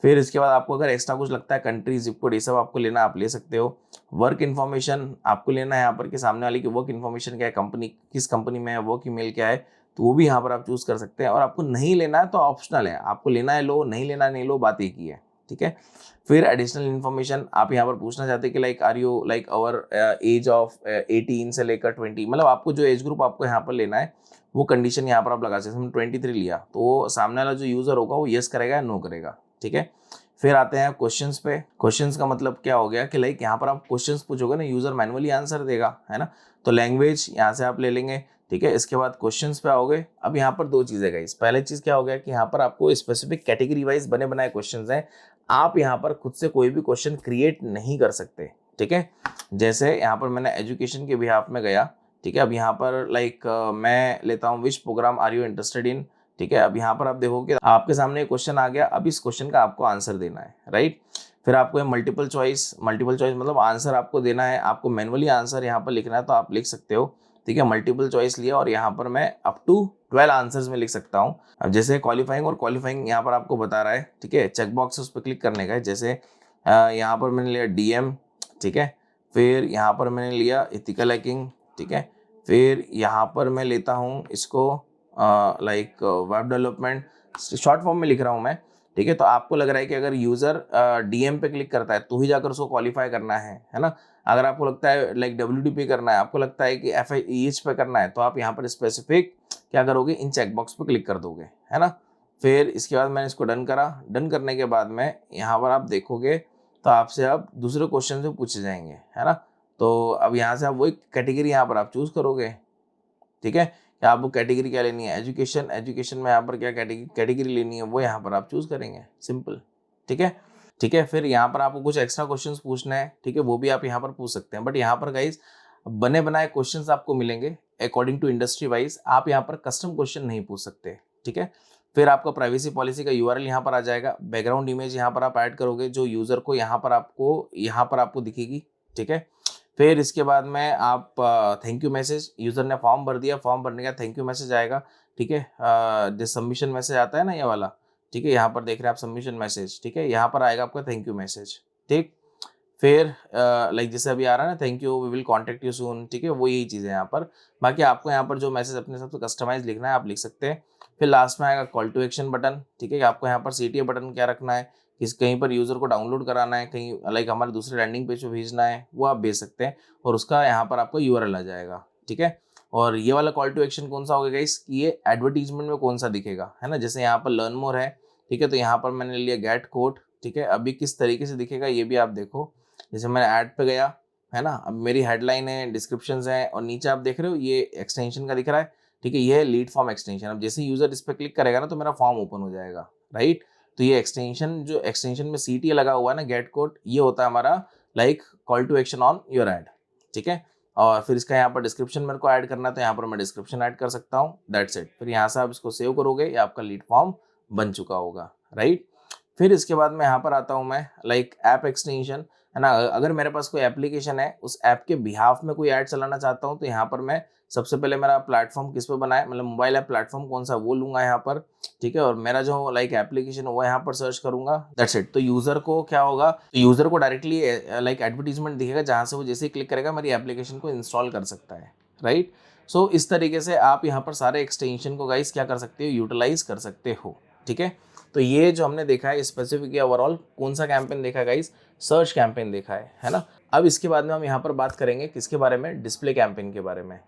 फिर इसके बाद आपको अगर एक्स्ट्रा कुछ लगता है कंट्री, जिप कोड, ये सब आपको लेना, आप ले सकते हो। वर्क इन्फॉर्मेशन आपको लेना है यहाँ पर कि सामने वाले की वर्क इन्फॉर्मेशन क्या है, कंपनी किस कंपनी में है, वर्क ईमेल क्या है, तो वो भी यहाँ पर आप चूज़ कर सकते हैं। और आपको नहीं लेना है तो ऑप्शनल है, आपको लेना है लो, नहीं लेना नहीं लो, बात एक ही है, ठीक है। फिर एडिशनल इन्फॉर्मेशन आप यहाँ पर पूछना चाहते हैं कि like are you like our age of 18 से लेकर 20, मतलब आपको जो एज ग्रुप आपको यहाँ पर लेना है वो कंडीशन यहाँ पर आप लगा सकते हैं। 23 लिया तो सामने वाला जो यूज़र होगा वो येस करेगा या नो करेगा, ठीक है। फिर आते हैं क्वेश्चंस पे। क्वेश्चंस का मतलब क्या हो गया कि लाइक यहाँ पर आप क्वेश्चंस पूछोगे ना, यूज़र मैनुअली आंसर देगा, है ना। तो लैंग्वेज यहाँ से आप ले लेंगे, ठीक है। इसके बाद क्वेश्चंस पे आओगे। अब यहाँ पर 2 चीज़ें गाइस। पहले चीज़ क्या हो गया कि यहाँ पर आपको स्पेसिफिक कैटेगरी वाइज बने बनाए क्वेश्चंस हैं, आप यहाँ पर खुद से कोई भी क्वेश्चन क्रिएट नहीं कर सकते, ठीक है। जैसे यहाँ पर मैंने एजुकेशन के बिहाफ में गया, ठीक है। अब यहाँ पर लाइक मैं लेता हूँ which program are you interested in, ठीक है। अब यहाँ पर आप देखोगे आपके सामने एक क्वेश्चन आ गया, अब इस क्वेश्चन का आपको आंसर देना है, राइट। फिर आपको मल्टीपल चॉइस, मल्टीपल चॉइस मतलब आंसर आपको देना है, आपको मैनुअली आंसर यहाँ पर लिखना है तो आप लिख सकते हो, ठीक है। मल्टीपल चॉइस लिया और यहाँ पर मैं अप टू 12 आंसर्स में लिख सकता हूँ। अब जैसे क्वालिफाइंग, और क्वालिफाइंग यहाँ पर आपको बता रहा है, ठीक है। चेक बॉक्स उस पर क्लिक करने का है। जैसे यहाँ पर मैंने लिया DM, ठीक है। फिर यहाँ पर मैंने लिया एथिकल हैकिंग, ठीक है। फिर यहाँ पर मैं लेता हूँ इसको like web development, short form में लिख रहा हूँ मैं, ठीक है। तो आपको लग रहा है कि अगर यूज़र DM पे क्लिक करता है तो ही जाकर उसको क्वालिफाई करना है ना। अगर आपको लगता है लाइक WD पे करना है, आपको लगता है कि FIEH पे करना है, तो आप यहाँ पर स्पेसिफिक क्या करोगे, इन चेक बॉक्स पे क्लिक कर दोगे, है ना। फिर इसके बाद मैंने इसको डन करा। डन करने के बाद में यहाँ पर आप देखोगे तो आपसे अब दूसरे क्वेश्चन से पूछे जाएंगे, है ना। तो अब यहाँ से आप वही कैटेगरी यहाँ पर आप चूज़ करोगे, ठीक है। कि आपको कैटेगरी क्या लेनी है, एजुकेशन, एजुकेशन में यहाँ पर क्या कैटेगरी लेनी है वो यहाँ पर आप चूज़ करेंगे, सिंपल, ठीक है। ठीक है, फिर यहाँ पर आपको कुछ एक्स्ट्रा क्वेश्चंस पूछना है, ठीक है, वो भी आप यहाँ पर पूछ सकते हैं। बट यहाँ पर गाइज बने बनाए क्वेश्चंस आपको मिलेंगे अकॉर्डिंग टू इंडस्ट्री वाइज, आप यहाँ पर कस्टम क्वेश्चन नहीं पूछ सकते, ठीक है। फिर आपका प्राइवेसी पॉलिसी का URL यहाँ पर आ जाएगा। बैकग्राउंड इमेज यहाँ पर आप ऐड करोगे जो यूजर को यहाँ पर आपको दिखेगी, ठीक है। फिर इसके बाद में आप थैंक यू मैसेज, यूजर ने फॉर्म भर दिया, फॉर्म भरने का थैंक यू मैसेज आएगा, ठीक है। जो सबमिशन मैसेज आता है ना ये वाला, ठीक है, यहाँ पर देख रहे हैं आप सबमिशन मैसेज, ठीक है, यहाँ पर आएगा आपका थैंक यू मैसेज, ठीक। फिर लाइक जैसे अभी आ रहा है ना, thank you we will contact you soon, ठीक है, वो यही चीज़ है यहाँ पर। बाकी आपको यहाँ पर जो मैसेज अपने हिसाब से कस्टमाइज लिखना है आप लिख सकते हैं। फिर लास्ट में आएगा कॉल टू एक्शन बटन, ठीक है, आपको यहाँ पर CTA बटन क्या रखना है, किस कहीं पर यूज़र को डाउनलोड कराना है, कहीं लाइक हमारे दूसरे लैंडिंग पेज पे भेजना है, वो आप भेज सकते हैं और उसका यहाँ पर आपको URL आ जाएगा, ठीक है। और ये वाला कॉल टू एक्शन कौन सा होगा गाइस, कि ये एडवर्टीजमेंट में कौन सा दिखेगा, है ना। जैसे यहाँ पर लर्न मोर है, ठीक है, तो यहाँ पर मैंने लिया गेट कोड, ठीक है। अभी किस तरीके से दिखेगा ये भी आप देखो। जैसे मैंने ऐड पे गया, है ना, अब मेरी हेडलाइन है, डिस्क्रिप्शंस है और नीचे आप देख रहे हो ये एक्सटेंशन का दिख रहा है, ठीक है, ये है लीड फॉर्म एक्सटेंशन। अब जैसे यूजर इस पर क्लिक करेगा ना तो मेरा फॉर्म ओपन हो जाएगा, राइट। तो ये एक्सटेंशन, जो एक्सटेंशन में CTA लगा हुआ है ना, गेट कोड, ये होता है हमारा like call to action on your ad, ठीक है। और फिर इसका यहाँ पर डिस्क्रिप्शन मेरे को ऐड करना है तो यहाँ पर मैं डिस्क्रिप्शन ऐड कर सकता हूँ, दैट्स इट। फिर यहाँ से आप इसको सेव करोगे, ये आपका लीड फॉर्म बन चुका होगा, राइट। फिर इसके बाद में यहाँ पर आता हूँ मैं लाइक ऐप एक्सटेंशन, है ना। अगर मेरे पास कोई एप्लीकेशन है, उस ऐप के बिहाफ में कोई ऐड चलाना चाहता हूँ, तो यहाँ पर मैं सबसे पहले मेरा प्लेटफॉर्म किस पे बनाए, मतलब मोबाइल ऐप प्लेटफॉर्म कौन सा वो लूंगा यहाँ पर, ठीक है। और मेरा जो लाइक एप्लीकेशन है वो यहाँ पर सर्च करूंगा, दैट्स इट। तो यूजर को क्या होगा, तो यूजर को डायरेक्टली लाइक एडवर्टीजमेंट दिखेगा, जहाँ से वो जैसे ही क्लिक करेगा मेरी एप्लीकेशन को इंस्टॉल कर सकता है, राइट। सो इस तरीके से आप यहाँ पर सारे एक्सटेंशन को गाइस क्या कर सकते हो, यूटिलाइज कर सकते हो, ठीक है। तो ये जो हमने देखा है स्पेसिफिक या ओवरऑल कौन सा कैंपेन देखा है गाइस, सर्च कैंपेन देखा है ना। अब इसके बाद में हम यहाँ पर बात करेंगे किसके बारे में, डिस्प्ले कैंपेन के बारे में।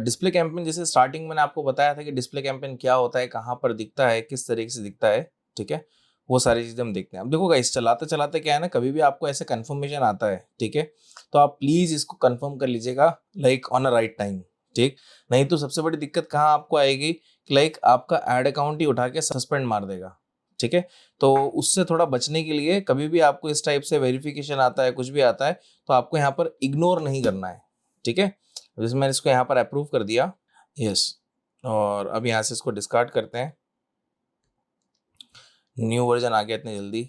डिस्प्ले कैंपेन, जैसे स्टार्टिंग मैंने आपको बताया था कि डिस्प्ले कैंपेन क्या होता है, कहाँ पर दिखता है, किस तरीके से दिखता है, ठीक है। वो सारी चीज़ें हम देखते हैं। अब देखो गाइस, चलाते चलाते क्या है ना, कभी भी आपको ऐसे कंफर्मेशन आता है, ठीक है, तो आप प्लीज़ इसको कंफर्म कर लीजिएगा like on a right time, ठीक। नहीं तो सबसे बड़ी दिक्कत कहाँ आपको आएगी कि लाइक आपका एड अकाउंट ही उठा के सस्पेंड मार देगा, ठीक है। तो उससे थोड़ा बचने के लिए कभी भी आपको इस टाइप से वेरिफिकेशन आता है, कुछ भी आता है, तो आपको यहाँ पर इग्नोर नहीं करना है, ठीक है। जैसे मैंने इसको यहाँ पर अप्रूव कर दिया, यस। और अब यहाँ से इसको डिस्कार्ड करते हैं, न्यू वर्जन आ गया इतनी जल्दी।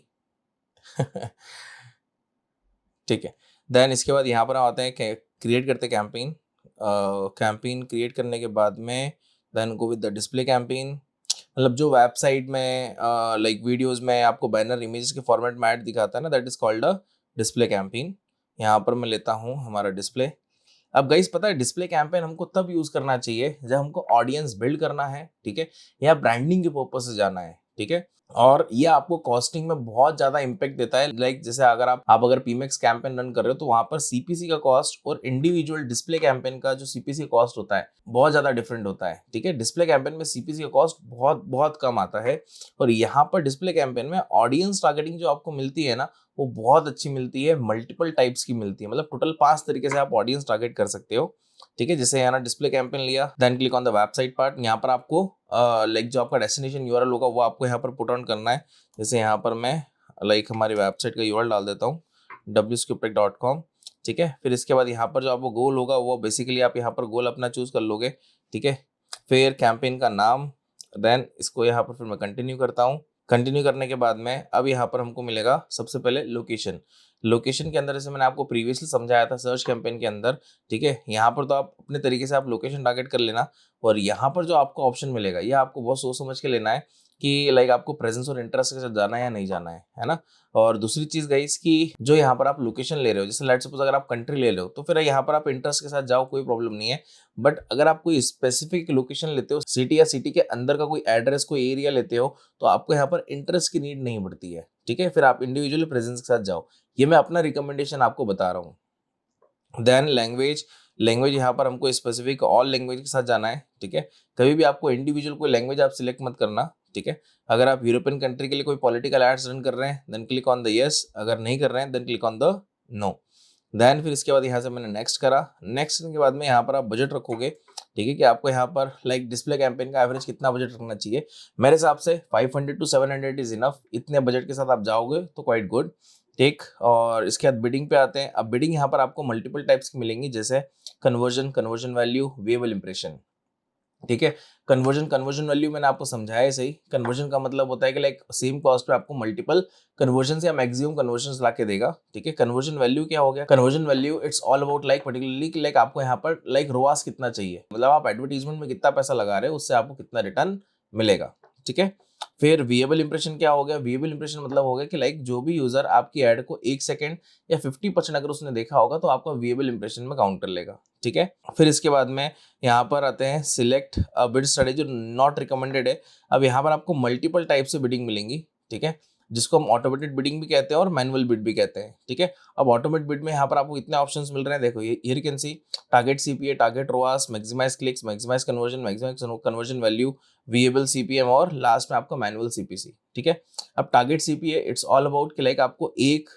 ठीक है। देन इसके बाद यहाँ पर हम आते हैं, क्रिएट करते हैं कैंपेन। कैंपेन क्रिएट करने के बाद में then go with the display campaign. मतलब जो वेबसाइट में लाइक वीडियोस में आपको बैनर इमेजेस के फॉर्मेट में ऐड दिखाता है ना, that is called a display campaign. यहाँ पर मैं लेता हूँ हमारा डिस्प्ले। अब गाइस पता है डिस्प्ले कैंपेन हमको तब यूज करना चाहिए जब हमको ऑडियंस बिल्ड करना है, ठीक है, या ब्रांडिंग के पर्पज से जाना है, ठीक है। और ये आपको कॉस्टिंग में बहुत ज्यादा इंपैक्ट देता है। लाइक जैसे अगर आप अगर पीमेक्स कैंपेन रन कर रहे हो तो वहां पर सीपीसी का कॉस्ट और इंडिविजुअल डिस्प्ले कैंपेन का जो सीपीसी कॉस्ट होता है बहुत ज्यादा डिफरेंट होता है, ठीक है। डिस्प्ले कैंपेन में सीपीसी का कॉस्ट बहुत बहुत कम आता है, और यहाँ पर डिस्प्ले कैंपेन में ऑडियंस टारगेटिंग जो आपको मिलती है ना, वो बहुत अच्छी मिलती है, मल्टीपल टाइप्स की मिलती है। मतलब टोटल 5 तरीके से आप ऑडियंस टारगेट कर सकते हो, ठीक है। जैसे यहाँ ना डिस्प्ले कैंपेन लिया, then click on the website part. यहाँ पर आपको लाइक जो आपका डेस्टिनेशन यूआरएल होगा वो आपको यहाँ पर पुट ऑन करना है। जैसे यहाँ पर मैं लाइक हमारी वेबसाइट का यूआरएल डाल देता हूँ, wscuptech.com, ठीक है। फिर इसके बाद यहाँ पर जो आपको गोल होगा वो बेसिकली आप यहाँ पर गोल अपना चूज कर लोगे, ठीक है। फिर कैंपेन का नाम, देन इसको यहाँ पर फिर मैं कंटिन्यू करता हूँ। कंटिन्यू करने के बाद में अब यहाँ पर हमको मिलेगा सबसे पहले लोकेशन। लोकेशन के अंदर जैसे मैंने आपको प्रीवियसली समझाया था सर्च कैंपेन के अंदर, ठीक है, यहाँ पर तो आप अपने तरीके से आप लोकेशन टारगेट कर लेना। और यहाँ पर जो आपको ऑप्शन मिलेगा ये आपको बहुत सोच समझ के लेना है कि लाइक आपको प्रेजेंस और इंटरेस्ट के साथ जाना है या नहीं जाना है ना। और दूसरी चीज गाइस कि जो यहाँ पर आप लोकेशन ले रहे हो, जैसे लेट्स सपोज अगर आप कंट्री ले रहे हो तो फिर यहाँ पर आप इंटरेस्ट के साथ जाओ, कोई प्रॉब्लम नहीं है। बट अगर आप कोई स्पेसिफिक लोकेशन लेते हो, सिटी या सिटी के अंदर का कोई एड्रेस, कोई एरिया लेते हो, तो आपको यहाँ पर इंटरेस्ट की नीड नहीं पड़ती है, ठीक है। फिर आप इंडिविजुअली प्रेजेंस के साथ जाओ, ये मैं अपना रिकमेंडेशन आपको बता रहा हूँ। देन लैंग्वेज, लैंग्वेज यहाँ पर हमको स्पेसिफिक ऑल लैंग्वेज के साथ जाना है, ठीक है। कभी भी आपको इंडिविजुअल कोई लैंग्वेज आप सिलेक्ट मत करना, ठीक है। अगर आप यूरोपियन कंट्री के लिए कोई पॉलिटिकल एड्स रन कर रहे हैं then click on the yes, अगर नहीं कर रहे हैं then click on the no. Then फिर इसके बाद यहाँ से मैंने नेक्स्ट करा। नेक्स्ट के बाद में यहाँ पर आप बजट रखोगे, ठीक है, कि आपको यहाँ पर लाइक डिस्प्ले कैंपेन का एवरेज कितना बजट रखना चाहिए। मेरे हिसाब से 500 to 700 इज इनफ। इतने बजट के साथ आप जाओगे तो क्वाइट गुड, ठीक। और इसके बाद बिडिंग पे आते हैं। अब बिडिंग यहाँ पर आपको मल्टीपल टाइप्स की मिलेंगी, जैसे कन्वर्जन, कन्वर्जन वैल्यू, वेबल इंप्रेशन, ठीक है। कन्वर्जन वैल्यू मैंने आपको समझाया है सही। कन्वर्जन का मतलब होता है कि लाइक सेम कॉस्ट पे आपको मल्टीपल कन्वर्जन या मैक्सिमम कन्वर्जन ला के देगा, ठीक है। कन्वर्जन वैल्यू क्या हो गया, conversion value it's all about like particularly like आपको यहाँ पर लाइक रोआस कितना चाहिए, मतलब आप एडवर्टीजमेंट में कितना पैसा लगा रहे हो उससे आपको कितना रिटर्न मिलेगा, ठीक है। फिर विएबल इंप्रेशन क्या हो गया, विएबल इंप्रेशन मतलब हो गया कि लाइक जो भी यूजर आपकी एड को 1 सेकंड या 50% अगर उसने देखा होगा तो आपका विएबल इंप्रेशन में काउंट कर लेगा, ठीक है। फिर इसके बाद में यहाँ पर आते हैं सिलेक्ट बिड स्ट्रेटेजी जो नॉट रिकमेंडेड है। अब यहाँ पर आपको मल्टीपल टाइप से बिडिंग मिलेंगी, ठीक है, जिसको हम ऑटोमेटेड बिडिंग भी कहते हैं और मैनुअल बिड भी कहते हैं, ठीक है। अब ऑटोमेटेड बिड में यहाँ पर आपको इतने ऑप्शंस मिल रहे हैं, देखो ये you can see target CPA, target ROAS, maximise clicks, maximise conversion, maximise conversion value, viable CPM और लास्ट में आपका मैनुअल सीपीसी, ठीक है। अब target CPA it's all about कि लाइक आपको एक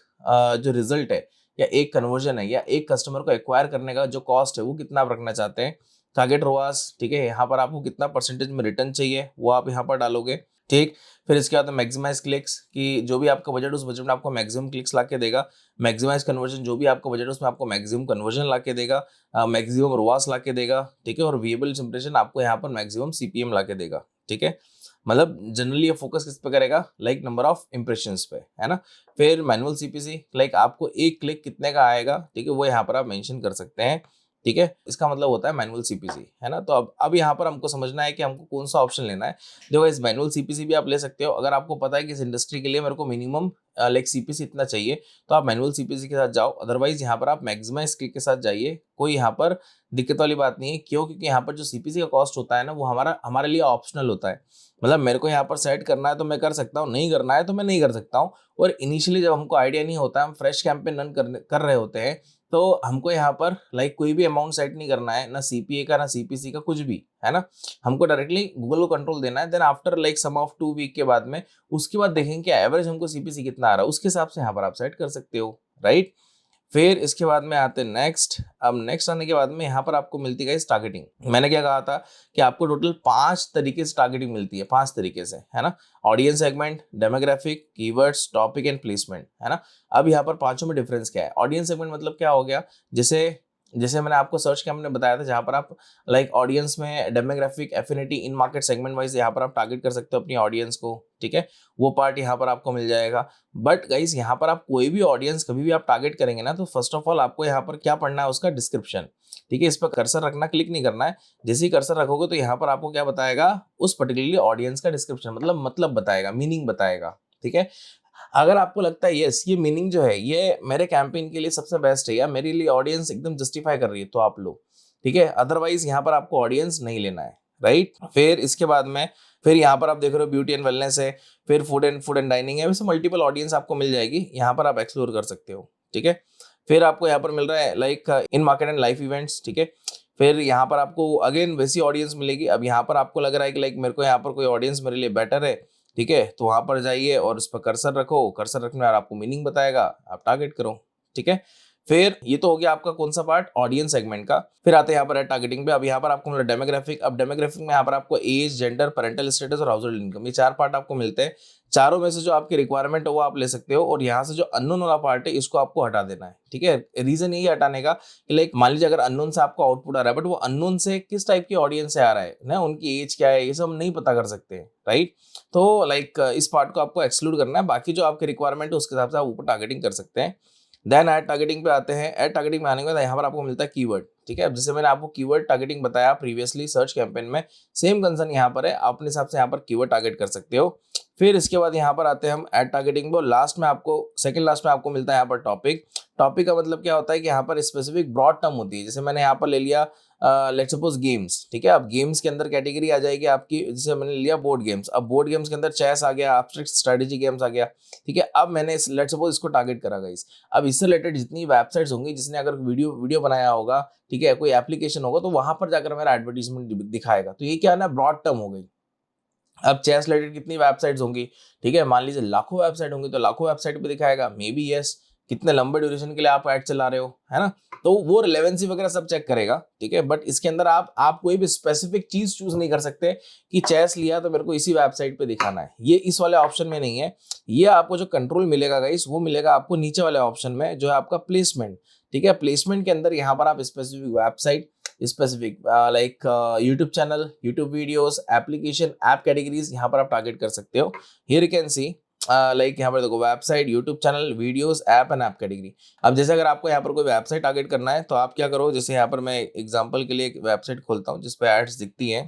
जो रिजल्ट है या एक कन्वर्जन है या एक कस्टमर को एक्वायर करने का जो कॉस्ट है वो कितना आप रखना चाहते हैं। टारगेट रोआस, ठीक है, यहाँ पर आपको कितना परसेंटेज में रिटर्न चाहिए वो आप यहाँ पर डालोगे, ठीक। फिर इसके बाद मैक्सिमाइज क्लिक्स कि जो भी आपका बजट उस बजट में आपको मैक्सिमम क्लिक्स ला के देगा। मैक्सिमाइज कन्वर्जन जो भी आपका बजट उसमें आपको मैक्सिमम कन्वर्जन ला के देगा, मैक्सिमम रोआस ला के देगा, ठीक है। और विएबल इंप्रेशन आपको यहाँ पर मैक्सिमम सीपीएम ला के देगा, ठीक है। मतलब जनरली ये फोकस किस पे करेगा, लाइक नंबर ऑफ इंप्रेशंस पे, है ना। फिर मैनुअल सीपीसी, लाइक आपको एक क्लिक कितने का आएगा, ठीक है, वो यहाँ पर आप मेंशन कर सकते हैं, ठीक है। इसका मतलब होता है मैनुअल सीपीसी, है ना। तो अब यहाँ पर हमको समझना है कि हमको कौन सा ऑप्शन लेना है। देखो इस मैनुअल सीपीसी भी आप ले सकते हो, अगर आपको पता है कि इस इंडस्ट्री के लिए मेरे को मिनिमम लाइक सीपीसी इतना चाहिए, तो आप मैनुअल सीपीसी के साथ जाओ। अदरवाइज यहाँ पर आप मैक्सिमाइज स्किल के साथ जाइए, कोई यहाँ पर दिक्कत वाली बात नहीं है। क्यों? क्योंकि यहाँ पर जो सीपीसी का कॉस्ट होता है ना, वो हमारे लिए ऑप्शनल होता है। मतलब मेरे को यहाँ पर सेट करना है तो मैं कर सकता हूँ, नहीं करना है तो मैं नहीं कर सकता हूँ। और इनिशियली जब हमको आइडिया नहीं होता, हम फ्रेश कैंपेन रन कर रहे होते हैं, तो हमको यहाँ पर लाइक कोई भी अमाउंट सेट नहीं करना है, ना सीपीए का ना सीपीसी का, कुछ भी, है ना। हमको डायरेक्टली गूगल को कंट्रोल देना है। Then after like some of 2 week के बाद में, उसके बाद देखेंगे कि एवरेज हमको सीपीसी कितना आ रहा है, उसके हिसाब से यहाँ पर आप सेट कर सकते हो, राइट। फिर इसके बाद में आते हैं नेक्स्ट। अब नेक्स्ट आने के बाद में यहाँ पर आपको मिलती है टारगेटिंग। मैंने क्या कहा था कि आपको टोटल 5 तरीके से टारगेटिंग मिलती है, 5 तरीके से, है ना। Audience segment, demographic, keywords, topic and placement, है ना। अब यहाँ पर पांचों में डिफरेंस क्या है? ऑडियंस सेगमेंट मतलब क्या हो गया, जैसे जैसे मैंने आपको सर्च कैंप में बताया था, जहां पर आप लाइक ऑडियंस में डेमोग्राफिक, एफिनिटी, इन मार्केट सेगमेंट वाइज यहाँ पर आप टारगेट कर सकते हो अपनी ऑडियंस को, ठीक है। वो पार्ट यहाँ पर आपको मिल जाएगा। बट गाइस यहाँ पर आप कोई भी ऑडियंस कभी भी आप टारगेट करेंगे ना, तो फर्स्ट ऑफ ऑल आपको यहाँ पर क्या पढ़ना है, उसका डिस्क्रिप्शन, ठीक है। इस पर कर्सर रखना, क्लिक नहीं करना है। जैसे ही कर्सर रखोगे तो यहाँ पर आपको क्या बताएगा, उस पर्टिकुलरली ऑडियंस का डिस्क्रिप्शन, मतलब बताएगा, मीनिंग बताएगा, ठीक है। अगर आपको लगता है यस ये मीनिंग जो है ये मेरे कैंपेन के लिए सबसे बेस्ट है, या मेरे लिए ऑडियंस एकदम जस्टिफाई कर रही है, तो आप लो, ठीक है। अदरवाइज यहाँ पर आपको ऑडियंस नहीं लेना है, राइट। फिर इसके बाद में फिर यहाँ पर आप देख रहे हो ब्यूटी एंड वेलनेस है, फिर फूड एंड डाइनिंग है। वैसे मल्टीपल ऑडियंस आपको मिल जाएगी, यहाँ पर आप एक्सप्लोर कर सकते हो, ठीक है। फिर आपको यहाँ पर मिल रहा है like in market and life events, ठीक है। फिर यहाँ पर आपको अगेन वैसी ऑडियंस मिलेगी। अब यहाँ पर आपको लग रहा है कि लाइक मेरे को यहाँ पर कोई ऑडियंस मेरे लिए बेटर है, ठीक है, तो वहां पर जाइए और उस पर कर्सर रखो। कर्सर रखने और आपको मीनिंग बताएगा, आप टारगेट करो, ठीक है। फिर ये तो हो गया आपका कौन सा पार्ट, ऑडियंस सेगमेंट का। फिर आते हैं यहाँ पर है टारगेटिंग पे। अब यहाँ पर आपको मिला डेमोग्राफिक। अब डेमोग्राफिक में यहाँ पर आपको एज, जेंडर, पेरेंटल स्टेटस और हाउस होल्ड इनकम, ये 4 पार्ट आपको मिलते हैं। चारों में से जो आपकी रिक्वायरमेंट है वो आप ले सकते हो, और यहाँ से जो अननोन वाला पार्ट है इसको आपको हटा देना है, ठीक है। रीजन यही हटाने का कि लाइक मान लीजिए अगर अननोन से आपको आउटपुट आ रहा है, बट वो अननोन से किस टाइप की ऑडियंस से आ रहा है ना, उनकी एज क्या है, ये सब नहीं पता कर सकते, राइट। तो लाइक इस पार्ट को आपको एक्सक्लूड करना है। बाकी जो आपके रिक्वायरमेंट है उसके हिसाब से आप ऊपर टारगेटिंग कर सकते हैं। देन ऐड टारगेटिंग पे आते हैं। ऐड टारगेटिंग में आने के बाद यहाँ पर आपको मिलता है कीवर्ड, ठीक है। अब जैसे मैंने आपको कीवर्ड टारगेटिंग बताया प्रीवियसली सर्च कैंपेन में, सेम कंसर्न यहाँ पर है, आप अपने हिसाब से यहाँ पर कीवर्ड टारगेट कर सकते हो। फिर इसके बाद यहाँ पर आते हैं हम ऐड टारगेटिंग में, लास्ट में आपको सेकंड लास्ट में आपको मिलता है यहाँ पर टॉपिक। टॉपिक का मतलब क्या होता है कि यहाँ पर स्पेसिफिक ब्रॉड टर्म होती है। जैसे मैंने यहाँ पर ले लिया लेट्स सपोज गेम्स, ठीक है। अब गेम्स के अंदर कैटेगरी आ जाएगी आपकी, जैसे मैंने लिया बोर्ड गेम्स। अब बोर्ड गेम्स के अंदर चेस आ गया, एब्स्ट्रैक्ट स्ट्रेटेजी गेम्स आ गया, ठीक है। अब मैंने लेट्स सपोज इसको टारगेट करा गाइस। अब इससे रिलेटेड जितनी वेबसाइट्स होंगी, जिसने अगर वीडियो बनाया होगा, ठीक है, कोई एप्लीकेशन होगा, तो वहां पर जाकर मेरा एडवर्टीजमेंट दिखाएगा। तो ये क्या है ना, ब्रॉड टर्म हो गई। अब चेस रिलेटेड कितनी वेबसाइट्स होंगी, ठीक है, मान लीजिए लाखों वेबसाइट होंगी, तो लाखों वेबसाइट पे दिखाएगा, मे बी यस कितने लंबे ड्यूरेशन के लिए आप ऐड चला रहे हो, है ना। तो वो रिलेवेंसी वगैरह सब चेक करेगा, ठीक है। बट इसके अंदर आप कोई भी स्पेसिफिक चीज चूज नहीं कर सकते कि चेस लिया तो मेरे को इसी वेबसाइट पे दिखाना है, ये इस वाले ऑप्शन में नहीं है। ये आपको जो कंट्रोल मिलेगा गाइस, वो मिलेगा आपको नीचे वाले ऑप्शन में, जो है आपका प्लेसमेंट, ठीक है। प्लेसमेंट के अंदर यहाँ पर आप specific website, specific like YouTube channel, YouTube videos, application, app categories, यहाँ पर आप टारगेट कर सकते हो। Here you can C like यहाँ पर देखो website, YouTube channel, videos, app and app category. अब जैसे अगर आपको यहाँ पर कोई वेबसाइट टारगेट करना है, तो आप क्या करो, जैसे यहाँ पर मैं एग्जांपल के लिए एक वेबसाइट खोलता हूँ जिसपे एड्स दिखती हैं,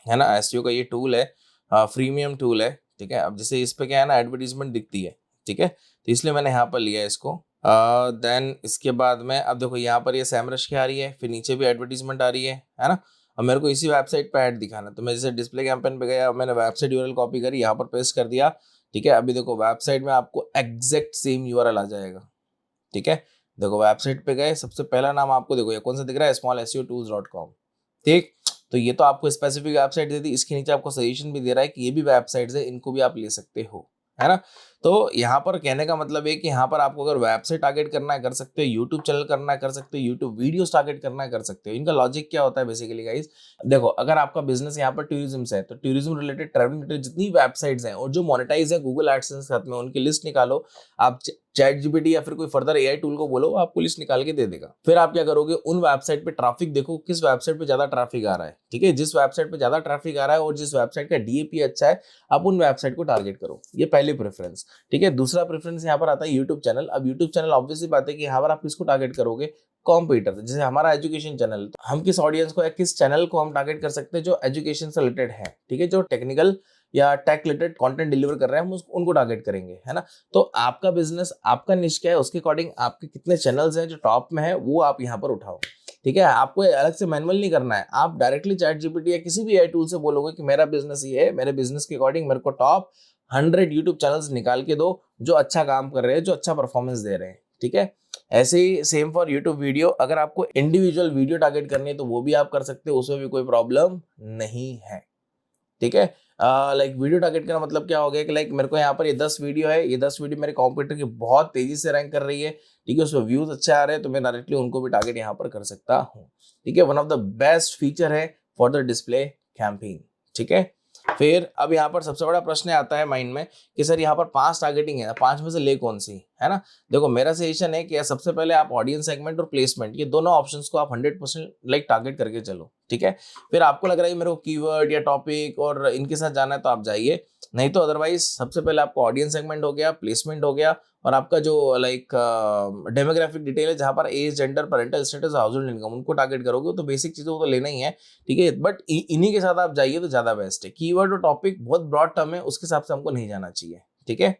है ना। एसईओ का ये टूल है, फ्रीमियम टूल है, ठीक है। अब जैसे इस पे क्या है ना, एडवर्टीजमेंट दिखती है, ठीक है, तो इसलिए मैंने यहाँ पर लिया है इसको। देन इसके बाद में अब देखो यहाँ पर ये सैमरश की आ रही है, फिर नीचे भी एडवर्टीजमेंट आ रही है ना। अब मेरे को इसी वेबसाइट पे ऐड दिखाना, तो मैं जैसे डिस्प्ले कैंपेन पे गया, मैंने वेबसाइट यूआरएल कॉपी करी, यहाँ पर पेस्ट कर दिया, ठीक है। अभी देखो वेबसाइट में आपको एग्जैक्ट सेम यूआरएल आ जाएगा, ठीक है। देखो वेबसाइट पे गए, सबसे पहला नाम आपको देखो ये कौन सा दिख रहा है, smallseotools.com, ठीक। तो ये तो आपको स्पेसिफिक वेबसाइट दे दी, इसके नीचे आपको सजेशन भी दे रहा है कि ये भी वेबसाइट्स है, इनको भी आप ले सकते हो, है ना। तो यहाँ पर कहने का मतलब है कि यहाँ पर आपको अगर वेबसाइट टारगेट करना है कर सकते हो, यूट्यूब चैनल करना है कर सकते हो, यूट्यूब वीडियोस टारगेट करना है कर सकते हो। इनका लॉजिक क्या होता है बेसिकली गाइस, देखो अगर आपका बिजनेस यहाँ पर टूरिज्म से है तो टूरिज्म रिलेटेड, ट्रैवलिंग रिलेटेड जितनी वेबसाइट्स हैं और जो मोनेटाइज है गूगल एडसेंस के साथ में, उनकी लिस्ट निकालो। आप चैट जीपीटी या फिर कोई फर्दर एआई टूल को बोलो, वो आपको लिस्ट निकाल के दे देगा। फिर आप क्या करोगे, उन वेबसाइट पे ट्रैफिक देखो, किस वेबसाइट पे ज्यादा ट्रैफिक आ रहा है, ठीक है, जिस वेबसाइट पे ज्यादा ट्रैफिक आ रहा है और जिस वेबसाइट का डीएपी अच्छा है, आप उन वेबसाइट को टारगेट करो। ये पहली प्रेफरेंस, ठीक है। दूसरा प्रेफरेंस यहाँ पर आता है यूट्यूब चैनल। अब यूट्यूब चैनल ऑब्वियसली बात है कि यहाँ पर आप किसको टारगेट करोगे, कॉम्पिटिटर। जैसे हमारा एजुकेशन चैनल, हम किस ऑडियंस को या किस चैनल को हम टारगेट कर सकते हैं, जो एजुकेशन से रिलेटेड है, ठीक है, जो टेक्निकल या टेक रिलेटेड कंटेंट डिलीवर कर रहे हैं, हम उनको टारगेट करेंगे, है ना। तो आपका बिजनेस, आपका निश क्या है, उसके अकॉर्डिंग आपके कितने चैनल्स हैं जो टॉप में है, वो आप यहाँ पर उठाओ, ठीक है। आपको अलग से मैनुअल नहीं करना है, आप डायरेक्टली चैट जीपीटी या किसी भी एआई टूल से बोलोगे कि मेरा बिजनेस ये है, मेरे बिजनेस के अकॉर्डिंग मेरे को टॉप 100 यूट्यूब चैनल्स निकाल के दो जो अच्छा काम कर रहे हैं, जो अच्छा परफॉर्मेंस दे रहे हैं, ठीक है। ऐसे ही सेम फॉर यूट्यूब वीडियो, अगर आपको इंडिविजुअल वीडियो टारगेट करनी है तो वो भी आप कर सकते हो, उसमें भी कोई प्रॉब्लम नहीं है, ठीक है। लाइक वीडियो टारगेट करना मतलब क्या हो गया कि लाइक मेरे को यहाँ पर ये 10 वीडियो है, ये 10 वीडियो मेरे कॉम्पिटिटर की बहुत तेजी से रैंक कर रही है, ठीक है, उसमें व्यूज अच्छे आ रहे हैं, तो मैं डायरेक्टली उनको भी टारगेट यहाँ पर कर सकता हूँ, ठीक है। One of the best feature है फॉर द डिस्प्ले कैंपेन, ठीक है। फिर अब यहाँ पर सबसे बड़ा प्रश्न आता है माइंड में कि सर यहाँ पर 5 टारगेटिंग है, 5 में से ले कौन सी, है ना। देखो मेरा सजेशन है कि सबसे पहले आप ऑडियंस सेगमेंट और प्लेसमेंट, ये दोनों ऑप्शंस को आप 100% लाइक टारगेट करके चलो, ठीक है। फिर आपको लग रहा है कि मेरे को कीवर्ड या टॉपिक और इनके साथ जाना है तो आप जाइए, नहीं तो अदरवाइज सबसे पहले आपको ऑडियंस सेगमेंट हो गया, प्लेसमेंट हो गया, और आपका जो लाइक डेमोग्राफिक डिटेल है, जहाँ पर age, gender, parental status, household income, उनको टारगेट करोगे तो बेसिक चीज़ों को तो लेना ही है, ठीक है। बट इन्हीं के साथ आप जाइए तो ज़्यादा बेस्ट है। कीवर्ड और टॉपिक बहुत ब्रॉड टर्म है, उसके हिसाब से हमको नहीं जाना चाहिए, ठीक है।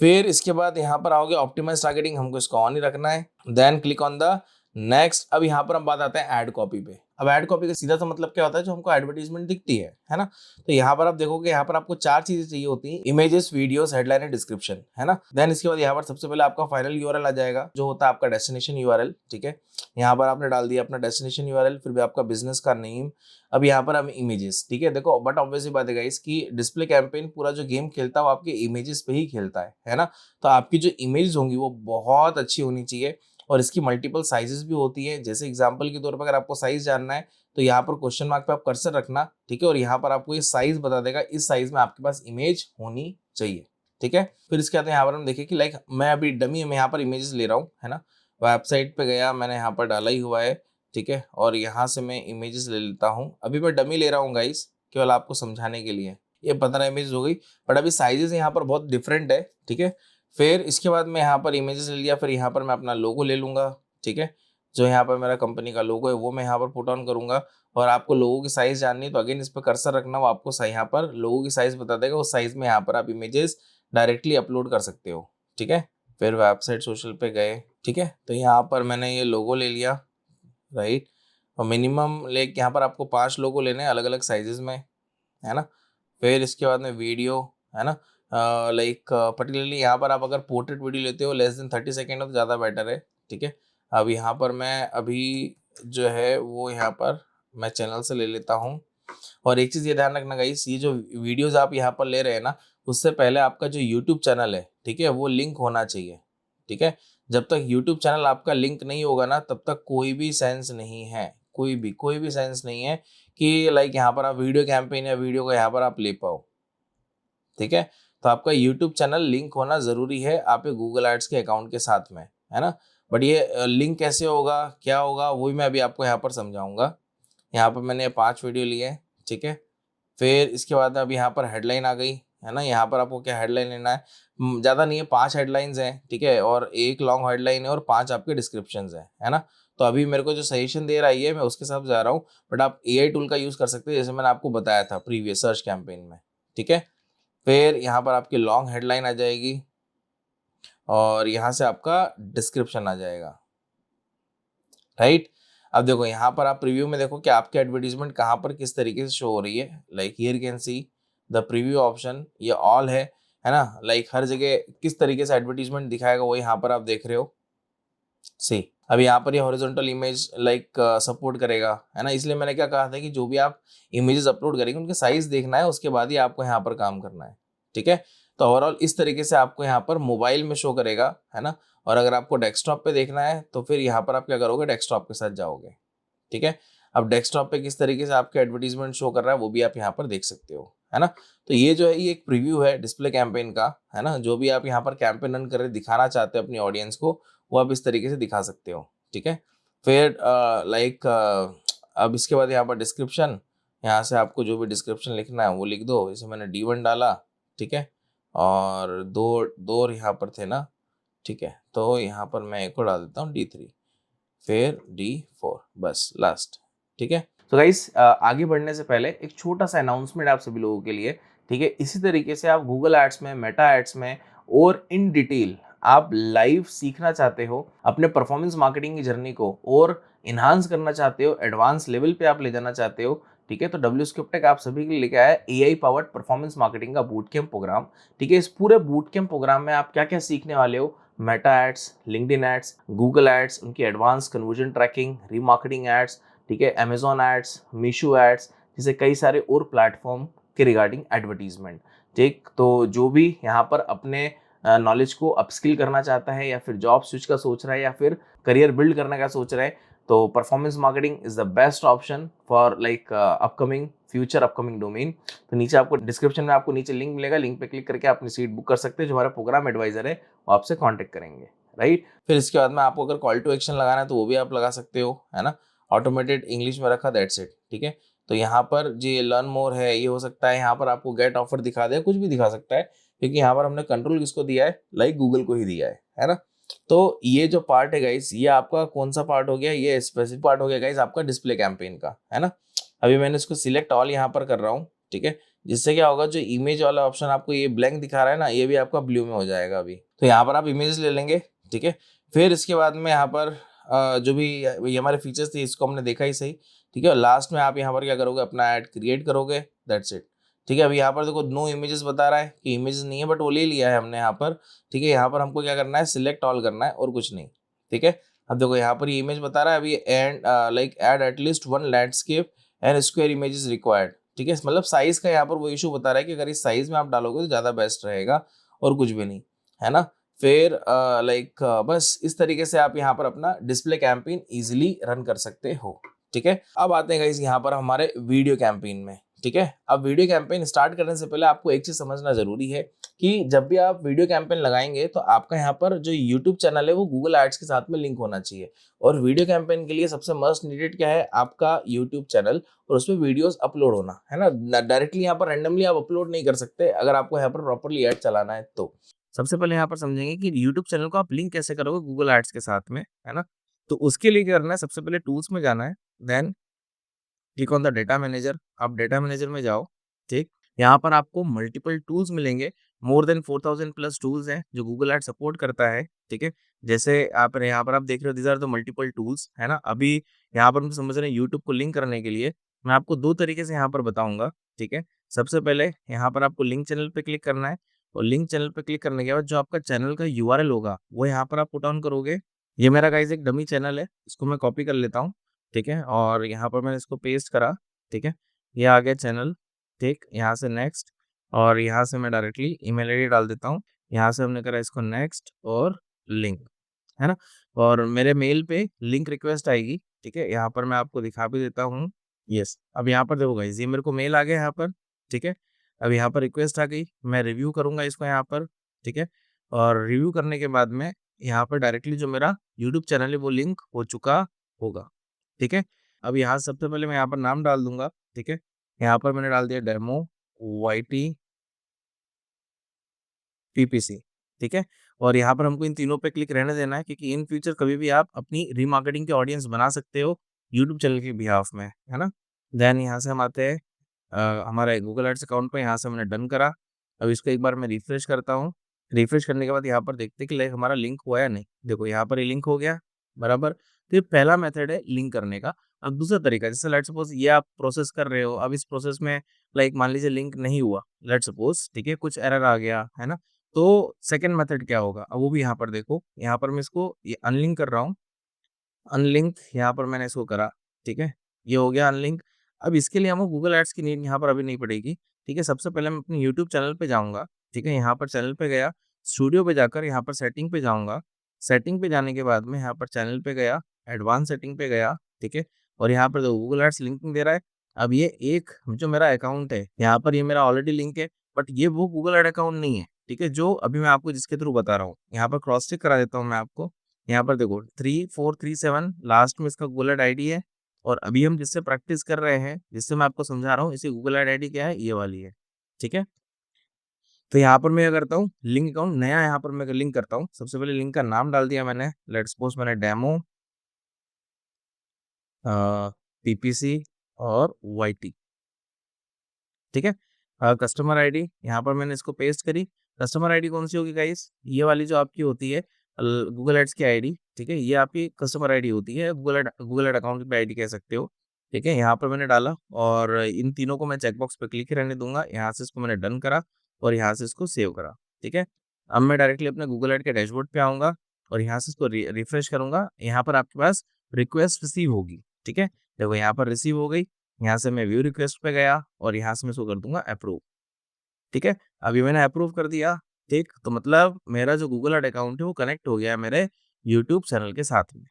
फिर इसके बाद यहाँ पर आओगे ऑप्टिमाइज टारगेटिंग, हमको इसको ऑन ही रखना है। Then click on the next. अब यहाँ पर हम बात आते हैं ऐड कॉपी पे। अब ऐड कॉपी का सीधा सा मतलब क्या होता है, जो हमको एडवर्टीजमेंट दिखती है ना। तो यहाँ पर आप देखोगे, यहाँ पर आपको 4 चीजें चाहिए होती हैं, इमेजेस, वीडियोस, हेडलाइन, डिस्क्रिप्शन, है ना। देन इसके बाद यहाँ पर सबसे पहले आपका फाइनल यूआरएल आ जाएगा, जो होता है आपका डेस्टिनेशन यूआरएल, ठीक है। यहाँ पर आपने डाल दिया अपना डेस्टिनेशन यूआरएल, फिर भी आपका बिजनेस का नेम। अब यहाँ पर हम इमेजेस, ठीक है, देखो बट ऑब्वियसली बात है गाइस कि डिस्प्ले कैंपेन पूरा जो गेम खेलता है वो आपके इमेजेस पे ही खेलता है ना। तो आपकी जो इमेज होंगी वो बहुत अच्छी होनी चाहिए, और इसकी मल्टीपल साइजेस भी होती है। जैसे एग्जांपल के तौर पर अगर आपको साइज जानना है तो यहाँ पर क्वेश्चन मार्क पे आप कर्सर रखना, ठीक है, और यहाँ पर आपको ये साइज बता देगा, इस साइज में आपके पास इमेज होनी चाहिए, ठीक है। फिर इसके बाद यहाँ पर हम देखें कि लाइक मैं अभी डमी में यहाँ पर इमेजेस ले रहा हूँ, है ना। वेबसाइट पे गया, मैंने यहाँ पर डाला ही हुआ है, ठीक है, और यहाँ से मैं इमेजेस ले लेता हूँ। अभी मैं डमी ले रहा हूँ गाइस, केवल आपको समझाने के लिए। ये 15 इमेज हो गई, बट अभी साइजेस यहाँ पर बहुत डिफरेंट है, ठीक है। फिर इसके बाद मैं यहाँ पर इमेजेस ले लिया, फिर यहाँ पर मैं अपना लोगो ले लूँगा, ठीक है, जो यहाँ पर मेरा कंपनी का लोगो है वो मैं यहाँ पर पुट ऑन करूँगा। और आपको लोगों की साइज़ जाननी है तो अगेन इस पर कर्सर रखना, वो आपको यहाँ पर लोगों की साइज़ बता देगा, उस साइज़ में यहाँ पर आप इमेजेस डायरेक्टली अपलोड कर सकते हो, ठीक है। फिर वेबसाइट सोशल पे गए, ठीक है, तो यहाँ पर मैंने ये लोगो ले लिया, राइट, और मिनिमम लाइक यहाँ पर आपको 5 लोगो लेने हैं अलग अलग साइजेस में, है ना। फिर इसके बाद में वीडियो, है ना, लाइक पर्टिकुलरली यहाँ पर आप अगर पोर्ट्रेट वीडियो लेते हो लेस देन 30 सेकेंड हो तो ज़्यादा बेटर है, ठीक है। अब यहाँ पर मैं अभी जो है वो यहाँ पर मैं चैनल से ले लेता हूँ। और एक चीज़ ये ध्यान रखना गाइस, ये जो वीडियोज़ आप यहाँ पर ले रहे हैं ना, उससे पहले आपका जो यूट्यूब चैनल है, ठीक है, वो लिंक होना चाहिए, ठीक है। जब तक यूट्यूब चैनल आपका लिंक नहीं होगा ना, तब तक कोई भी सेंस नहीं है, कोई भी सेंस नहीं है कि लाइक यहाँ पर आप वीडियो कैंपेन या वीडियो को यहाँ पर आप ले पाओ, ठीक है। तो आपका यूट्यूब चैनल लिंक होना ज़रूरी है आपके गूगल एड्स के अकाउंट के साथ में, है ना। बट ये लिंक कैसे होगा, क्या होगा, वो भी मैं अभी आपको यहाँ पर समझाऊंगा। यहाँ पर मैंने 5 वीडियो लिए, ठीक है। फिर इसके बाद अब यहाँ पर हेडलाइन आ गई, है ना। यहाँ पर आपको क्या हेडलाइन लेना है, ज़्यादा नहीं है, 5 हेडलाइंस हैं, ठीक है, और एक लॉन्ग हेडलाइन है और 5 आपके डिस्क्रिप्शंस हैं, है ना। तो अभी मेरे को जो सजेशन दे रहा है मैं उसके साथ जा रहा हूँ, बट आप एआई टूल का यूज़ कर सकते हैं, जैसे मैंने आपको बताया था प्रीवियस सर्च कैंपेन में, ठीक है। फिर यहाँ पर आपकी लॉन्ग हेडलाइन आ जाएगी और यहाँ से आपका डिस्क्रिप्शन आ जाएगा, राइट। अब देखो यहाँ पर आप प्रीव्यू में देखो कि आपकी एडवर्टीजमेंट कहाँ पर किस तरीके से शो हो रही है। Like here can see the preview option, ये ऑल है ना। लाइक हर जगह किस तरीके से एडवर्टीजमेंट दिखाएगा वो यहाँ पर आप देख रहे हो। सी अब यहाँ पर ये हॉरिजॉन्टल इमेज लाइक सपोर्ट करेगा, है ना। इसलिए मैंने क्या कहा था कि जो भी आप इमेजेस अपलोड करेंगे उनके साइज देखना है, उसके बाद ही आपको यहाँ पर काम करना है, ठीक है। तो तो ओवरऑल इस तरीके से आपको यहाँ पर मोबाइल में शो करेगा, है ना। और अगर आपको डेस्कटॉप पे देखना है तो फिर यहाँ पर आप क्या करोगे, डेस्कटॉप के साथ जाओगे, ठीक है। अब डेस्कटॉप पे किस तरीके से आपके एडवर्टीजमेंट शो कर रहा है वो भी आप यहाँ पर देख सकते हो, है ना। तो ये जो है ये एक प्रीव्यू है डिस्प्ले कैंपेन का, है ना। जो भी आप यहाँ पर कैंपेन रन कर रहे दिखाना चाहते हो अपनी ऑडियंस को, वो आप इस तरीके से दिखा सकते हो, ठीक है। फिर अब इसके बाद यहाँ पर डिस्क्रिप्शन, यहाँ से आपको जो भी डिस्क्रिप्शन लिखना है वो लिख दो। जैसे मैंने D1 डाला, ठीक है, और दो दो यहाँ पर थे ना, ठीक है, तो यहाँ पर मैं एक को डाल देता हूँ D3, फिर D4, बस लास्ट, ठीक है। तो गाइस आगे बढ़ने से पहले एक छोटा सा अनाउंसमेंट आप सभी लोगों के लिए, ठीक है। इसी तरीके से आप गूगल एड्स में, मेटा एड्स में और इन डिटेल आप लाइव सीखना चाहते हो, अपने परफॉर्मेंस मार्केटिंग की जर्नी को और इन्हांस करना चाहते हो, एडवांस लेवल पे आप ले जाना चाहते हो, ठीक है, तो WScriptTech आप सभी के लिए लेके आया है AI पावर्ड परफॉर्मेंस मार्केटिंग का बूट कैंप प्रोग्राम, ठीक है। इस पूरे बूट कैंप प्रोग्राम में आप क्या क्या सीखने वाले हो, Meta ads, LinkedIn ads, Google ads, उनकी advance conversion tracking, remarketing ads, ठीक है, अमेजॉन एड्स, मीशो एड्स, जैसे कई सारे और प्लेटफॉर्म के रिगार्डिंग एडवर्टीजमेंट, ठीक। तो जो भी यहाँ पर अपने नॉलेज को अपस्किल करना चाहता है या फिर जॉब स्विच का सोच रहा है या फिर करियर बिल्ड करने का सोच रहा है, तो performance marketing is the best option for like upcoming domain. तो नीचे आपको डिस्क्रिप्शन में आपको नीचे लिंक मिलेगा, लिंक पे क्लिक करके अपनी सीट बुक कर सकते हैं। जो हमारा प्रोग्राम एडवाइजर है वो आपसे कांटेक्ट करेंगे, राइट। फिर इसके बाद में आपको अगर कॉल टू एक्शन लगाना है तो वो भी आप लगा सकते हो, है ना। ऑटोमेटेड इंग्लिश में रखा, दैट्स इट, ठीक है। तो यहाँ पर जो लर्न मोर है, ये हो सकता है यहाँ पर आपको गेट ऑफर दिखा दे, कुछ भी दिखा सकता है, क्योंकि यहाँ पर हमने कंट्रोल किसको दिया है, लाइक गूगल को ही दिया है ना। तो ये जो पार्ट है गाइस, ये आपका कौन सा पार्ट हो गया, ये स्पेसिफिक पार्ट हो गया गाइस आपका डिस्प्ले कैंपेन का, है ना। अभी मैंने इसको सिलेक्ट ऑल यहाँ पर कर रहा हूँ, ठीक है, जिससे क्या होगा, जो इमेज वाला ऑप्शन आपको ये ब्लैंक दिखा रहा है ना, ये भी आपका ब्लू में हो जाएगा अभी। तो यहाँ पर आप इमेज ले लेंगे, ठीक है। फिर इसके बाद में यहाँ पर जो भी ये हमारे फीचर्स थे इसको हमने देखा ही सही, ठीक है। और लास्ट में आप यहाँ पर क्या करोगे, अपना ऐड क्रिएट करोगे, दैट्स इट, ठीक है। अभी यहाँ पर देखो नो इमेजेस बता रहा है कि इमेजेस नहीं है, बट वो ले लिया है हमने यहाँ पर, ठीक है। यहाँ पर हमको क्या करना है, सिलेक्ट ऑल करना है और कुछ नहीं, ठीक है। अब देखो यहाँ पर ये इमेज बता रहा है अभी, and like add at least 1 landscape and square images required, ठीक है। मतलब साइज का यहाँ पर वो इशू बता रहा है कि अगर इस साइज में आप डालोगे तो ज़्यादा बेस्ट रहेगा, और कुछ भी नहीं, है ना। फिर बस इस तरीके से आप यहाँ पर अपना डिस्प्ले कैंपेन इजीली रन कर सकते हो, ठीक है। अब आते हैं गाइस यहाँ पर हमारे वीडियो कैंपेन में, ठीक है। अब वीडियो कैंपेन स्टार्ट करने से पहले आपको एक चीज समझना जरूरी है कि जब भी आप वीडियो कैंपेन लगाएंगे तो आपका यहाँ पर जो यूट्यूब चैनल है वो गूगल एड्स के साथ में लिंक होना चाहिए। और वीडियो कैंपेन के लिए सबसे मस्ट नीडेड क्या है, आपका यूट्यूब चैनल और उसमें वीडियोस अपलोड होना, है ना। डायरेक्टली यहाँ पर रैंडमली आप अपलोड नहीं कर सकते अगर आपको यहाँ पर प्रॉपरली एड चलाना है तो। सबसे पहले यहाँ पर समझेंगे कि यूट्यूब चैनल को आप लिंक कैसे करोगे गूगल एड्स के साथ में, है ना। तो उसके लिए क्या करना है, सबसे पहले टूल्स में जाना है, then click on the data manager. आप डेटा मैनेजर में जाओ, ठीक। यहाँ पर आपको मल्टीपल टूल्स मिलेंगे, मोर देन 4000 प्लस टूल्स हैं जो गूगल एड सपोर्ट करता है, ठीक है। जैसे आप यहाँ पर आप देख रहे हो, these are the multiple tools, है ना। अभी यहाँ पर हम समझ रहे हैं यूट्यूब को लिंक करने के लिए मैं आपको 2 तरीके से यहाँ पर बताऊंगा, ठीक है। सबसे पहले यहाँ पर आपको लिंक चैनल पे क्लिक करना है, और लिंक चैनल पे क्लिक करने के बाद जो आपका चैनल का URL होगा वो यहाँ पर आप पुट ऑन करोगे। ये मेरा गाइस एक डमी चैनल है, इसको मैं कॉपी कर लेता हूँ, ठीक है। और यहाँ पर मैंने इसको पेस्ट करा, ठीक है। ये आ गया चैनल, ठीक। यहाँ से नेक्स्ट, और यहाँ से मैं डायरेक्टली ईमेल आईडी डाल देता हूँ। यहाँ से हमने करा इसको नेक्स्ट और लिंक, है ना। और मेरे मेल पे लिंक रिक्वेस्ट आएगी, ठीक है। यहाँ पर मैं आपको दिखा भी देता हूँ, यस। अब यहाँ पर देखो गाइस, ये मेरे को मेल आ गया यहाँ पर, ठीक है। अब यहाँ पर रिक्वेस्ट आ गई, मैं रिव्यू करूँगा इसको यहाँ पर, ठीक है। और रिव्यू करने के बाद में यहाँ पर डायरेक्टली जो मेरा यूट्यूब चैनल है वो लिंक हो चुका होगा, ठीक है। अब यहाँ सबसे पहले मैं यहाँ पर नाम डाल दूंगा, ठीक है। यहाँ पर मैंने डाल दिया डेमो YT PPC, ठीक है। और यहाँ पर हमको इन तीनों पे क्लिक रहने देना है, क्योंकि इन फ्यूचर कभी भी आप अपनी रीमार्केटिंग के ऑडियंस बना सकते हो यूट्यूब चैनल के बिहाफ में, है ना। देन यहाँ से हम आते हैं हमारे गूगल एड्स अकाउंट पे, यहाँ से मैंने डन करा। अब इसको एक बार मैं रिफ्रेश करता हूँ। रिफ्रेश करने के बाद यहाँ पर देखते हैं कि लाइक हमारा लिंक हुआ या नहीं। देखो यहाँ पर ये लिंक हो गया, बराबर। तो ये पहला मेथड है लिंक करने का। अब दूसरा तरीका, जैसे लेट्स सपोज ये आप प्रोसेस कर रहे हो, अब इस प्रोसेस में लाइक मान लीजिए लिंक नहीं हुआ, लेट्स सपोज, ठीक है, कुछ एरर आ गया, है ना। तो सेकंड मेथड क्या होगा, अब वो भी यहाँ पर देखो, यहाँ पर मैं इसको ये अनलिंक कर रहा हूँ। अनलिंक यहाँ पर मैंने इसको करा, ठीक है। ये हो गया अनलिंक। अब इसके लिए हमको गूगल एड्स की नीड यहाँ पर अभी नहीं पड़ेगी, ठीक है। सबसे पहले मैं अपने यूट्यूब चैनल पे जाऊँगा, ठीक है, यहाँ पर चैनल पे गया, स्टूडियो पे जाकर यहाँ पर सेटिंग पे जाऊँगा, सेटिंग पे जाने के बाद में यहाँ पर चैनल पे गया, एडवांस सेटिंग पे गया, ठीक है, और यहाँ पर जो गूगल एड्स लिंकिंग दे रहा है, अब ये एक जो मेरा अकाउंट है, यहाँ पर ये मेरा ऑलरेडी लिंक है, बट ये वो गूगल एड अकाउंट नहीं है, ठीक है, जो अभी मैं आपको जिसके थ्रू बता रहा हूँ। यहाँ पर क्रॉस चेक करा देता हूँ मैं आपको, यहाँ पर देखो 3437 लास्ट में इसका गूगल एड आईडी है, और अभी हम जिससे प्रैक्टिस कर रहे हैं, जिससे मैं आपको समझा रहा हूँ, इसी गूगल एड आईडी क्या है, ये वाली है, ठीक है। तो यहाँ पर मैं क्या करता हूँ, लिंक अकाउंट नया यहाँ पर मैं लिंक करता हूँ। सबसे पहले लिंक का नाम डाल दिया मैंने, लेट्स सपोज मैंने डेमो पीपीसी और वाईटी, ठीक है। कस्टमर आईडी यहाँ पर मैंने इसको पेस्ट करी। कस्टमर आईडी कौन सी होगी गाइस, ये वाली जो आपकी होती है गूगल एड्स की आईडी, ठीक है, ये आपकी कस्टमर आईडी होती है, गूगल एड अकाउंट की आईडी कह सकते हो, ठीक है। यहाँ पर मैंने डाला और इन तीनों को मैं चेकबॉक्स पे क्लिक ही रहने दूंगा। यहाँ से इसको मैंने डन करा और यहाँ से इसको सेव करा, ठीक है। अब मैं डायरेक्टली अपने गूगल एड के डैशबोर्ड पे आऊंगा और यहाँ से इसको रिफ्रेश करूंगा। यहाँ पर आपके पास रिक्वेस्ट रिसीव होगी, ठीक है, देखो यहाँ पर रिसीव हो गई। यहाँ से मैं व्यू रिक्वेस्ट पे गया और यहाँ से मैं इसको कर दूंगा अप्रूव, ठीक है। अभी मैंने अप्रूव कर दिया, ठीक, तो मतलब मेरा जो गूगल एड अकाउंट है वो कनेक्ट हो गया है मेरे यूट्यूब चैनल के साथ में,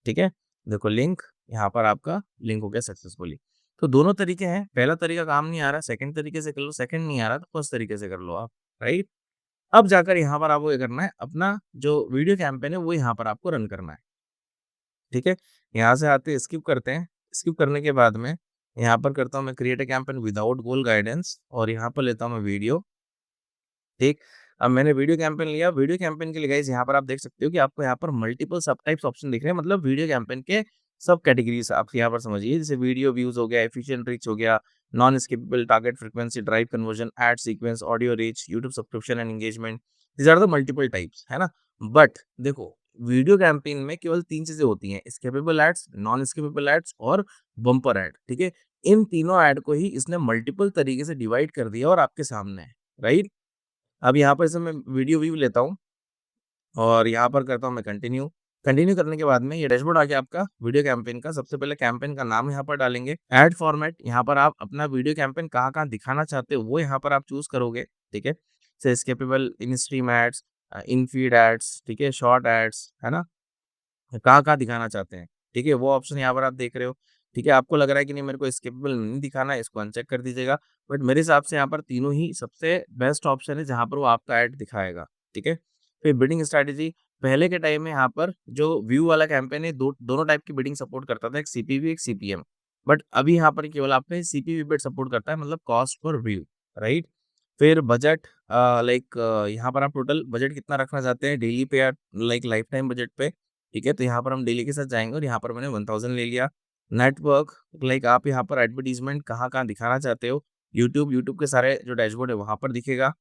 ठीक है। देखो लिंक यहाँ पर आपका लिंक हो गया सक्सेसफुली। तो दोनों तरीके हैं, पहला तरीका काम नहीं आ रहा, सेकंड तरीके से कर लो, सेकंड नहीं आ रहा तो फर्स्ट तरीके से कर लो आप, राइट। अब जाकर यहाँ पर आपको ये करना है, अपना जो वीडियो कैंपेन है वो यहाँ पर आपको रन करना है, ठीक है। यहाँ से आते स्किप करते हैं, स्किप करने के बाद में यहाँ पर करता हूँ मैं create a campaign without goal guidance और यहाँ पर लेता हूँ मैं वीडियो, ठीक। अब मैंने वीडियो कैंपेन लिया, वीडियो कैंपेन के लिए गाइस यहाँ पर आप देख सकते हो कि आपको यहाँ पर मल्टीपल सब टाइप्स ऑप्शन दिख रहे हैं, मतलब वीडियो कैंपेन के सब कैटेगरीज आप यहाँ पर समझिए, जैसे वीडियो व्यूज हो गया, एफिशिएंट रीच हो गया, non skippable, target frequency, drive conversion, ad sequence, audio reach, YouTube subscription and engagement, these are the multiple types, है ना। बट देखो वीडियो कैंपेन में केवल 3 चीजें होती हैं, skippable ads, non skippable ads और बम्पर एड, ठीक है। इन तीनों एड को ही इसने मल्टीपल तरीके से डिवाइड कर दिया और आपके सामने है, राइट। अब यहाँ पर से मैं वीडियो व्यू लेता हूँ और यहाँ पर करता हूँ मैं कंटिन्यू। कंटिन्यू करने के बाद में ये डैशबोर्ड आ गया आपका वीडियो कैंपेन का। सबसे पहले कैंपेन का नाम यहाँ पर डालेंगे, ऐड फॉर्मेट, यहाँ पर आप अपना वीडियो कैंपेन कहाँ-कहाँ दिखाना चाहते हो वो यहाँ पर आप चूज़ करोगे, ठीक है। जैसे skippable, in stream ads, in feed ads, ठीक है, शॉर्ट एड्स, है ना? कहाँ-कहाँ दिखाना चाहते हैं, ठीक है, वो ऑप्शन यहाँ पर आप देख रहे हो, ठीक है। आपको लग रहा है कि नहीं मेरे को स्किपेबल नहीं दिखाना है, इसको अनचेक कर दीजिएगा। बट मेरे हिसाब से यहाँ पर तीनों ही सबसे बेस्ट ऑप्शन है जहाँ पर वो आपका ऐड दिखाएगा, ठीक है। फिर बिडिंग स्ट्रैटेजी, पहले के टाइम में यहाँ पर जो व्यू वाला कैंपेन है दोनों टाइप की बिडिंग सपोर्ट करता था, एक सीपीवी एक सीपीएम। बट अभी यहाँ पर केवल आपका सीपीवी बिड सपोर्ट करता है, मतलब कॉस्ट पर व्यू, राइट। फिर बजट, लाइक यहाँ पर आप टोटल बजट कितना रखना चाहते हैं डेली पे या लाइक लाइफ टाइम बजट पे, ठीक है। तो यहाँ पर हम डेली के साथ जाएंगे और यहाँ पर मैंने 1000 ले लिया। नेटवर्क, लाइक आप यहाँ पर एडवर्टीजमेंट कहाँ-कहाँ दिखाना चाहते हो, यूट्यूब के सारे जो डैशबोर्ड है वहाँ पर दिखेगा।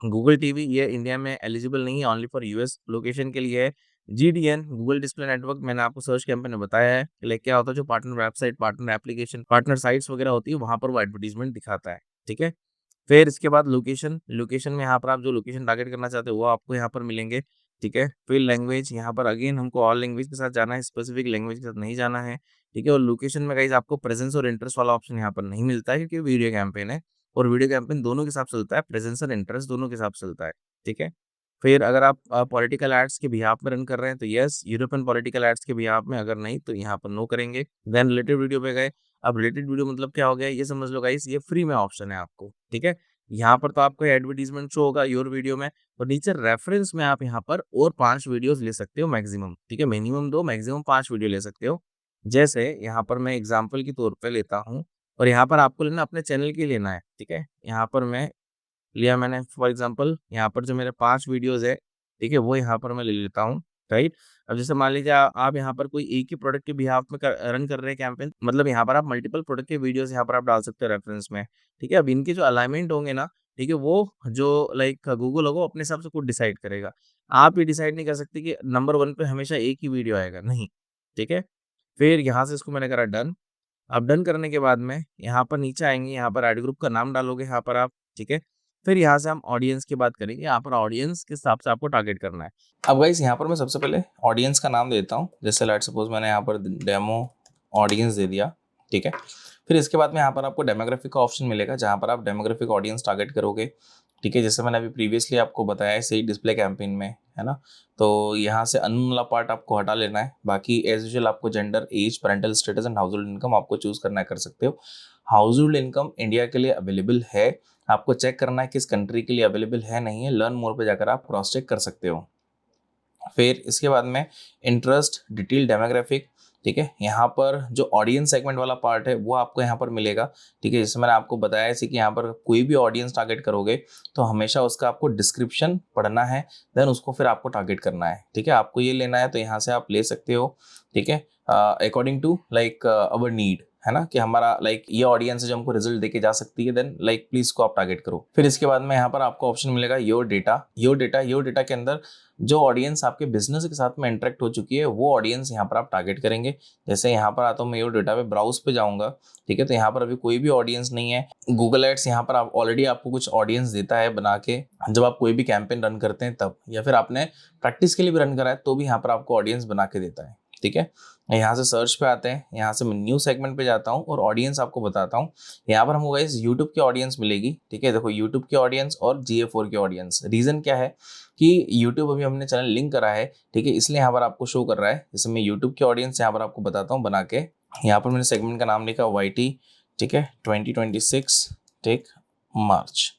गूगल टीवी ये इंडिया में एलिजिबल नहीं है, ओनली फॉर यूएस लोकेशन के लिए है। जीडीएन गूगल डिस्प्ले नेटवर्क मैंने आपको सर्च कैंपेन में बताया है, लाइक क्या होता है, जो partner website, partner application, partner sites वगैरह होती है वहाँ पर वो एडवर्टीजमेंट दिखाता है, ठीक है। फिर इसके बाद लोकेशन, लोकेशन में यहाँ पर आप जो लोकेशन टारगेट करना चाहते हो वो आपको यहाँ पर मिलेंगे, ठीक है। फिर लैंग्वेज, यहाँ पर अगेन हमको ऑल लैंग्वेज के साथ जाना है, स्पेसिफिक लैंग्वेज के साथ नहीं जाना है, ठीक है। और लोकेशन में गाइस आपको प्रेजेंस और इंटरेस्ट वाला ऑप्शन यहाँ पर नहीं मिलता है क्योंकि वीडियो कैंपेन है और वीडियो कैंपेन दोनों के साथ चलता है, प्रेजेंस और इंटरेस्ट दोनों के साथ चलता है, ठीक है। फिर अगर आप पॉलिटिकल एड्स के बिहाफ में रन कर रहे हैं तो यस, यूरोपियन पॉलिटिकल एड्स के बिहाफ में, अगर नहीं तो यहाँ पर नो करेंगे। देन रिलेटेड वीडियो पे गए। अब रिलेटेड वीडियो मतलब क्या हो गया ये समझ लो गाइस, ये फ्री में ऑप्शन है आपको, ठीक है। यहाँ पर तो आपको एडवर्टीजमेंट शो होगा योर वीडियो में, और नीचे रेफरेंस में आप यहाँ पर और 5 वीडियोस ले सकते हो मैक्सिमम, ठीक है। मिनिमम 2 मैक्सिमम 5 वीडियो ले सकते हो। जैसे यहाँ पर मैं एग्जांपल के तौर पे लेता हूँ और यहाँ पर आपको लेना अपने चैनल के लेना है, ठीक है। यहाँ पर मैं लिया मैंने फॉर एग्जांपल, यहाँ पर जो मेरे 5 वीडियोज़ है, ठीक है, वो यहाँ पर मैं ले लेता हूँ, राइट। अब जैसे मान लीजिए आप यहाँ पर कोई एक ही प्रोडक्ट के बिहाफ में रन कर रहे हैं कैंपेन, मतलब यहाँ पर आप मल्टीपल प्रोडक्ट के वीडियोज़ यहाँ पर आप डाल सकते हो रेफरेंस में, ठीक है। अब इनके जो अलाइनमेंट होंगे ना, ठीक है, वो जो लाइक गूगल होगा वो अपने हिसाब से खुद डिसाइड करेगा। आप ये डिसाइड नहीं कर सकते कि नंबर 1 पे हमेशा एक ही वीडियो आएगा, नहीं, ठीक है। फिर यहाँ से इसको मैंने करा डन। अब डन करने के बाद में यहाँ पर नीचे आएँगे, यहाँ पर ऐड ग्रुप का नाम डालोगे यहाँ पर आप, ठीक है। फिर यहाँ से हम ऑडियंस की बात करेंगे, यहाँ पर ऑडियंस के हिसाब से आपको टारगेट करना है। अब गाइस यहाँ पर मैं सबसे पहले ऑडियंस का नाम देता हूँ, जैसे लेट सपोज मैंने यहाँ पर डेमो ऑडियंस दे दिया, ठीक है। फिर इसके बाद में यहाँ पर आपको डेमोग्राफिक का ऑप्शन मिलेगा जहाँ पर आप डेमोग्राफिक ऑडियंस टारगेट करोगे। ठीक है, जैसे मैंने अभी प्रीवियसली आपको बताया है सही डिस्प्ले कैंपेन में, है ना। तो यहाँ से अननोन वाला पार्ट आपको हटा लेना है, बाकी एज यूजुअल आपको gender, age, parental status and household income आपको चूज करना है, कर सकते हो। हाउस होल्ड इनकम इंडिया के लिए अवेलेबल है, आपको चेक करना है किस कंट्री के लिए अवेलेबल है नहीं है, लर्न मोर पे जाकर आप क्रॉस चेक कर सकते हो। फिर इसके बाद में इंटरेस्ट, डिटेल, डेमोग्राफिक, ठीक है, यहाँ पर जो ऑडियंस सेगमेंट वाला पार्ट है वो आपको यहाँ पर मिलेगा, ठीक है। जैसे मैंने आपको बताया कि यहाँ पर कोई भी ऑडियंस टारगेट करोगे तो हमेशा उसका आपको डिस्क्रिप्शन पढ़ना है, देन उसको फिर आपको टारगेट करना है, ठीक है। आपको ये लेना है तो यहाँ से आप ले सकते हो, ठीक है, according to like our need, है ना, कि हमारा लाइक ये ऑडियंस है जो हमको रिजल्ट देके जा सकती है, देन लाइक प्लीज को आप टारगेट करो। फिर इसके बाद में यहाँ पर आपको ऑप्शन मिलेगा योर डेटा। योर डेटा के अंदर जो ऑडियंस आपके बिजनेस के साथ में इंटरेक्ट हो चुकी है वो ऑडियंस यहाँ पर आप टारगेट करेंगे। जैसे यहाँ पर आता हूँ मैं योर डेटा पे, ब्राउज पे जाऊंगा, ठीक है, तो यहाँ पर अभी कोई भी ऑडियंस नहीं है। गूगल एड्स यहाँ पर आप ऑलरेडी आपको कुछ ऑडियंस देता है बना के, जब आप कोई भी कैंपेन रन करते हैं तब, या फिर आपने प्रैक्टिस के लिए भी रन करा है तो भी यहाँ पर आपको ऑडियंस बना के देता है, ठीक है। यहाँ से सर्च पे आते हैं, यहाँ से मैं न्यू सेगमेंट पे जाता हूँ और ऑडियंस आपको बताता हूँ। यहाँ पर हमको गाइस यूट्यूब की ऑडियंस मिलेगी, ठीक है। देखो यूट्यूब की ऑडियंस और GA4 की ऑडियंस, रीजन क्या है कि यूट्यूब अभी हमने चैनल लिंक करा है, ठीक है, इसलिए यहाँ पर आपको शो कर रहा है। जैसे मैं यूट्यूब की ऑडियंस यहाँ पर आपको बताता हूँ बना के, यहाँ पर मैंने सेगमेंट का नाम लिखा YT, ठीक है, 2026 टेक मार्च,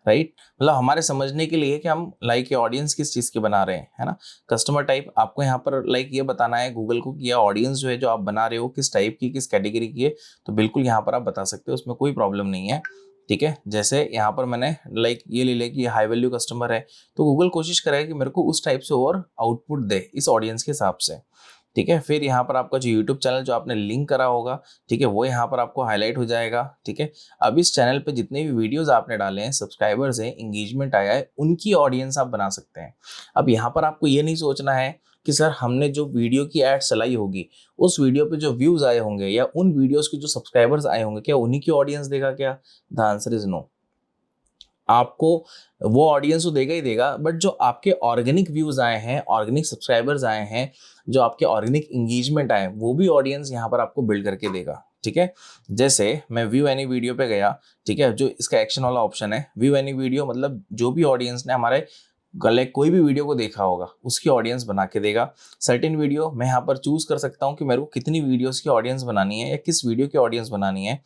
राइट। मतलब हमारे समझने के लिए कि हम लाइक ये ऑडियंस किस चीज़ की बना रहे हैं, है ना। कस्टमर टाइप आपको यहाँ पर लाइक ये बताना है गूगल को कि यह ऑडियंस जो है जो आप बना रहे हो किस टाइप की, किस कैटेगरी की है, तो बिल्कुल यहाँ पर आप बता सकते हो, उसमें कोई प्रॉब्लम नहीं है, ठीक है। जैसे यहाँ पर मैंने लाइक ये ले लिया कि हाई वैल्यू कस्टमर है, तो गूगल कोशिश करेगा कि मेरे को उस टाइप से और आउटपुट दे इस ऑडियंस के हिसाब से, ठीक है। फिर यहाँ पर आपका जो यूट्यूब चैनल जो आपने लिंक करा होगा, ठीक है, वो यहाँ पर आपको हाईलाइट हो जाएगा, ठीक है। अब इस चैनल पे जितने भी वीडियोस आपने डाले हैं, सब्सक्राइबर्स हैं, इंगेजमेंट आया है, उनकी ऑडियंस आप बना सकते हैं। अब यहाँ पर आपको ये नहीं सोचना है कि सर हमने जो वीडियो की एड चलाई होगी उस वीडियो पे जो व्यूज आए होंगे या उन वीडियोस के जो सब्सक्राइबर्स आए होंगे क्या उन्हीं की ऑडियंस देगा क्या? The answer is no. आपको वो ऑडियंस तो देगा ही देगा, बट जो आपके ऑर्गेनिक व्यूज आए हैं, ऑर्गेनिक सब्सक्राइबर्स आए हैं, जो आपके ऑर्गेनिक इंगेजमेंट आए, वो भी ऑडियंस यहाँ पर आपको बिल्ड करके देगा, ठीक है। जैसे मैं व्यू एनी वीडियो पे गया, ठीक है, जो इसका एक्शन वाला ऑप्शन है, व्यू एनी वीडियो मतलब जो भी ऑडियंस ने हमारे लाइक कोई भी वीडियो को देखा होगा उसकी ऑडियंस बना के देगा। सर्टेन वीडियो मैं यहाँ पर चूज कर सकता हूँ कि मेरे को कितनी वीडियोस की ऑडियंस बनानी है या किस वीडियो की ऑडियंस बनानी है।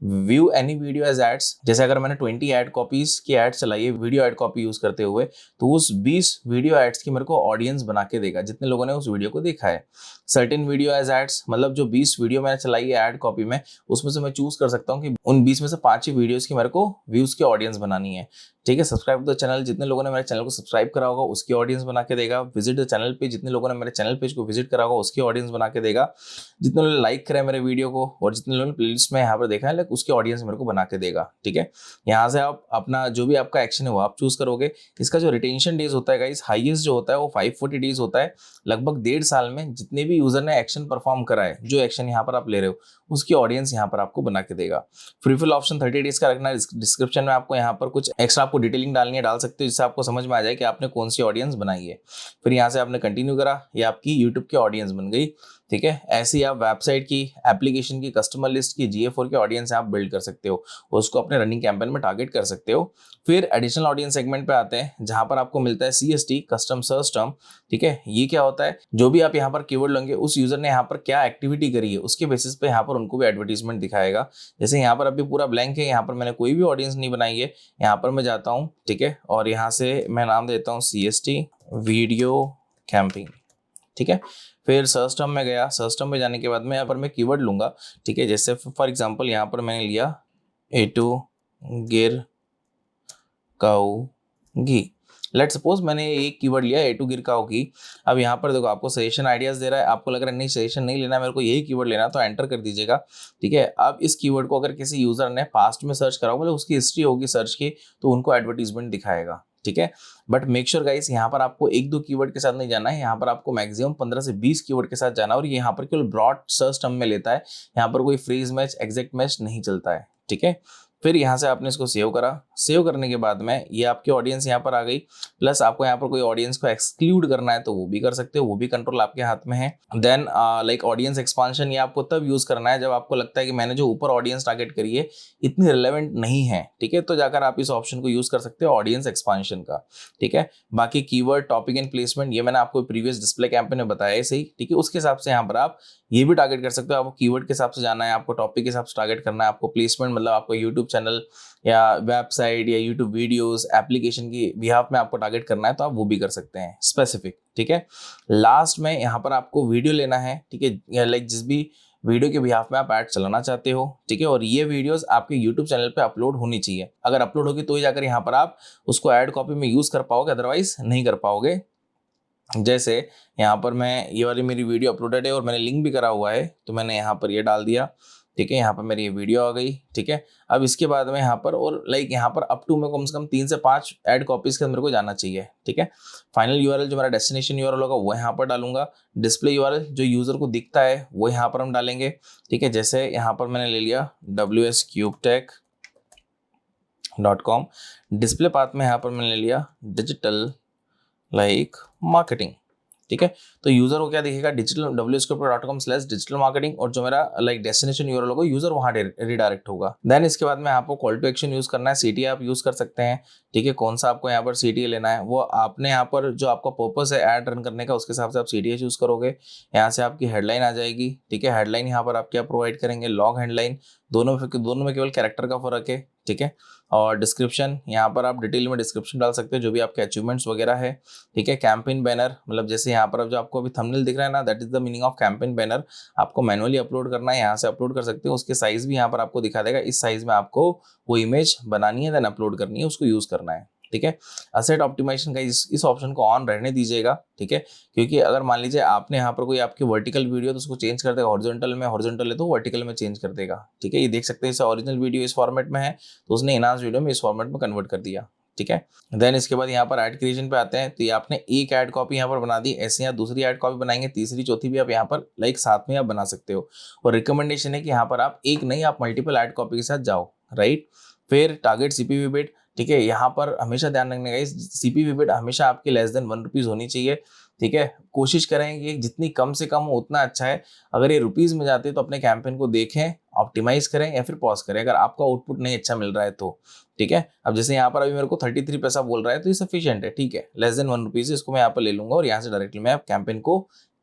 View any video as ads, जैसे अगर मैंने 20 एड कॉपीज की एड चलाई है वीडियो एड कॉपी यूज करते हुए, तो उस 20 वीडियो एड्स की मेरे को ऑडियंस बना के देगा जितने लोगों ने उस वीडियो को देखा है। सर्टेन वीडियो एज एड्स मतलब जो 20 वीडियो मैंने चलाई है एड कॉपी में, उसमें से मैं चूज कर सकता हूँ कि उन 20 में से 5 ही वीडियोस की मेरे को व्यूज की ऑडियंस बनानी है, ठीक है। सब्सक्राइब द चैनल, जितने लोगों ने मेरे चैनल को सब्सक्राइब करा होगा उसकी ऑडियंस बना के देगा। विजिट द चैनल पे, जितने लोगों ने मेरे चैनल पेज को विजिट करा होगा उसकी ऑडियंस बना के देगा। जितने लोगों ने लाइक करा है मेरे वीडियो को और जितने लोगों ने प्लेलिस्ट में यहाँ पर देखा है लाइक उसकी ऑडियंस मेरे को बना के देगा, ठीक है। यहाँ से आप अपना जो भी आपका एक्शन है वो आप चूज करोगे। इसका जो रिटेंशन डेज होता है गाइस, हाईएस्ट जो होता है वो 540 डेज होता है। लगभग 1.5 साल में जितने भी यूजर ने एक्शन परफॉर्म करा है, जो एक्शन यहाँ पर आप ले रहे हो उसकी ऑडियंस यहाँ पर आपको बना के देगा। फ्री फिल ऑप्शन 30 डेज का रखना। डिस्क्रिप्शन में आपको यहाँ पर कुछ एक्स्ट्रा आपको डिटेलिंग डालनी है, डाल सकते हो, जिससे आपको समझ में आ जाए कि आपने कौन सी ऑडियंस बनाई है। फिर यहाँ से आपने कंटिन्यू करा, ये आपकी यूट्यूब की ऑडियंस बन गई, ठीक है। ऐसे ही आप वेबसाइट की, एप्लीकेशन की, कस्टमर लिस्ट की, GA4 की ऑडियंस आप बिल्ड कर सकते हो, उसको अपने रनिंग कैंपेन में टारगेट कर सकते हो। फिर एडिशनल ऑडियंस सेगमेंट पे आते हैं जहां पर आपको मिलता है CST, कस्टम सर्च टर्म, ठीक है। ये क्या होता है, जो भी आप यहाँ पर कीवर्ड लेंगे उस यूजर ने यहाँ पर क्या एक्टिविटी करी है उसके बेसिस पे यहाँ पर उनको भी एडवर्टीजमेंट दिखाएगा। जैसे यहाँ पर अभी पूरा ब्लैंक है, यहाँ पर मैंने कोई भी ऑडियंस नहीं बनाई है, यहाँ पर मैं जाता हूँ, ठीक है, और यहाँ से मैं नाम देता हूँ CST वीडियो कैंपिंग, ठीक है। फिर सर्च टर्म में गया, सर्च टर्म में जाने के बाद में यहाँ पर मैं कीवर्ड लूंगा, ठीक है। जैसे फॉर एग्जांपल यहाँ पर मैंने लिया A2 गिर काऊ घी, लेट सपोज मैंने एक कीवर्ड लिया A2 गिर काऊ घी। अब यहाँ पर देखो आपको सजेशन आइडियाज दे रहा है, आपको लग रहा है नहीं सजेशन नहीं लेना, मेरे को यही कीवर्ड लेना, तो एंटर कर दीजिएगा, ठीक है। अब इस कीवर्ड को अगर किसी यूजर ने पास्ट में सर्च करा मतलब उसकी हिस्ट्री होगी सर्च की, तो उनको एडवर्टीजमेंट दिखाएगा, ठीक है। बट मेक श्योर गाइस यहाँ पर आपको 1-2 कीवर्ड के साथ नहीं जाना है, यहाँ पर आपको मैक्सिमम 15 से 20 कीवर्ड के साथ जाना है। और ये यहाँ पर केवल ब्रॉड सर्च टर्म में लेता है, यहाँ पर कोई फ्रेज मैच, एग्जैक्ट मैच नहीं चलता है, ठीक है। फिर यहाँ से आपने इसको सेव करा। सेव करने के बाद में ये आपकी ऑडियंस यहाँ पर आ गई, प्लस आपको यहाँ पर कोई ऑडियंस को एक्सक्लूड करना है तो वो भी कर सकते हो, वो भी कंट्रोल आपके हाथ में है। देन लाइक ऑडियंस एक्सपांशन, ये आपको तब यूज करना है जब आपको लगता है कि मैंने जो ऊपर ऑडियंस टारगेट करी है इतनी रिलेवेंट नहीं है, ठीक है, तो जाकर आप इस ऑप्शन को यूज कर सकते हो ऑडियंस एक्सपांशन का, ठीक है। बाकी कीवर्ड, टॉपिक एंड प्लेसमेंट, ये मैंने आपको प्रीवियस डिस्प्ले कैंपेन में बताया है सही, ठीक है। उसके हिसाब से यहाँ पर आप ये भी टारगेट कर सकते हो। आपको कीवर्ड के हिसाब से जाना है, आपको टॉपिक के हिसाब से टारगेट करना है, आपको प्लेसमेंट मतलब आपको यूट्यूब चैनल या वेबसाइट या यूट्यूब वीडियोस एप्लीकेशन की बिहाफ में आपको टारगेट करना है तो आप वो भी कर सकते हैं स्पेसिफिक, ठीक है। लास्ट में यहाँ पर आपको वीडियो लेना है, ठीक है, लाइक जिस भी वीडियो के बिहाफ में आप ऐड चलाना चाहते हो, ठीक है, और ये वीडियोस आपके यूट्यूब चैनल पे अपलोड होनी चाहिए। अगर अपलोड होगी तो ही जाकर यहाँ पर आप उसको ऐड कॉपी में यूज कर पाओगे, अदरवाइज नहीं कर पाओगे। जैसे यहाँ पर मैं ये वाली मेरी वीडियो अपलोडेड है और मैंने लिंक भी करा हुआ है, तो मैंने यहाँ पर ये डाल दिया, ठीक है। यहाँ पर मेरी ये वीडियो आ गई, ठीक है। अब इसके बाद में यहाँ पर और लाइक यहाँ पर अप टू में कम से कम 3 से 5 ऐड कॉपीज के अंदर मेरे को जाना चाहिए, ठीक है। फाइनल यूआरएल जो मेरा डेस्टिनेशन यूआरएल होगा वो यहाँ पर डालूंगा। डिस्प्ले यूआरएल जो यूजर को दिखता है वो यहाँ पर हम डालेंगे, ठीक है। जैसे यहाँ पर मैंने ले लिया wscubetech.com। डिस्प्ले पाथ में यहाँ पर मैंने ले लिया डिजिटल लाइक मार्केटिंग, ठीक है। तो यूजर को क्या दिखेगा, डिजिटल wscubetech.com/digital marketing, और जो मेरा लाइक डेस्टिनेशन यूआरएल होगा यूजर वहां रिडायरेक्ट होगा। देन इसके बाद में आपको कॉल टू एक्शन यूज करना है, सीटीए आप यूज कर सकते हैं, ठीक है। कौन सा आपको यहाँ पर सीटीए लेना है वो आपने यहाँ पर जो आपका पर्पस है ऐड रन करने का उसके हिसाब से आप सीटीए चूज करोगे। यहाँ से आपकी हेडलाइन आ जाएगी, ठीक है। हेडलाइन यहाँ पर आप क्या प्रोवाइड करेंगे, लॉन्ग हेडलाइन, दोनों में केवल कैरेक्टर का फर्क है, ठीक है। और डिस्क्रिप्शन यहाँ पर आप डिटेल में डिस्क्रिप्शन डाल सकते हो जो भी आपके अचीवमेंट्स वगैरह है, ठीक है। कैंपेन बैनर, मतलब जैसे यहाँ पर अब जो आपको अभी थंबनेल दिख रहा है ना, that is the meaning of campaign banner. आपको मैनुअली अपलोड करना है, यहाँ से अपलोड कर सकते हो। उसके साइज भी यहाँ पर आपको दिखा देगा, इस साइज में आपको वो इमेज बनानी है, देन अपलोड करनी है, उसको यूज करना है, ठीक है। असेट ऑप्टिमाइजेशन का इस ऑप्शन को ऑन रहने दीजिएगा, ठीक है, क्योंकि अगर मान लीजिए आपने यहाँ पर कोई आपकी वर्टिकल वीडियो तो उसको चेंज कर देगा, हॉरिजॉन्टल है तो वर्टिकल में चेंज कर देगा, ठीक है। ये देख सकते हैं इसे ओरिजिनल वीडियो इस फॉर्मेट में है तो उसने इनहांस वीडियो में इस फॉर्मेट में कन्वर्ट कर दिया, ठीक है। देन इसके बाद यहाँ पर ऐड क्रिएशन पे आते हैं, तो ये आपने एक ऐड कॉपी यहाँ पर बना दी, ऐसे यहाँ दूसरी ऐड कॉपी बनाएंगे, तीसरी चौथी भी आप यहाँ पर लाइक साथ में आप बना सकते हो। और रिकमेंडेशन है कि यहाँ पर आप एक नहीं, आप मल्टीपल ऐड कॉपी के साथ जाओ, राइट। फिर टारगेट सीपीवी बिट, ठीक है। यहाँ पर हमेशा ध्यान रखने का, सीपीवी बिट हमेशा आपकी लेस देन ₹1 होनी चाहिए, ठीक है। कोशिश करें कि जितनी कम से कम हो उतना अच्छा है। अगर ये रुपीज में जाते हैं तो अपने कैंपेन को देखें, ऑप्टिमाइज करें या फिर पॉज करें अगर आपका आउटपुट नहीं अच्छा मिल रहा है तो, ठीक है। अब जैसे यहाँ पर अभी मेरे को 33 पैसा बोल रहा है तो ये सफिशिएंट है, ठीक है। लेस देन ₹1 इसको मैं यहाँ पर ले लूंगा और यहाँ से डायरेक्टली मैं कैंपेन को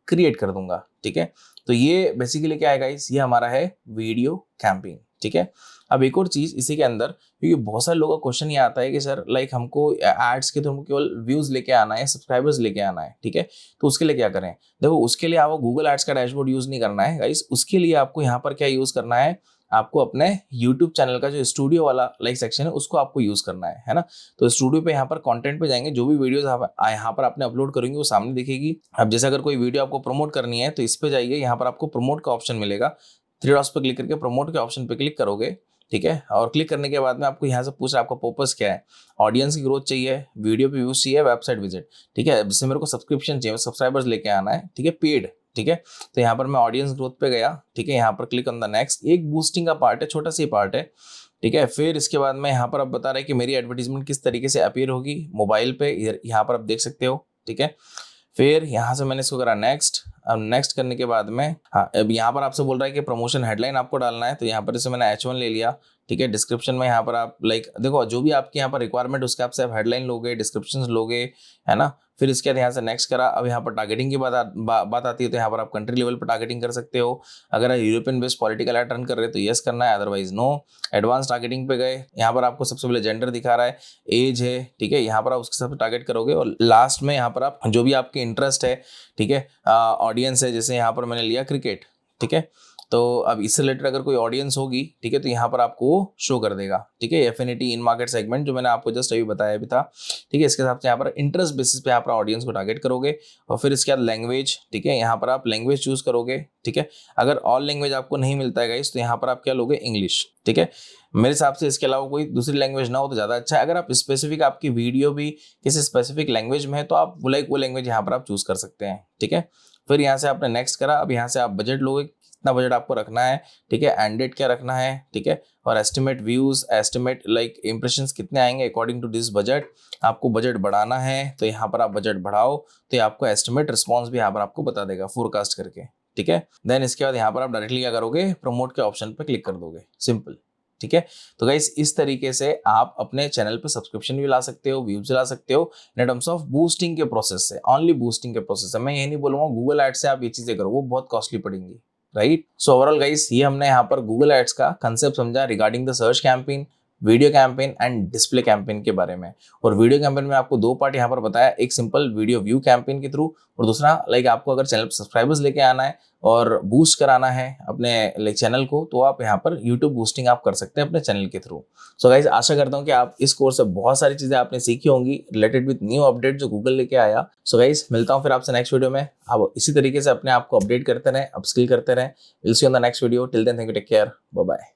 क्रिएट कर दूंगा, ठीक है। तो ये बेसिकली क्या है गाइस, ये हमारा है वीडियो कैंपेन, ठीक है। अब एक और चीज इसी के अंदर, क्योंकि बहुत सारे लोगों का क्वेश्चन ये आता है कि सर लाइक हमको एड्स के थ्रू हमको केवल व्यूज लेके आना है, सब्सक्राइबर्स लेके आना है, ठीक है। तो उसके लिए क्या करें, देखो उसके लिए आपको गूगल एड्स का डैशबोर्ड यूज नहीं करना है गाइस। उसके लिए आपको यहाँ पर क्या यूज करना है, आपको अपने YouTube चैनल का जो स्टूडियो वाला लाइक सेक्शन है उसको आपको यूज करना है ना। तो स्टूडियो पे यहाँ पर कंटेंट पे जाएंगे, जो भी वीडियोस यहाँ पर आपने अपलोड करेंगे वो सामने दिखेगी। अब जैसे अगर कोई वीडियो आपको प्रमोट करनी है तो इस पे जाइए, यहाँ पर आपको प्रमोट का ऑप्शन मिलेगा, 3 डॉट्स पे क्लिक करके प्रमोट के ऑप्शन पे क्लिक करोगे, ठीक है। और क्लिक करने के बाद में आपको यहाँ से पूछ रहा है आपका पर्पस क्या है, ऑडियंस की ग्रोथ चाहिए, वीडियो पे व्यूज चाहिए, वेबसाइट विजिट, ठीक है। जिससे मेरे को सब्सक्रिप्शन चाहिए, सब्सक्राइबर्स लेके आना है, ठीक है, पेड, ठीक है। तो यहाँ पर मैं ऑडियंस ग्रोथ पे गया, ठीक है। यहाँ पर क्लिक ऑन द नेक्स्ट, एक बूस्टिंग का पार्ट है, छोटा सा पार्ट है, ठीक है। फिर इसके बाद में यहाँ पर अब बता रहे हैं कि मेरी एडवर्टीजमेंट किस तरीके से अपीयर होगी मोबाइल पे, यहाँ पर आप देख सकते हो, ठीक है। फिर यहाँ से मैंने इसको करा नेक्स्ट। अब नेक्स्ट करने के बाद में हाँ, अब यहाँ पर आपसे बोल रहा है कि प्रमोशन हेडलाइन आपको डालना है, तो यहाँ पर इसे मैंने H1 ले लिया, ठीक है। डिस्क्रिप्शन में यहाँ पर आप लाइक देखो जो भी आपके यहाँ पर रिक्वायरमेंट उसके आप हेडलाइन लोगे, डिस्क्रिप्शन लोगे, है ना। फिर इसके बाद यहाँ से नेक्स्ट करा। अब यहाँ पर टारगेटिंग की बात आती है तो यहाँ पर आप कंट्री लेवल पर टारगेटिंग कर सकते हो। अगर आप European based political ad run कर रहे हो तो यस करना है, अदरवाइज नो। एडवांस टारगेटिंग पे गए, यहाँ पर आपको सबसे पहले जेंडर दिखा रहा है, एज है, ठीक है। यहाँ पर आप उसके साथ टारगेट करोगे और लास्ट में यहाँ पर आप जो भी आपके इंटरेस्ट है, ठीक है, ऑडियंस है, जैसे यहाँ पर मैंने लिया क्रिकेट, ठीक है। तो अब इससे रिलेटेड अगर कोई ऑडियंस होगी, ठीक है, तो यहाँ पर आपको शो कर देगा, ठीक है। एफिनिटी इन मार्केट सेगमेंट जो मैंने आपको जस्ट अभी बताया भी था, ठीक है। इसके हिसाब से यहाँ पर इंटरेस्ट बेसिस पे यहाँ पर ऑडियंस को टारगेट करोगे। और फिर इसके बाद लैंग्वेज, ठीक है, यहाँ पर आप लैंग्वेज चूज करोगे, ठीक है। अगर ऑल लैंग्वेज आपको नहीं मिलता है गाइस तो यहाँ पर आप क्या लोगे, इंग्लिश, ठीक है। मेरे हिसाब से इसके अलावा कोई दूसरी लैंग्वेज ना हो तो ज़्यादा अच्छा है। अगर आप स्पेसिफिक आपकी वीडियो भी किसी स्पेसिफिक लैंग्वेज में है तो आप वो लैंग्वेज यहाँ पर आप चूज कर सकते हैं, ठीक है। फिर यहाँ से आपने नेक्स्ट करा। अब यहाँ से आप बजट लोगे इतना बजट आपको रखना है, ठीक है। एंड डेट क्या रखना है, ठीक है। और estimate views, estimate like impressions कितने आएंगे अकॉर्डिंग टू दिस बजट। आपको बजट बढ़ाना है तो यहाँ पर आप बजट बढ़ाओ, तो ये आपको एस्टिमेट रिस्पॉन्स भी यहाँ पर आपको बता देगा फोरकास्ट करके, ठीक है। देन इसके बाद यहाँ पर आप डायरेक्टली क्या करोगे, प्रमोट के ऑप्शन पर क्लिक कर दोगे, सिंपल, ठीक है। तो गाइस इस तरीके से आप अपने चैनल पे सब्सक्रिप्शन भी ला सकते हो, व्यूज ला सकते हो इन टर्म्स ऑफ बूस्टिंग के प्रोसेस से, ओनली बूस्टिंग के प्रोसेस से। मैं ये नहीं बोलूंगा गूगल एड से आप ये चीजें करो, वो बहुत कॉस्टली पड़ेंगी, राइट। सो ओवरऑल गाइस ये हमने यहाँ पर गूगल एड्स का कंसेप्ट समझा regarding the search campaign, video campaign and display campaign के बारे में। और वीडियो कैंपेन में आपको दो पार्ट यहाँ पर बताया, एक सिंपल वीडियो व्यू कैंपेन के थ्रू, और दूसरा लाइक आपको अगर चैनल पर सब्सक्राइबर्स लेके आना है और बूस्ट कराना है अपने लाइक चैनल को, तो आप यहाँ पर यूट्यूब बूस्टिंग आप कर सकते हैं अपने चैनल के थ्रू। सो गाइज आशा करता हूँ कि आप इस कोर्स से बहुत सारी चीजें आपने सीखी होंगी रिलेटेड विद न्यू अपडेट जो गूगल लेके आया। सो गाइज मिलता हूँ फिर आपसे नेक्स्ट वीडियो में। आप इसी तरीके से अपने आप को अपडेट करते रहें, अपस्किल करते रहें। Will see on the next video, till then thank you, take care, bye bye.